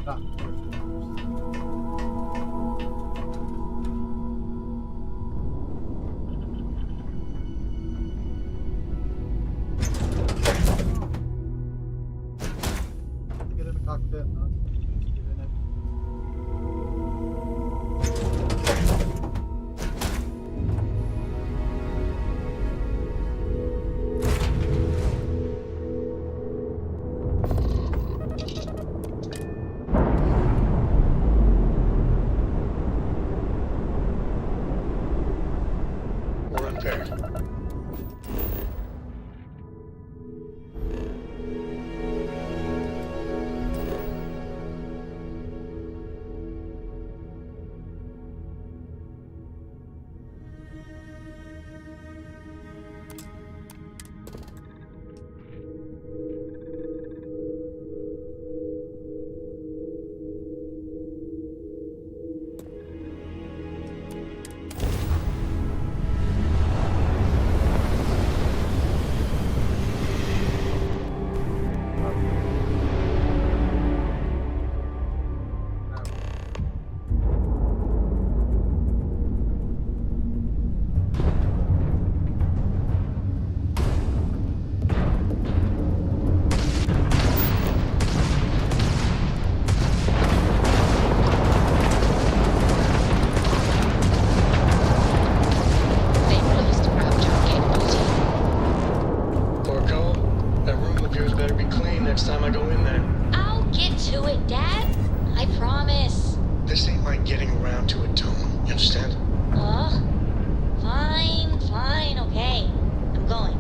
Ah. Get in the cockpit, not get in it. We're unpaired. Next time I go in there. I'll get to it, Dad. I promise. This ain't like getting around to it, Tone. You understand? Fine, okay. I'm going.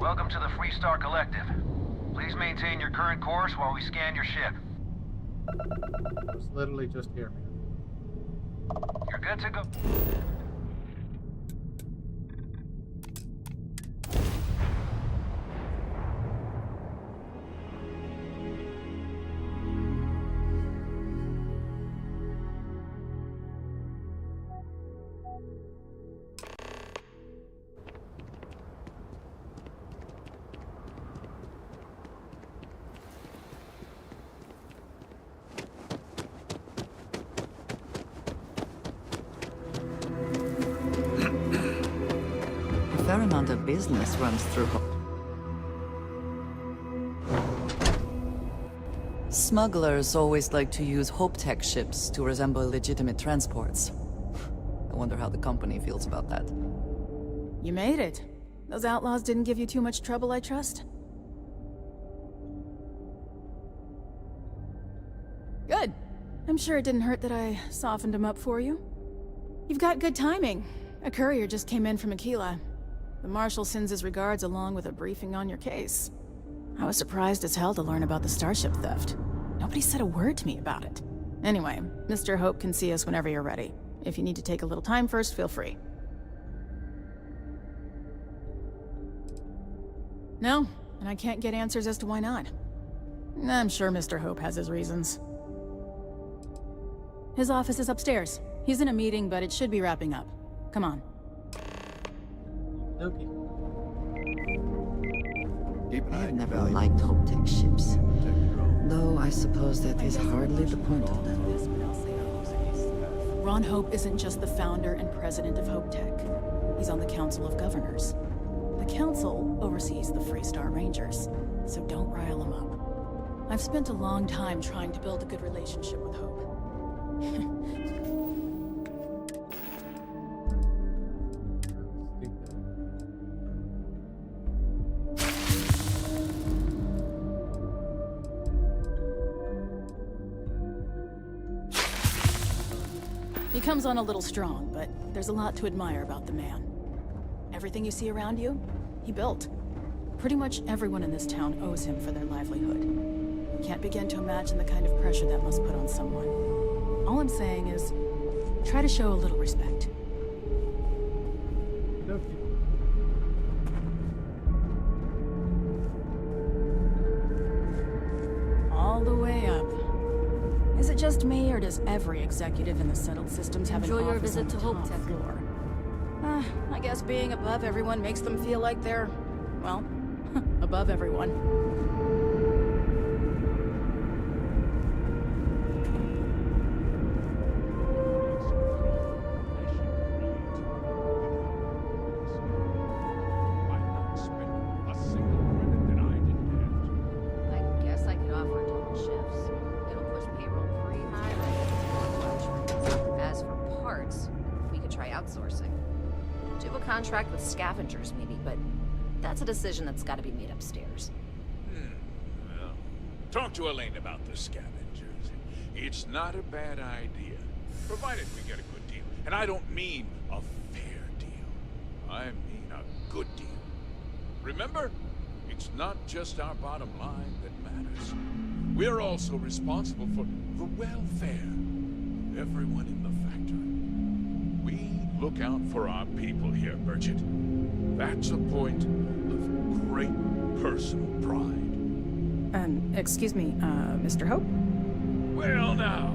Welcome to the Freestar Collective. Please maintain your current course while we scan your ship. I was literally just here, man. You're good to go. A fair amount of business runs through Hope. Smugglers always like to use Hope Tech ships to resemble legitimate transports. I wonder how the company feels about that. You made it. Those outlaws didn't give you too much trouble, I trust? Good. I'm sure it didn't hurt that I softened him up for you. You've got good timing. A courier just came in from Aquila. The Marshal sends his regards along with a briefing on your case. I was surprised as hell to learn about the Starship theft. Nobody said a word to me about it. Anyway, Mr. Hope can see us whenever you're ready. If you need to take a little time first, feel free. No, and I can't get answers as to why not. I'm sure Mr. Hope has his reasons. His office is upstairs. He's in a meeting, but it should be wrapping up. Come on. Okay. Keep an eye I've on your never valuables. liked Hope Tech ships. Protect your own. Though I suppose that is hardly the point of them. Ron Hope isn't just the founder and president of Hope Tech. He's on the Council of Governors. The council oversees the Freestar Rangers, so don't rile him up. I've spent a long time trying to build a good relationship with Hope. He comes on a little strong, but there's a lot to admire about the man. Everything you see around you, he built. Pretty much everyone in this town owes him for their livelihood. Can't begin to imagine the kind of pressure that must put on someone. All I'm saying is, try to show a little respect. All the way up. Is it just me, or does every executive in the settled systems have Enjoy an your office visit on to the Hope top Tech. floor? I guess being above everyone makes them feel like they're, well, above everyone. I guess I could offer double shifts. It'll push payroll pretty high right. As for parts, we could try outsourcing. Do a contract with scavengers, maybe, but that's a decision that's got to be made upstairs. Well, talk to Elaine about the scavengers. It's not a bad idea, provided we get a good deal. And I don't mean a fair deal. I mean a good deal. Remember, it's not just our bottom line that matters. We're also responsible for the welfare of everyone in the factory. We look out for our people here, Bridget. That's a point of great personal pride. Excuse me, Mr. Hope? Well now,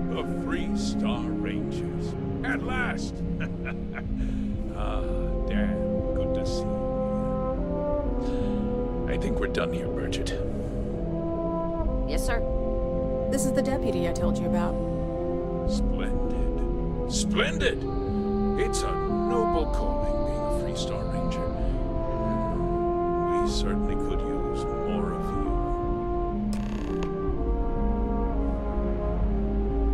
the Freestar Rangers. At last! Ah, damn, good to see you. I think we're done here, Bridget. Yes, sir. This is the deputy I told you about. Splendid. Splendid! It's a noble calling being a Freestar Ranger. We certainly could use more of you.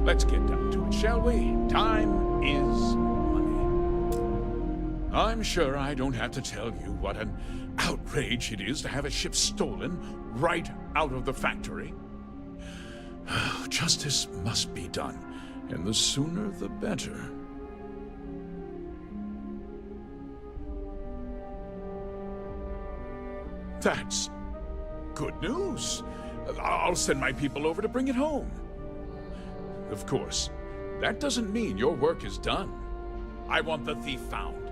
Let's get down to it, shall we? Time is money. I'm sure I don't have to tell you what an outrage it is to have a ship stolen right out of the factory. Justice must be done, and the sooner the better. That's good news. I'll send my people over to bring it home. Of course, that doesn't mean your work is done. I want the thief found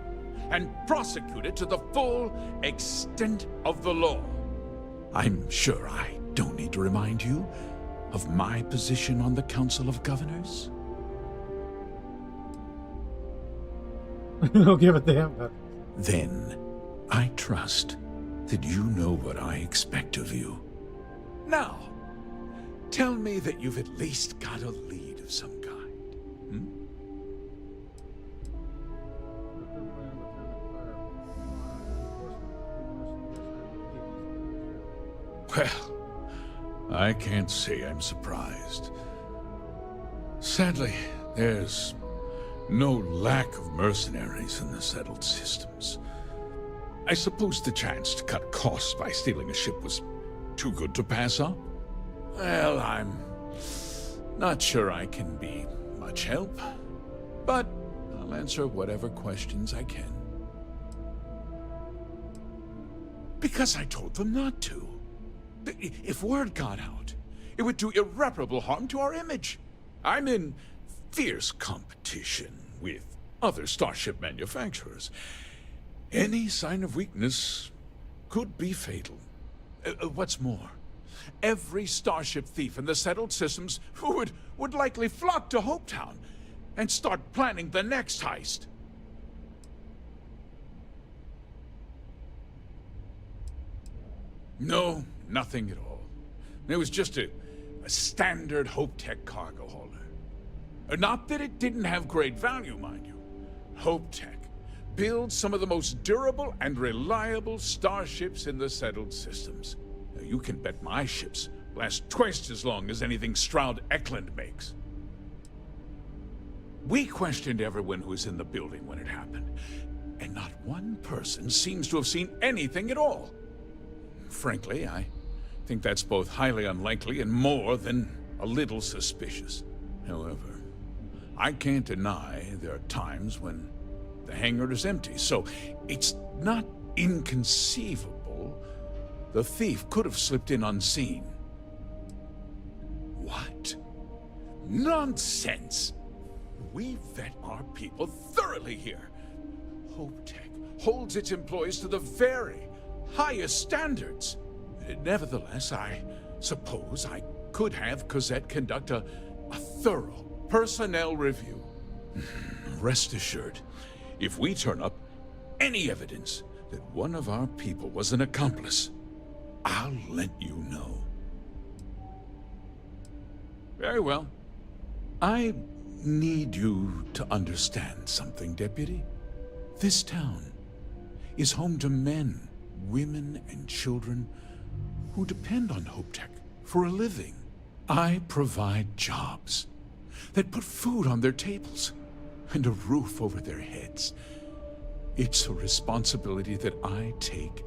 and prosecuted to the full extent of the law. I'm sure I don't need to remind you of my position on the Council of Governors. Don't give a damn about it. Then, I trust that you know what I expect of you. Now, tell me that you've at least got a lead of some kind. Well, I can't say I'm surprised. Sadly, there's no lack of mercenaries in the settled systems. I suppose the chance to cut costs by stealing a ship was too good to pass up? Well, I'm not sure I can be much help, but I'll answer whatever questions I can. Because I told them not to. If word got out, it would do irreparable harm to our image. I'm in fierce competition with other starship manufacturers. Any sign of weakness could be fatal. What's more, every starship thief in the settled systems would likely flock to Hopetown and start planning the next heist. No, nothing at all. It was just a standard Hope Tech cargo hauler. Not that it didn't have great value, mind you. Hope Tech builds some of the most durable and reliable starships in the settled systems. Now, you can bet my ships last twice as long as anything Stroud Eklund makes. We questioned everyone who was in the building when it happened, and not one person seems to have seen anything at all. Frankly, I think that's both highly unlikely and more than a little suspicious. However, I can't deny there are times when the hangar is empty, so it's not inconceivable the thief could have slipped in unseen. What? Nonsense! We vet our people thoroughly here. Hope Tech holds its employees to the very highest standards. Nevertheless, I suppose I could have Cosette conduct a thorough personnel review. Rest assured, if we turn up any evidence that one of our people was an accomplice, I'll let you know. Very well. I need you to understand something, Deputy. This town is home to men, women, and children who depend on Hope Tech for a living. I provide jobs that put food on their tables and a roof over their heads. It's a responsibility that I take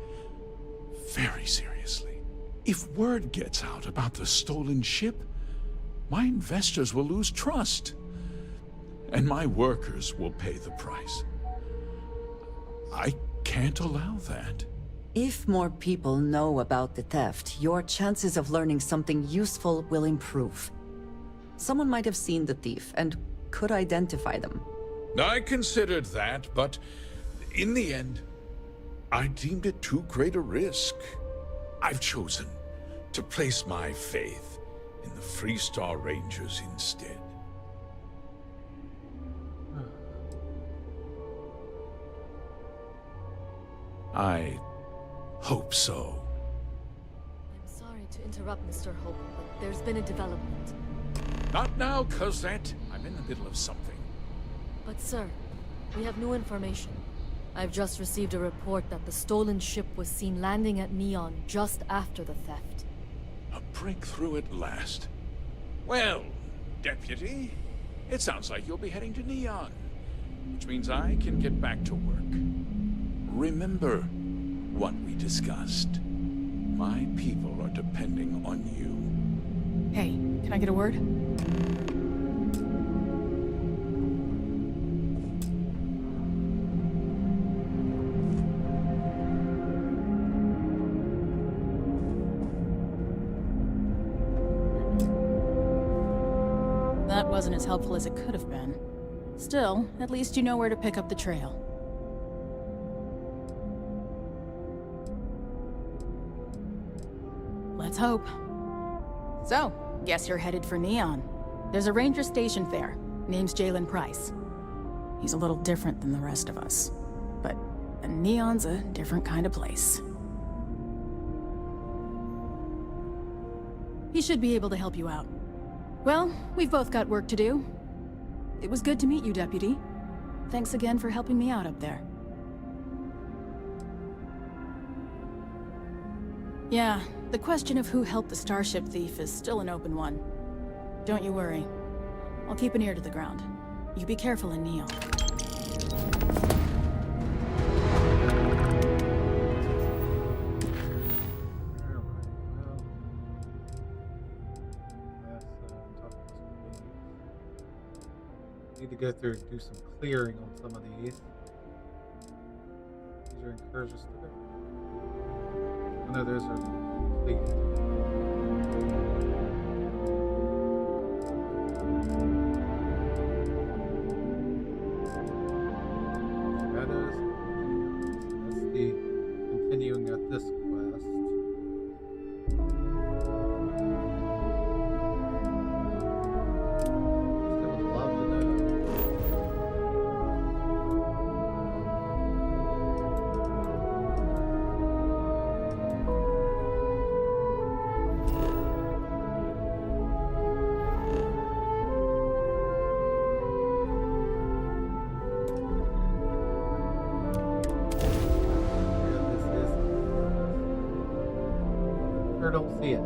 very seriously. If word gets out about the stolen ship, my investors will lose trust, and my workers will pay the price. I can't allow that. If more people know about the theft, your chances of learning something useful will improve. Someone might have seen the thief and could identify them. I considered that, but in the end, I deemed it too great a risk. I've chosen to place my faith in the Freestar Rangers instead. I hope so. I'm sorry to interrupt, Mr. Hope, but there's been a development. Not now, Cosette. I'm in the middle of something. But sir, we have new information. I've just received a report that the stolen ship was seen landing at Neon just after the theft. A breakthrough at last. Well, Deputy, it sounds like you'll be heading to Neon, which means I can get back to work. Remember what we discussed. My people are depending on you. Hey, can I get a word? That wasn't as helpful as it could have been. Still, at least you know where to pick up the trail. Let's hope. So, guess you're headed for Neon. There's a ranger stationed there. Name's Jalen Price. He's a little different than the rest of us. But Neon's a different kind of place. He should be able to help you out. Well, we've both got work to do. It was good to meet you, Deputy. Thanks again for helping me out up there. Yeah, the question of who helped the Starship thief is still an open one. Don't you worry. I'll keep an ear to the ground. You be careful in Neon. Need to go through and do some clearing on some of these. These are incursions today. Oh, no, those are complete. Shadows. That's the continuing of this quest. Still would love to know. don't see it.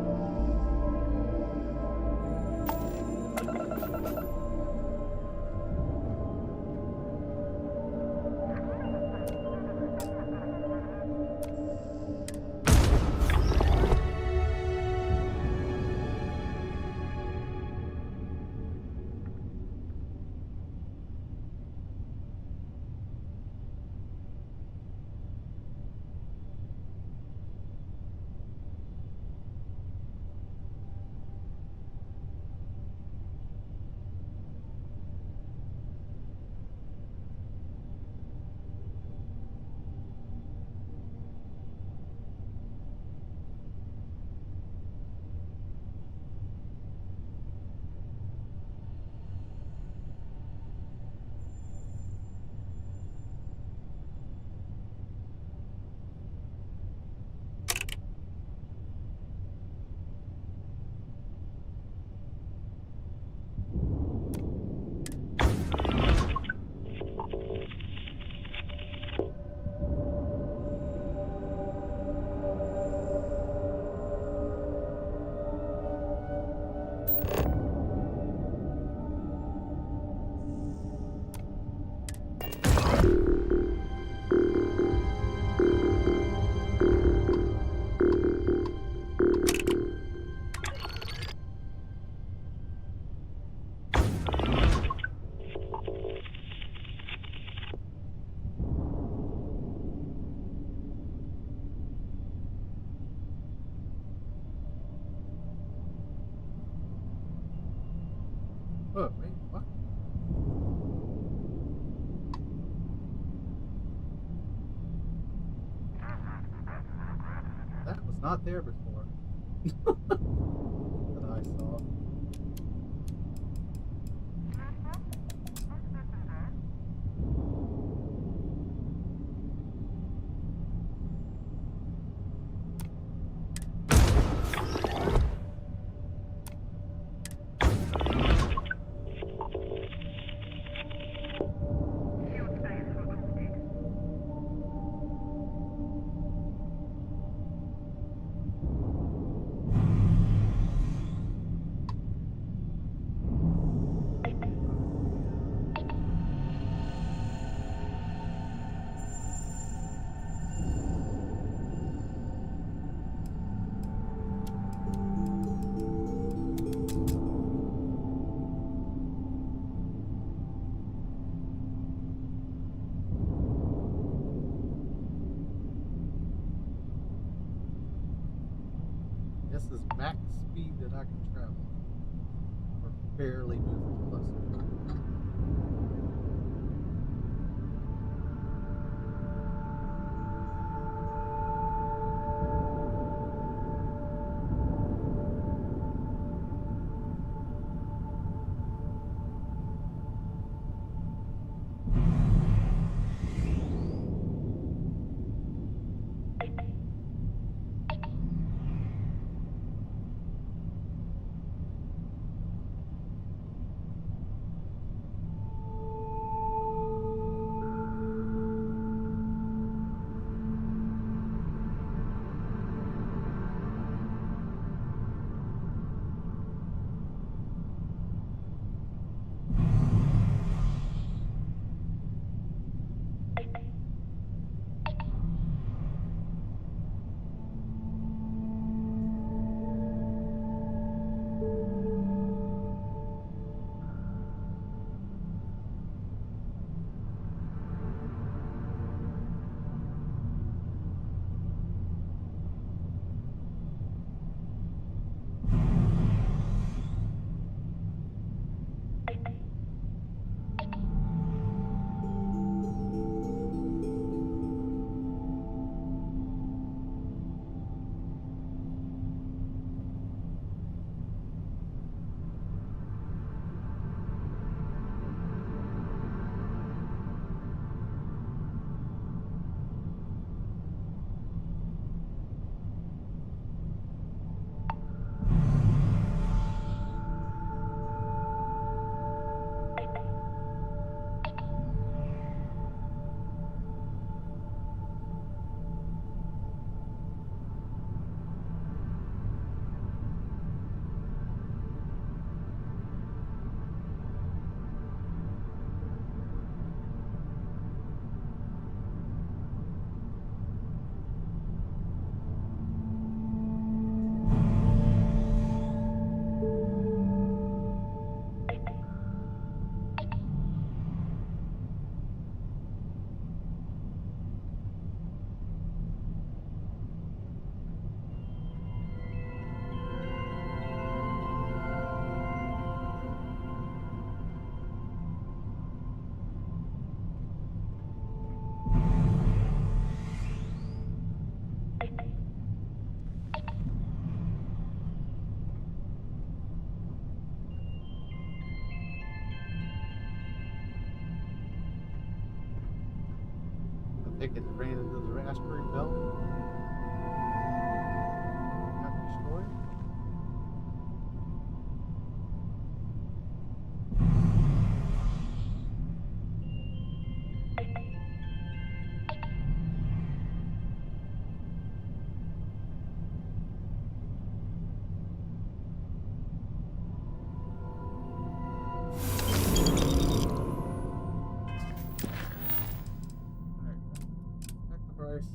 Oh, wait, what? That was not there before. That I saw. This is max speed that I can travel. We're barely moving closer. think it ran into the asteroid belt. Got destroyed. Sacrifice.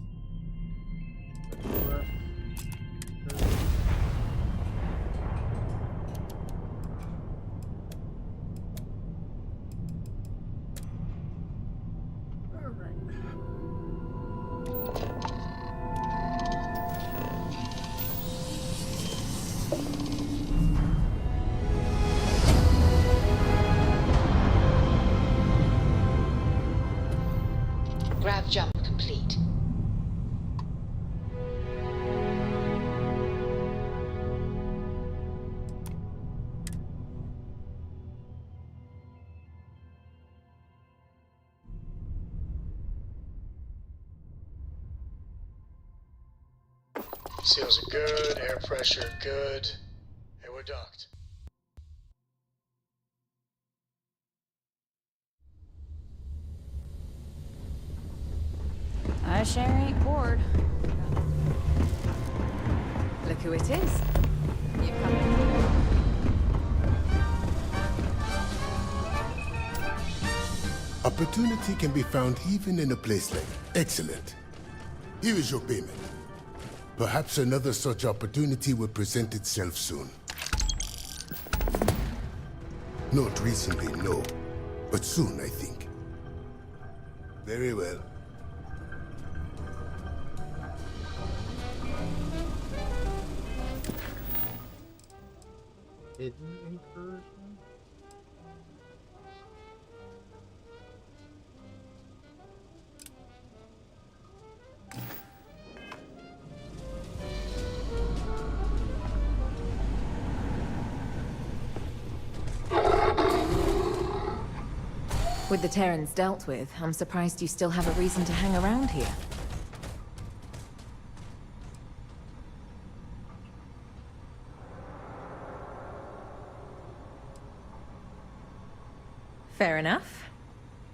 Grav jump complete. Seals are good, air pressure good. Hey, we're docked. I sure ain't bored. Look who it is. You coming? Opportunity can be found even in a place like excellent. Here is your payment. Perhaps another such opportunity will present itself soon. Not recently, no. But soon, I think. Very well. Hidden incursion. With the Terrans dealt with, I'm surprised you still have a reason to hang around here. Fair enough.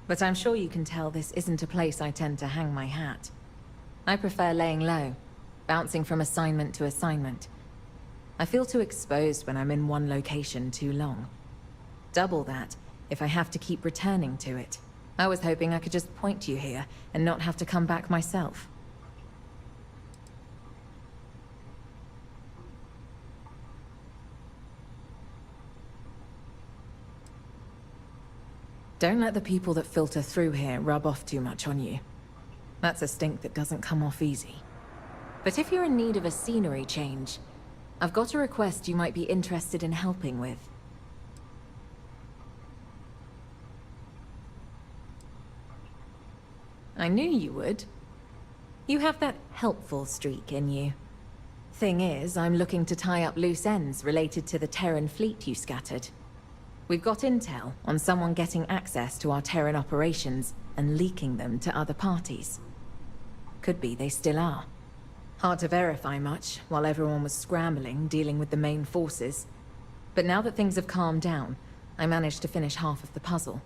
But I'm sure you can tell this isn't a place I tend to hang my hat. I prefer laying low, bouncing from assignment to assignment. I feel too exposed when I'm in one location too long. Double that if I have to keep returning to it. I was hoping I could just point you here and not have to come back myself. Don't let the people that filter through here rub off too much on you. That's a stink that doesn't come off easy. But if you're in need of a scenery change, I've got a request you might be interested in helping with. I knew you would. You have that helpful streak in you. Thing is, I'm looking to tie up loose ends related to the Terran fleet you scattered. We've got intel on someone getting access to our Terran operations and leaking them to other parties. Could be they still are. Hard to verify much, while everyone was scrambling, dealing with the main forces. But now that things have calmed down, I managed to finish half of the puzzle.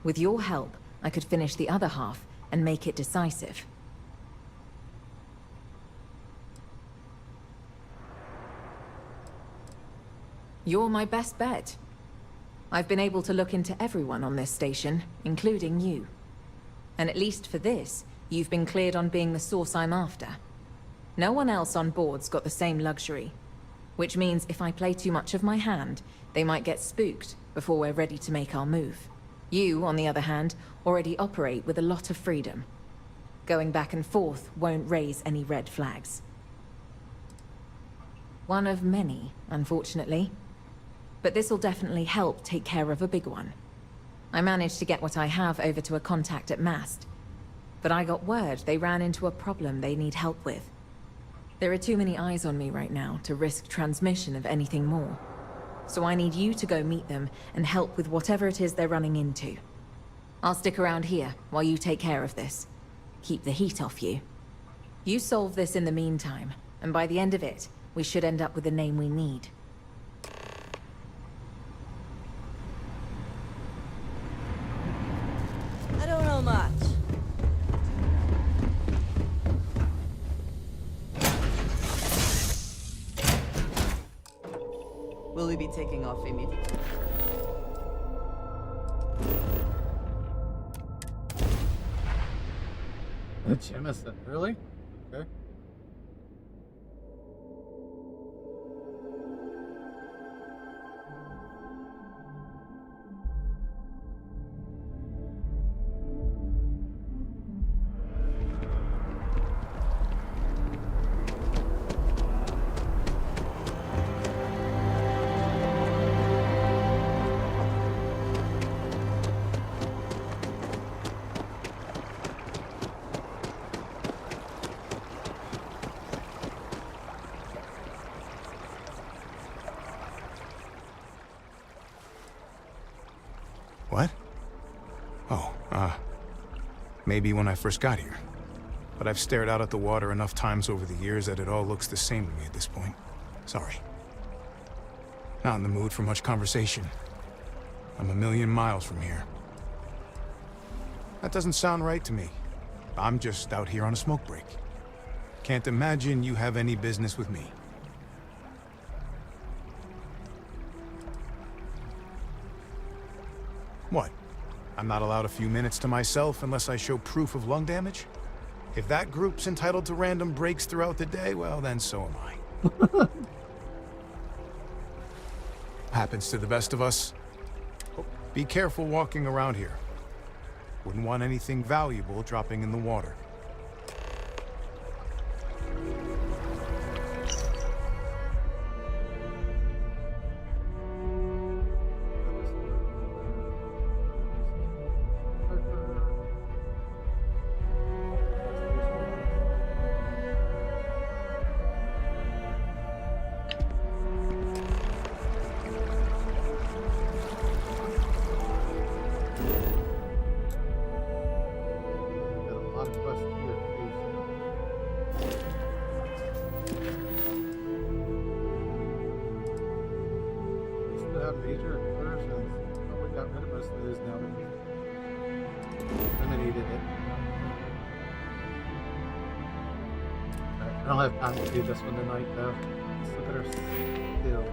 With your help, I could finish the other half and make it decisive. You're my best bet. I've been able to look into everyone on this station, including you. And at least for this, you've been cleared on being the source I'm after. No one else on board's got the same luxury. Which means if I play too much of my hand, they might get spooked before we're ready to make our move. You, on the other hand, already operate with a lot of freedom. Going back and forth won't raise any red flags. One of many, unfortunately. But this'll definitely help take care of a big one. I managed to get what I have over to a contact at Mast. But I got word they ran into a problem they need help with. There are too many eyes on me right now to risk transmission of anything more. So I need you to go meet them and help with whatever it is they're running into. I'll stick around here while you take care of this. keep the heat off you. You solve this in the meantime, and by the end of it, we should end up with the name we need. I don't know much. Will we be taking off immediately? Jemison, really? Okay. What? Oh, maybe when I first got here. But I've stared out at the water enough times over the years that it all looks the same to me at this point. Sorry. Not in the mood for much conversation. I'm a million miles from here. That doesn't sound right to me. I'm just out here on a smoke break. Can't imagine you have any business with me. What? I'm not allowed a few minutes to myself unless I show proof of lung damage? If that group's entitled to random breaks throughout the day, well, then so am I. Happens to the best of us. Be careful walking around here. Wouldn't want anything valuable dropping in the water. Major incursions. Oh, we got rid of most of those now. Eliminated it. Alright, I don't have time to do this one tonight though. Let's look at our skills.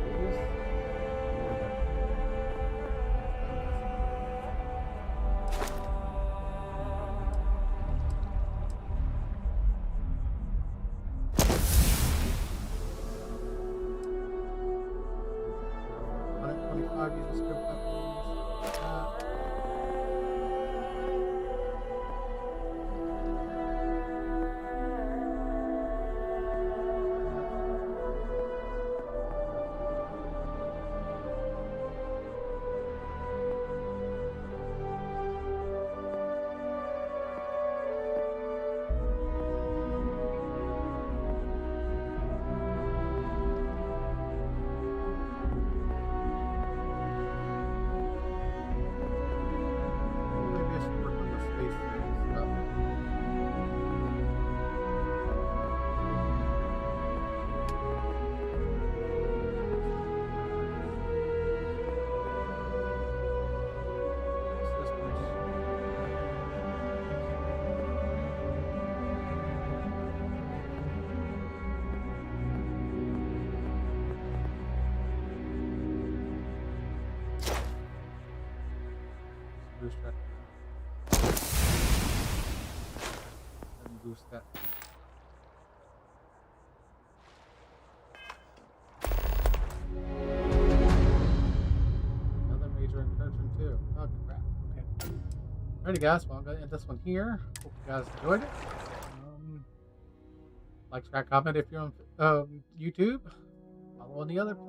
Boost that. And boost that. Another major incursion too. Oh crap. Okay. Alrighty guys, well I'm gonna end this one here. Hope you guys enjoyed it. Like, subscribe, comment if you're on YouTube. Follow on the other platforms.